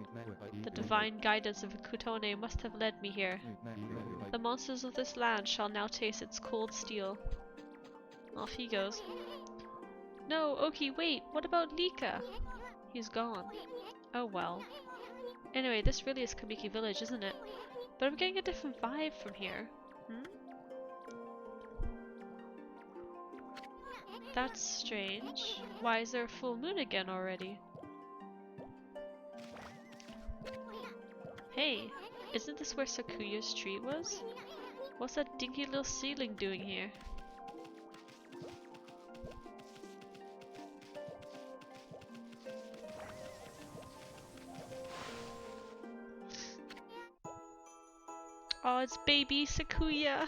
The divine guidance of Kutone must have led me here. The monsters of this land shall now taste its cold steel. Off he goes. No, Oki, wait! What about Lika? He's gone. Oh well. Anyway, this really is Kamiki Village, isn't it? But I'm getting a different vibe from here. Hmm? That's strange. Why is there a full moon again already? Hey, isn't this where Sakuya's tree was? What's that dinky little seedling doing here? Oh, it's baby Sakuya!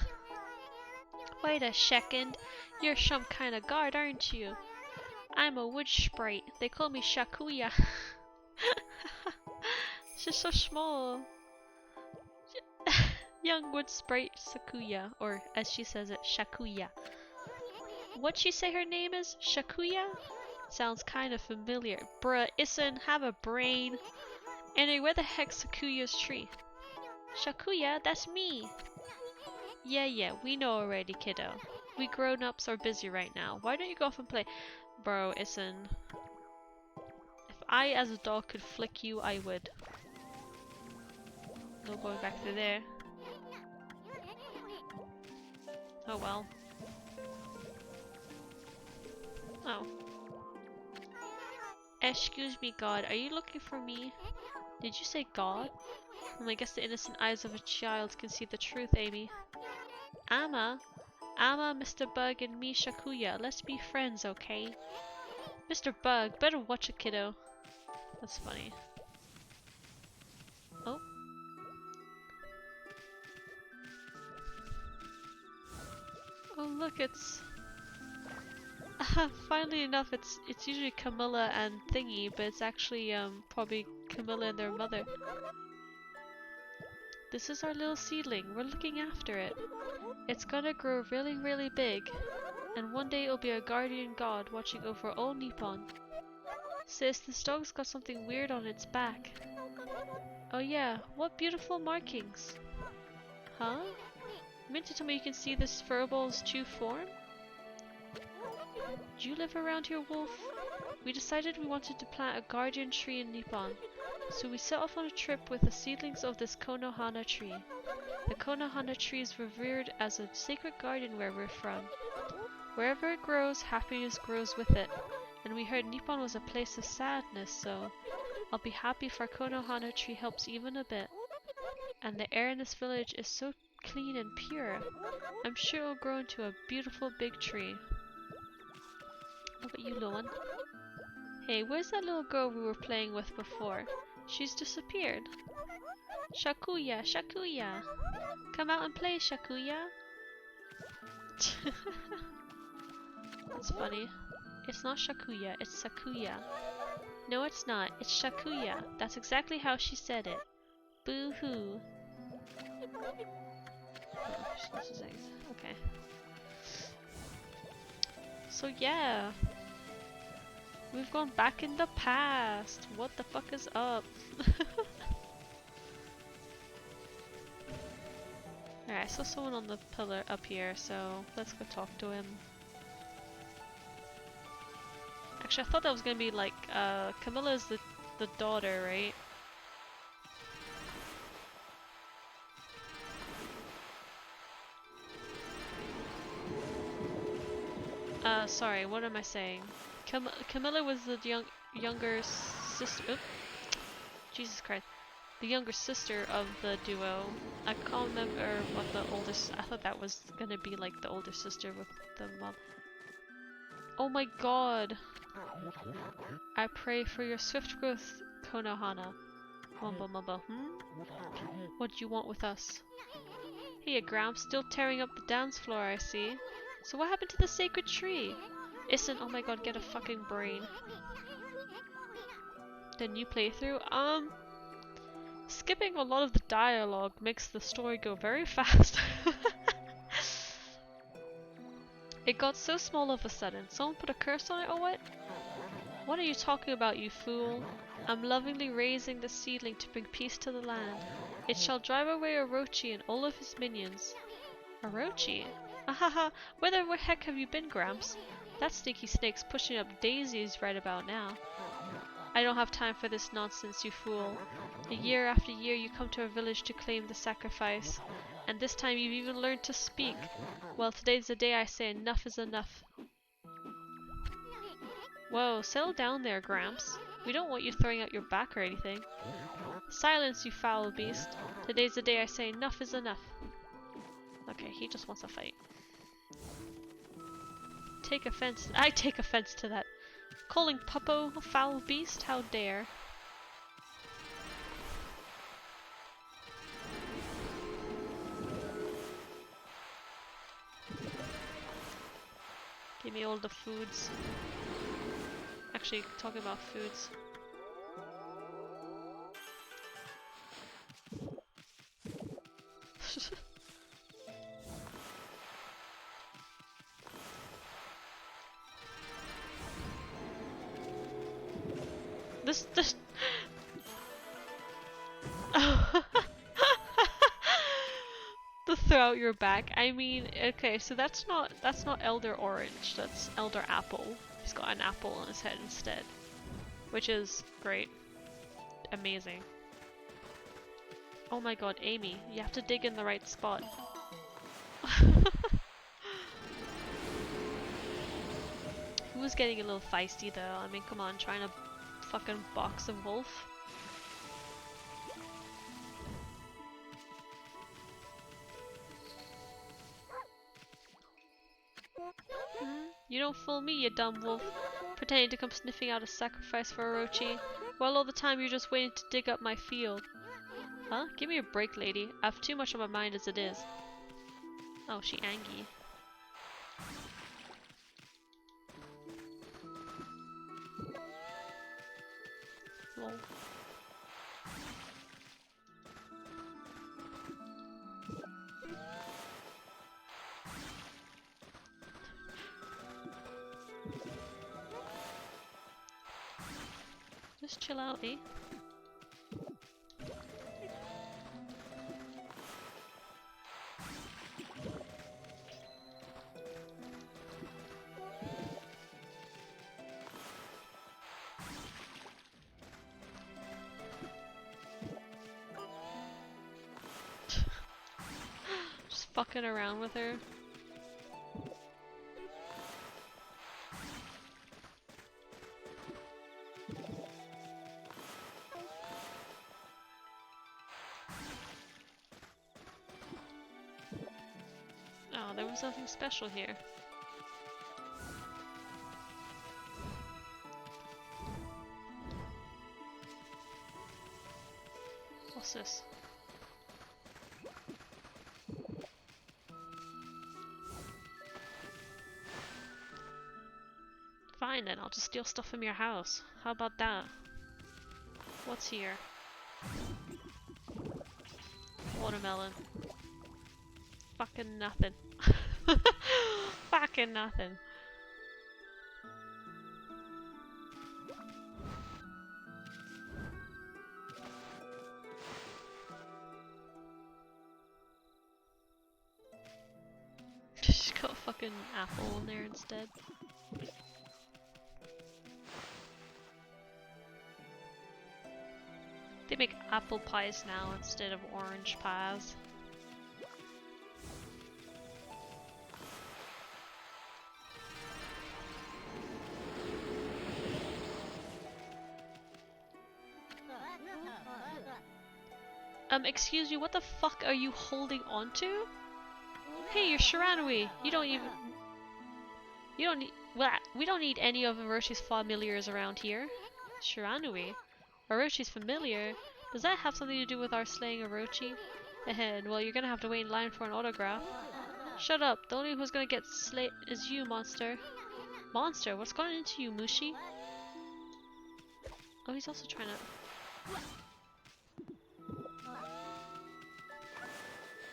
Wait a second, you're some kind of guard, aren't you? I'm a wood sprite. They call me Shakuya. She's so small. Young wood sprite Sakuya, or as she says it, Shakuya. What'd she say her name is? Shakuya? Sounds kind of familiar. Bruh, Issun, have a brain. Anyway, where the heck's Sakuya's tree? Shakuya, that's me. Yeah, we know already, kiddo. We grown-ups are busy right now. Why don't you go off and play? Bro, Issun. If I as a dog could flick you, I would. No going back through there. Oh well. Oh. Excuse me, God, are you looking for me? Did you say God? I guess the innocent eyes of a child can see the truth, Amy. Amma, Mr. Bug, and me, Shakuya. Let's be friends, okay? Mr. Bug, better watch it, kiddo. That's funny. Oh. Oh look, it's... finally enough, it's usually Camilla and Thingy, but it's actually probably Camilla and their mother. This is our little seedling. We're looking after it. It's gonna grow really, really big, and one day it'll be a guardian god watching over all Nippon. Sis, this dog's got something weird on its back. Oh yeah, what beautiful markings. Huh? You meant to tell me you can see this furball's true form? Do you live around here, Wolf? We decided we wanted to plant a guardian tree in Nippon, so we set off on a trip with the seedlings of this Konohana tree. The Konohana tree is revered as a sacred guardian where we're from. Wherever it grows, happiness grows with it, and we heard Nippon was a place of sadness, so I'll be happy if our Konohana tree helps even a bit. And the air in this village is so clean and pure. I'm sure it'll grow into a beautiful big tree. How about you, little one? Hey, where's that little girl we were playing with before? She's disappeared. Shakuya, Shakuya! Come out and play, Shakuya! That's funny. It's not Shakuya, it's Sakuya. No, it's not. It's Shakuya. That's exactly how she said it. Boo-hoo. Oh, okay. So yeah. We've gone back in the past. What the fuck is up? Alright, I saw someone on the pillar up here, so let's go talk to him. Actually, I thought that was gonna be like, Camilla is the daughter, right? Sorry, what am I saying? Camilla was the younger sister. Oops. Jesus Christ. The younger sister of the duo. I can't remember what the oldest. I thought that was gonna be like the older sister with the mom. Oh my god! I pray for your swift growth, Konohana. Mumbo mumbo, What do you want with us? Hey, Gramps, still tearing up the dance floor, I see. So what happened to the sacred tree? Issun, oh my god, get a fucking brain. The new playthrough? Skipping a lot of the dialogue makes the story go very fast. It got so small all of a sudden. Someone put a curse on it or what? What are you talking about, you fool? I'm lovingly raising the seedling to bring peace to the land. It shall drive away Orochi and all of his minions. Orochi? Ahaha, where the heck have you been, Gramps? That sneaky snake's pushing up daisies right about now. I don't have time for this nonsense, you fool. Year after year you come to our village to claim the sacrifice. And this time you've even learned to speak. Well, today's the day I say enough is enough. Whoa, settle down there, Gramps. We don't want you throwing out your back or anything. Silence, you foul beast. Today's the day I say enough is enough. Okay, he just wants a fight. I take offense to that. Calling Puppo a foul beast? How dare. Give me all the foods. Actually, talking about foods. This the throw out your back. I mean, okay, so that's not Elder Orange, that's Elder Apple. He's got an apple on his head instead. Which is great. Amazing. Oh my god, Amy, you have to dig in the right spot. He was getting a little feisty though. I mean, come on, trying to fucking box a wolf. You don't fool me, you dumb wolf. Pretending to come sniffing out a sacrifice for Orochi, while all the time you're just waiting to dig up my field. Huh? Give me a break, lady. I have too much on my mind as it is. Oh, she angry. Lol. Just chill out, eh? Just fucking around with her. Oh, there was nothing special here. What's this? Fine then, I'll just steal stuff from your house. How about that? What's here? Watermelon. Fucking nothing. Fucking nothing. Just got a fucking apple in there instead. They make apple pies now instead of orange pies. Excuse me, what the fuck are you holding on to? Hey, you're Shiranui! We don't need any of Oroshi's familiars around here. Shiranui? Oroshi's familiar? Does that have something to do with our slaying Orochi? Ahead, well, you're gonna have to wait in line for an autograph. Shut up, the only one who's gonna get slayed is you, monster. monster. What's going into you, Mushi? Oh, he's also trying to...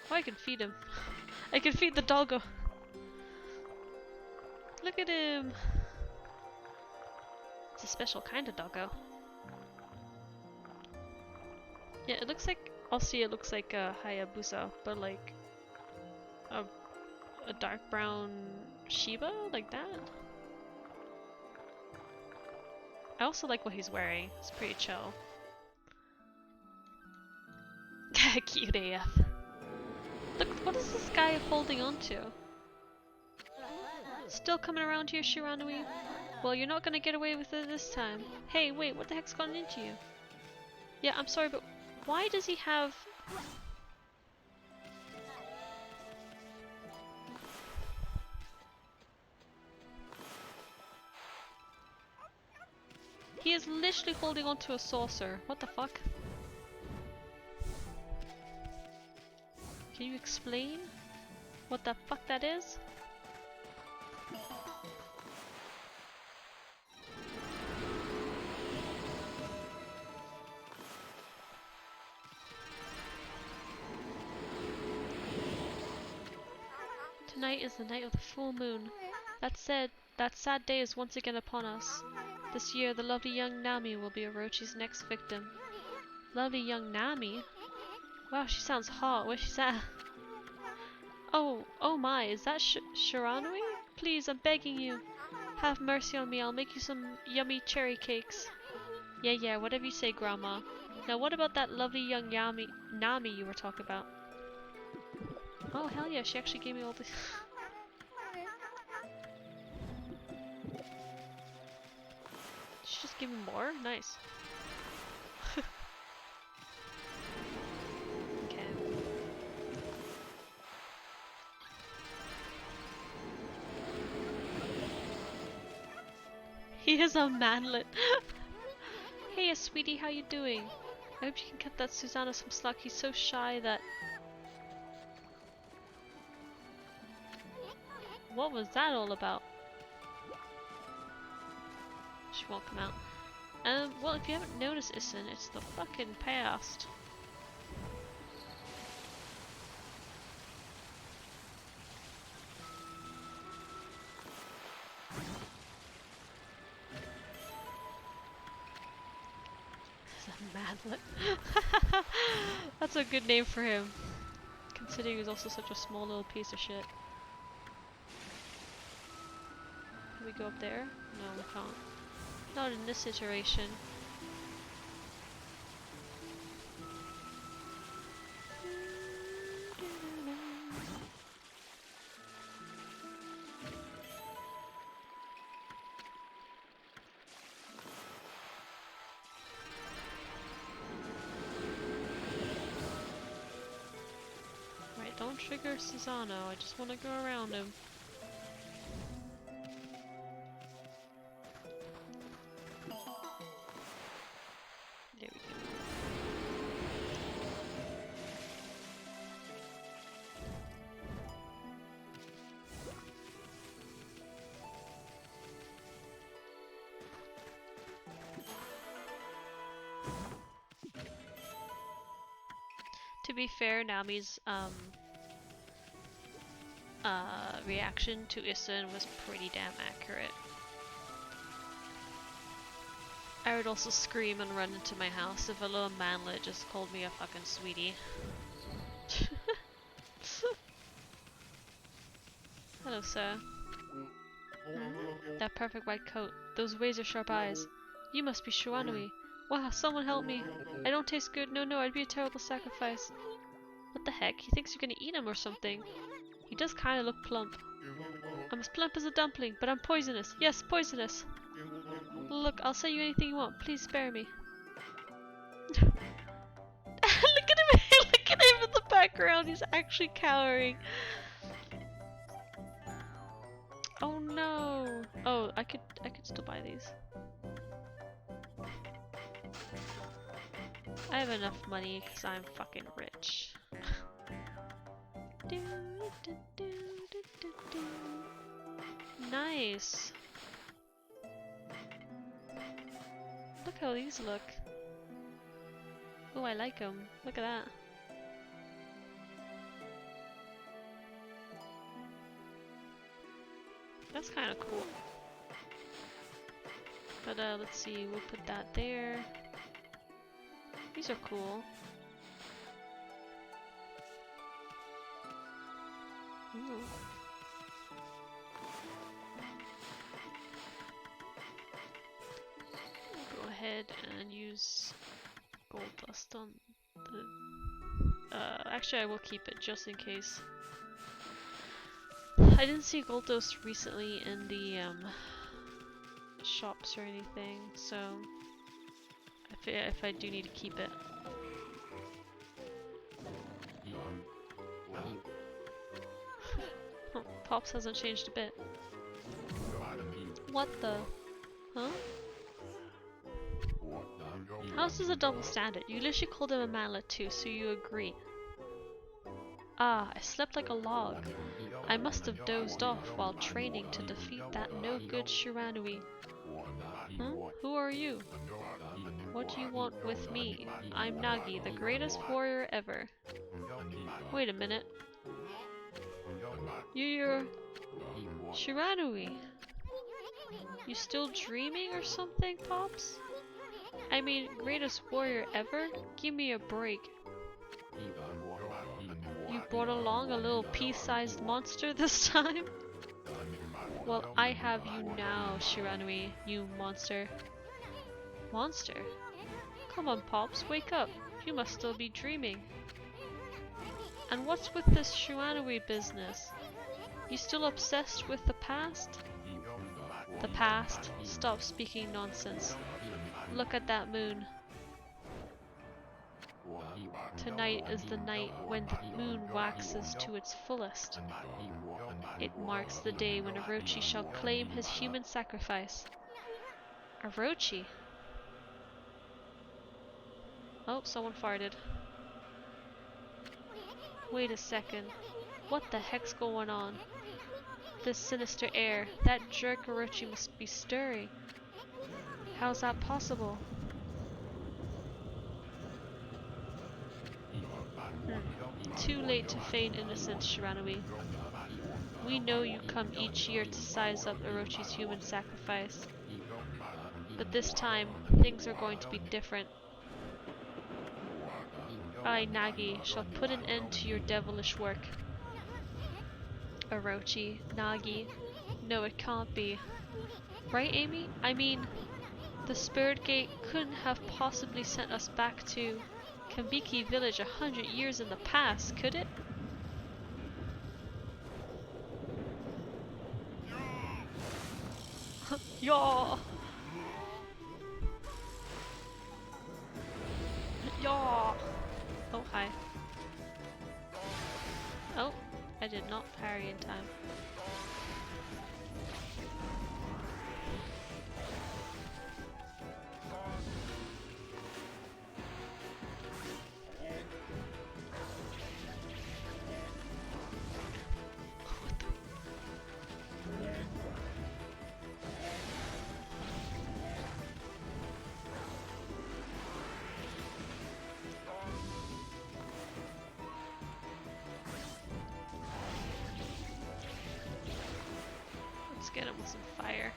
Oh, I can feed him. I can feed the doggo. Look at him. It's a special kind of doggo. Yeah, it looks like... I'll see, it looks like a Hayabusa, but like... a dark brown Shiba? Like that? I also like what he's wearing. It's pretty chill. Cute AF. Look, what is this guy holding on to? Still coming around here, Shiranui? Well, you're not gonna get away with it this time. Hey, wait, what the heck's gone into you? Yeah, I'm sorry, but why does he have... He is literally holding onto a saucer. What the fuck? Can you explain what the fuck that is? Tonight is the night of the full moon. That said, that sad day is once again upon us. This year, the lovely young Nami will be Orochi's next victim. Lovely young Nami? Wow, she sounds hot. Where's she at? Oh my, is that Shiranui? Please, I'm begging you. Have mercy on me, I'll make you some yummy cherry cakes. Yeah, whatever you say, Grandma. Now what about that lovely young Nami you were talking about? Oh hell yeah, she actually gave me all this. She just gave me more? Nice. Okay. He is a manlet. Hey sweetie, how you doing? I hope you can cut that Susanna some slack. He's so shy that... What was that all about? She won't come out. Well, if you haven't noticed, Issun, it's the fucking past. Manlet. That's a good name for him, considering he's also such a small little piece of shit. Can we go up there? No, we can't. Not in this iteration. Right, don't trigger Susano, I just want to go around him. There we go. To be fair, Nami's reaction to Issun was pretty damn accurate. I would also scream and run into my house if a little manlet just called me a fucking sweetie. Hello, sir. That perfect white coat, those razor-sharp eyes. You must be Shiranui. Wow, someone help me. I don't taste good. No, I'd be a terrible sacrifice. What the heck? He thinks you're gonna eat him or something. He does kind of look plump. I'm as plump as a dumpling, but I'm poisonous. Yes, poisonous. Look, I'll say you anything you want. Please spare me. Look at him! Look at him in the background. He's actually cowering. Oh no! Oh, I could still buy these. I have enough money because I'm fucking rich. Nice. Look how these look. Oh, I like them. Look at that. That's kind of cool. But let's see, we'll put that there. These are cool. Ooh. Go ahead and use gold dust on the... actually I will keep it just in case. I didn't see gold dust recently in the shops or anything, so if I do need to keep it. Pops hasn't changed a bit. What the? Huh? How's this a double standard? You literally called him a manlet too, so you agree. Ah, I slept like a log. I must have dozed off while training to defeat that no-good Shiranui. Huh? Who are you? What do you want with me? I'm Nagi, the greatest warrior ever. Wait a minute. You're Shiranui. You still dreaming or something, Pops? I mean, greatest warrior ever? Give me a break. You brought along a little pea-sized monster this time? Well, I have you now, Shiranui, you monster. Monster? Come on, Pops, wake up. You must still be dreaming. And what's with this Shiranui business? You still obsessed with the past? The past? Stop speaking nonsense. Look at that moon. Tonight is the night when the moon waxes to its fullest. It marks the day when Orochi shall claim his human sacrifice. Orochi? Oh, someone farted. Wait a second. What the heck's going on? This sinister air, that jerk Orochi must be stirring. How's that possible? Too late to feign innocence, Shiranui. We know you come each year to size up Orochi's human sacrifice. But this time, things are going to be different. I, Nagi, shall put an end to your devilish work. Orochi, Nagi. No, it can't be. Right, Amy? I mean, the Spirit Gate couldn't have possibly sent us back to Kambiki Village 100 years in the past, could it? Yaw! Yaw! Oh, hi. Oh, I did not parry in time. Let's get him with some fire.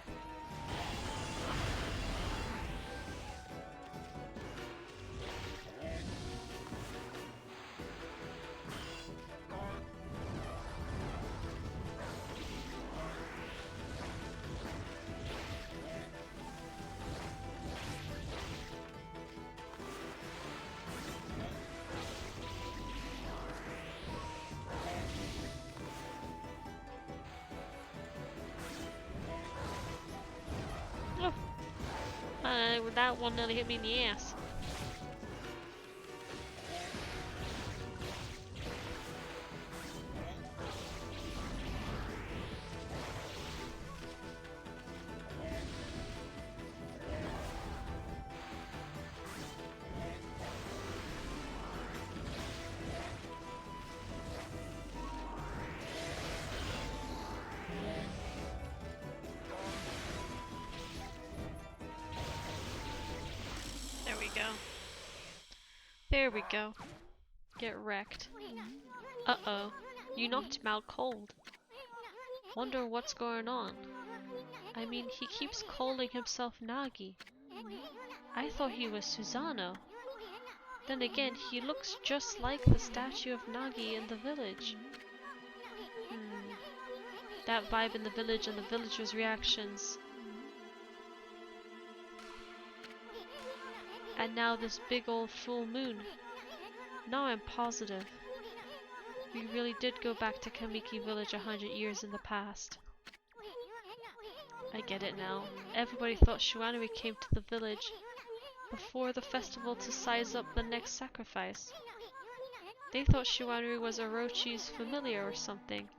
That one nearly hit me in the ass. There we go. Get wrecked. Uh-oh. You knocked him out cold. Wonder what's going on. I mean, he keeps calling himself Nagi. I thought he was Susano. Then again, he looks just like the statue of Nagi in the village. That vibe in the village and the villagers' reactions. And now this big old full moon. Now I'm positive. We really did go back to Kamiki village 100 years in the past. I get it now. Everybody thought Shuanui came to the village before the festival to size up the next sacrifice. They thought Shuanui was Orochi's familiar or something.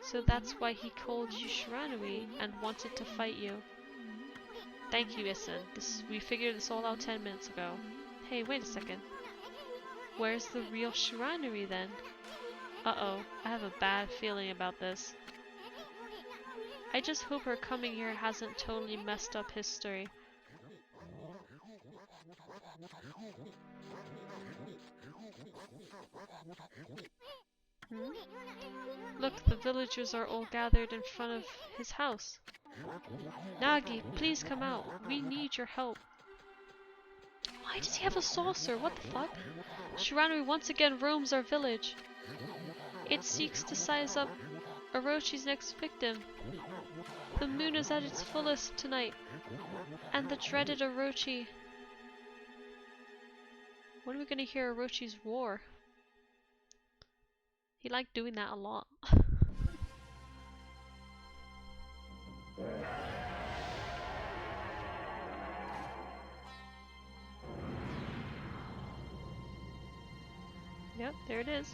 So that's why he called you Shiranui and wanted to fight you. Thank you, Issun. We figured this all out 10 minutes ago. Hey, wait a second. Where's the real Shiranui then? Uh-oh, I have a bad feeling about this. I just hope her coming here hasn't totally messed up history. Look, the villagers are all gathered in front of his house. Nagi, please come out. We need your help. Why does he have a saucer? What the fuck? Shiranui once again roams our village. It seeks to size up Orochi's next victim. The moon is at its fullest tonight, and the dreaded Orochi. When are we gonna hear Orochi's roar? He liked doing that a lot. Yep, there it is.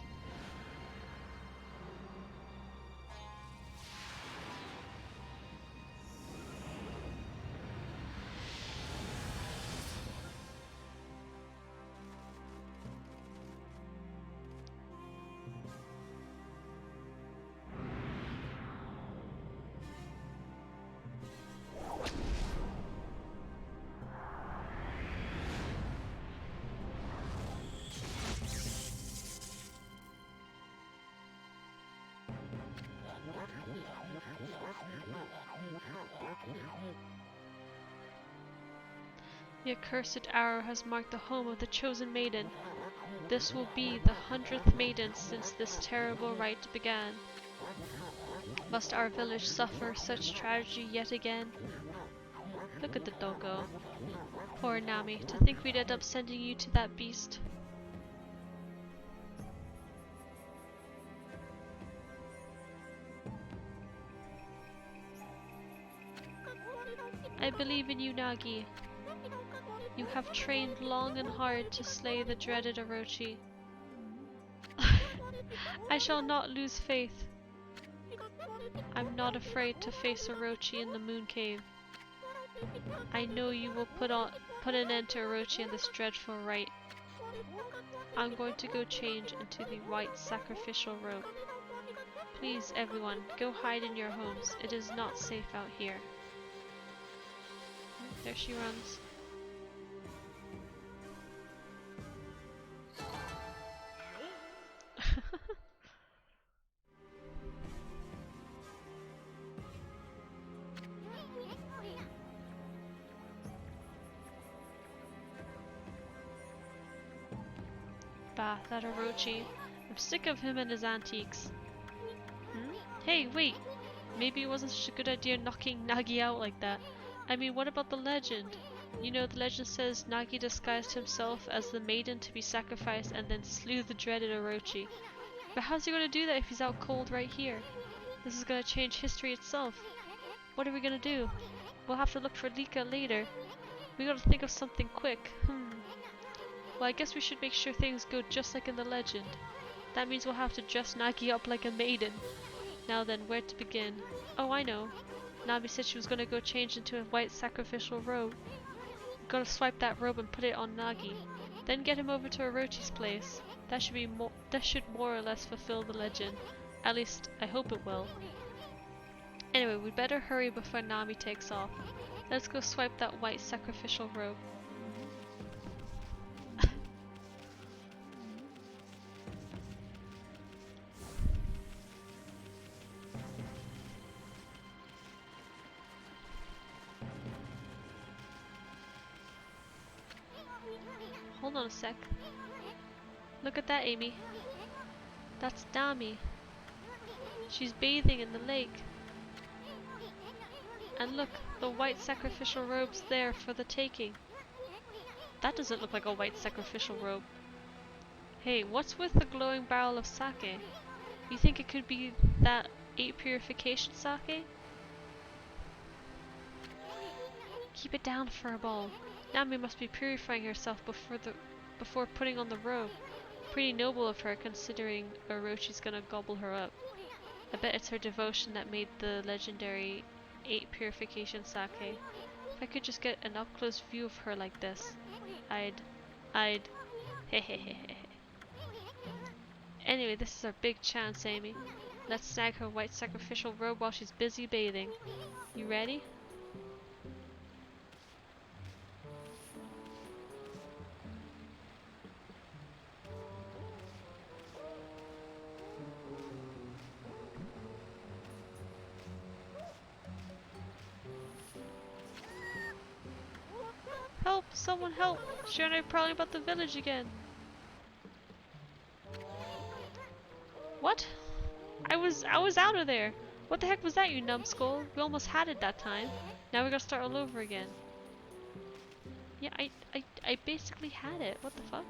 The accursed arrow has marked the home of the chosen maiden. This will be the 100th maiden since this terrible rite began. Must our village suffer such tragedy yet again? Look at the doggo. Poor Nami, to think we'd end up sending you to that beast. I believe in you, Nagi. You have trained long and hard to slay the dreaded Orochi. I shall not lose faith. I'm not afraid to face Orochi in the Moon Cave. I know you will put an end to Orochi in this dreadful rite. I'm going to go change into the white sacrificial robe. Please, everyone, go hide in your homes. It is not safe out here. There she runs. Bah, that Orochi. I'm sick of him and his antiques. Hey, wait! Maybe it wasn't such a good idea knocking Nagi out like that. I mean, what about the legend? You know, the legend says Nagi disguised himself as the maiden to be sacrificed and then slew the dreaded Orochi. But how's he gonna do that if he's out cold right here? This is gonna change history itself. What are we gonna do? We'll have to look for Lika later. We gotta think of something quick. Well, I guess we should make sure things go just like in the legend. That means we'll have to dress Nagi up like a maiden. Now then, where to begin? Oh, I know. Nami said she was gonna go change into a white sacrificial robe. We gotta swipe that robe and put it on Nagi. Then get him over to Orochi's place. That should more or less fulfill the legend. At least, I hope it will. Anyway, we'd better hurry before Nami takes off. Let's go swipe that white sacrificial robe. hold on a sec. Look at that, Amy. That's Dami. She's bathing in the lake. And look, the white sacrificial robe's there for the taking. That doesn't look like a white sacrificial robe. Hey, what's with the glowing barrel of sake? You think it could be that 8 purification sake? Keep it down for a ball. Nami must be purifying herself before putting on the robe. Pretty noble of her, considering Orochi's gonna gobble her up. I bet it's her devotion that made the legendary 8 purification sake. If I could just get an up-close view of her like this, I'd hehehehe. Anyway, this is our big chance, Amy. Let's snag her white sacrificial robe while she's busy bathing. You ready? Help! Someone help! She and I are prowling about the village again. What? I was out of there! What the heck was that, you numbskull? We almost had it that time. Now we gotta start all over again. Yeah, I basically had it. What the fuck?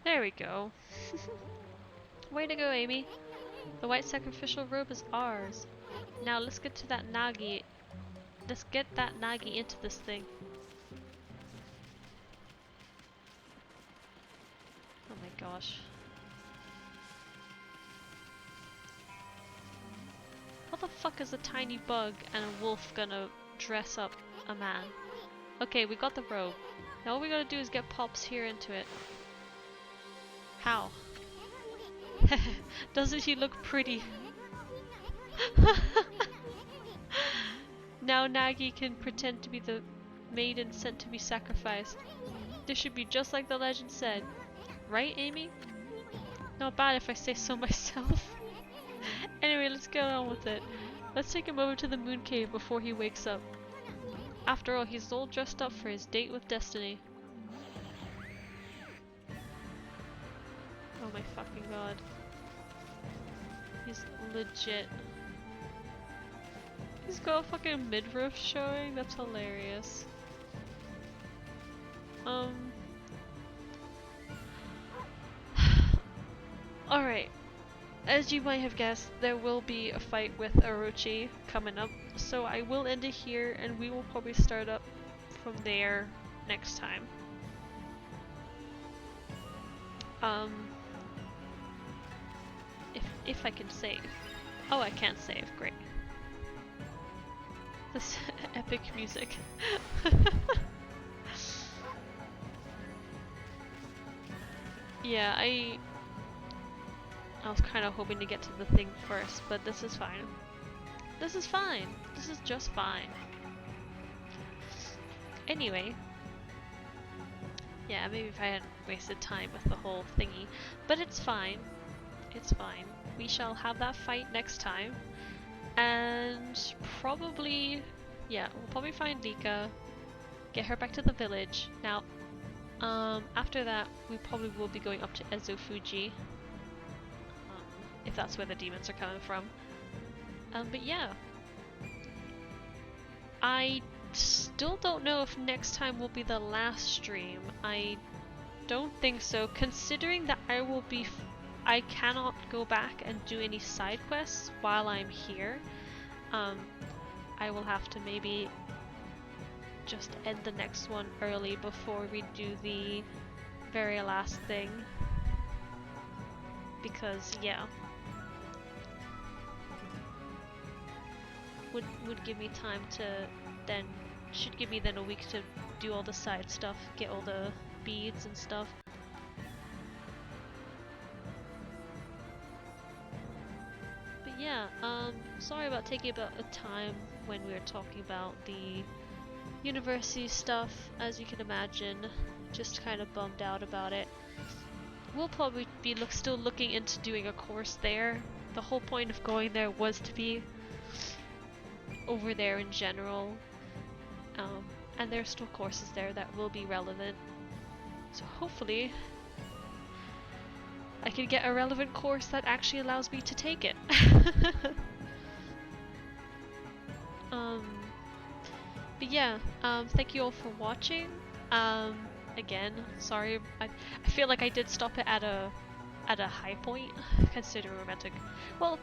There we go. Way to go, Amy. The white sacrificial robe is ours. Now let's get to that Nagi. Let's get that Nagi into this thing. Oh my gosh. How the fuck is a tiny bug and a wolf gonna dress up a man? Okay, we got the robe. Now all we gotta do is get Pops here into it. How? Doesn't he look pretty? Now Nagi can pretend to be the maiden sent to be sacrificed. This should be just like the legend said. Right, Amy? Not bad if I say so myself. Anyway, let's get on with it. Let's take him over to the moon cave before he wakes up. After all, he's all dressed up for his date with destiny. Oh my fucking god. He's legit. He's got a fucking midriff showing? That's hilarious. Alright. As you might have guessed, there will be a fight with Orochi coming up, so I will end it here and we will probably start up from there next time. If I can save. Oh, I can't save. Great. This epic music. Yeah, I was kind of hoping to get to the thing first, but this is fine. This is fine. This is just fine. Anyway. Yeah, maybe if I hadn't wasted time with the whole thingy. But it's fine. It's fine. We shall have that fight next time. And probably, yeah, we'll probably find Lika, get her back to the village. Now, after that, we probably will be going up to Ezofuji, if that's where the demons are coming from. But yeah, I still don't know if next time will be the last stream. I don't think so, considering that I cannot go back and do any side quests while I'm here. I will have to maybe just end the next one early before we do the very last thing. Because, yeah. Would give me time to then, should give me then a week to do all the side stuff, get all the beads and stuff. Yeah, sorry about taking about a time when we were talking about the university stuff, as you can imagine. Just kind of bummed out about it. We'll probably be still looking into doing a course there. The whole point of going there was to be over there in general. And there's still courses there that will be relevant. So hopefully I can get a relevant course that actually allows me to take it. But yeah, thank you all for watching. Again, sorry, I feel like I did stop it at a high point, considering romantic. Well,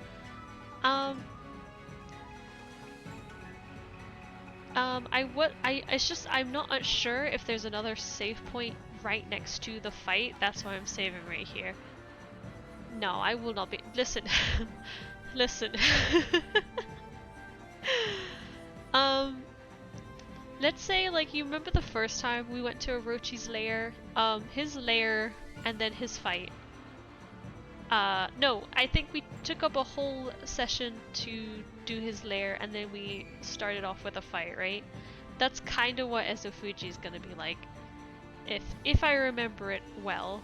it's just I'm not sure if there's another save point right next to the fight. That's why I'm saving right here. No, I will not be. Listen, listen. Let's say, like, you remember the first time we went to Orochi's lair? His lair and then his fight. No, I think we took up a whole session to do his lair and then we started off with a fight, right? That's kind of what Ezofuji is gonna be like, if I remember it well.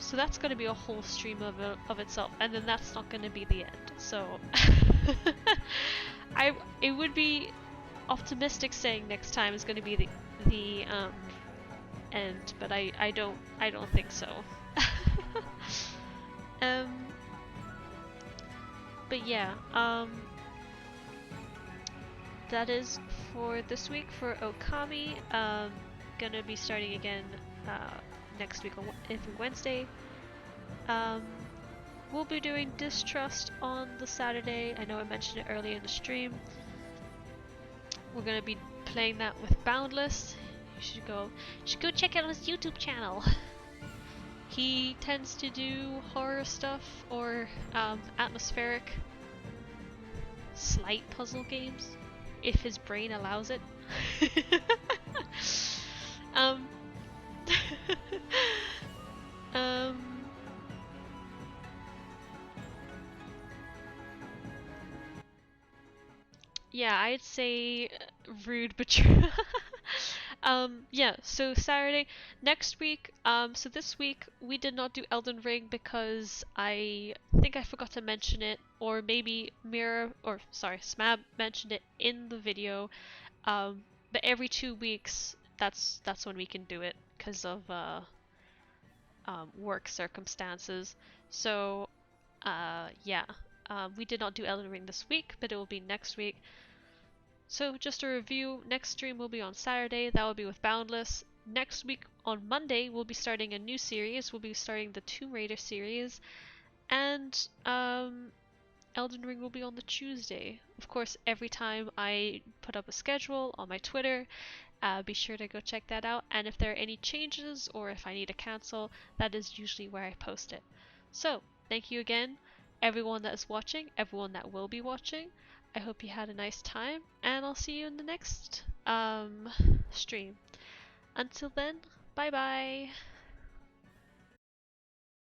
So that's gonna be a whole stream of itself, and then that's not gonna be the end. So, it would be optimistic saying next time is going to be the end, but I don't think so. But yeah, that is for this week for Okami. Gonna be starting again next week on every Wednesday. We'll be doing Distrust on the Saturday. I know I mentioned it earlier in the stream. We're gonna be playing that with Boundless. You should go check out his YouTube channel. He tends to do horror stuff or atmospheric, slight puzzle games, if his brain allows it. Yeah, I'd say rude but true. Yeah, so Saturday, next week, so this week we did not do Elden Ring because I think I forgot to mention it, or maybe Smab mentioned it in the video, but every 2 weeks, that's when we can do it, because of, work circumstances. So, yeah, we did not do Elden Ring this week, but it will be next week. So just a review, next stream will be on Saturday, that will be with Boundless. Next week on Monday we'll be starting a new series, we'll be starting the Tomb Raider series, and Elden Ring will be on the Tuesday. Of course, every time I put up a schedule on my Twitter, be sure to go check that out, and if there are any changes or if I need to cancel, that is usually where I post it. So, thank you again, everyone that is watching, everyone that will be watching. I hope you had a nice time, and I'll see you in the next stream. Until then, bye bye!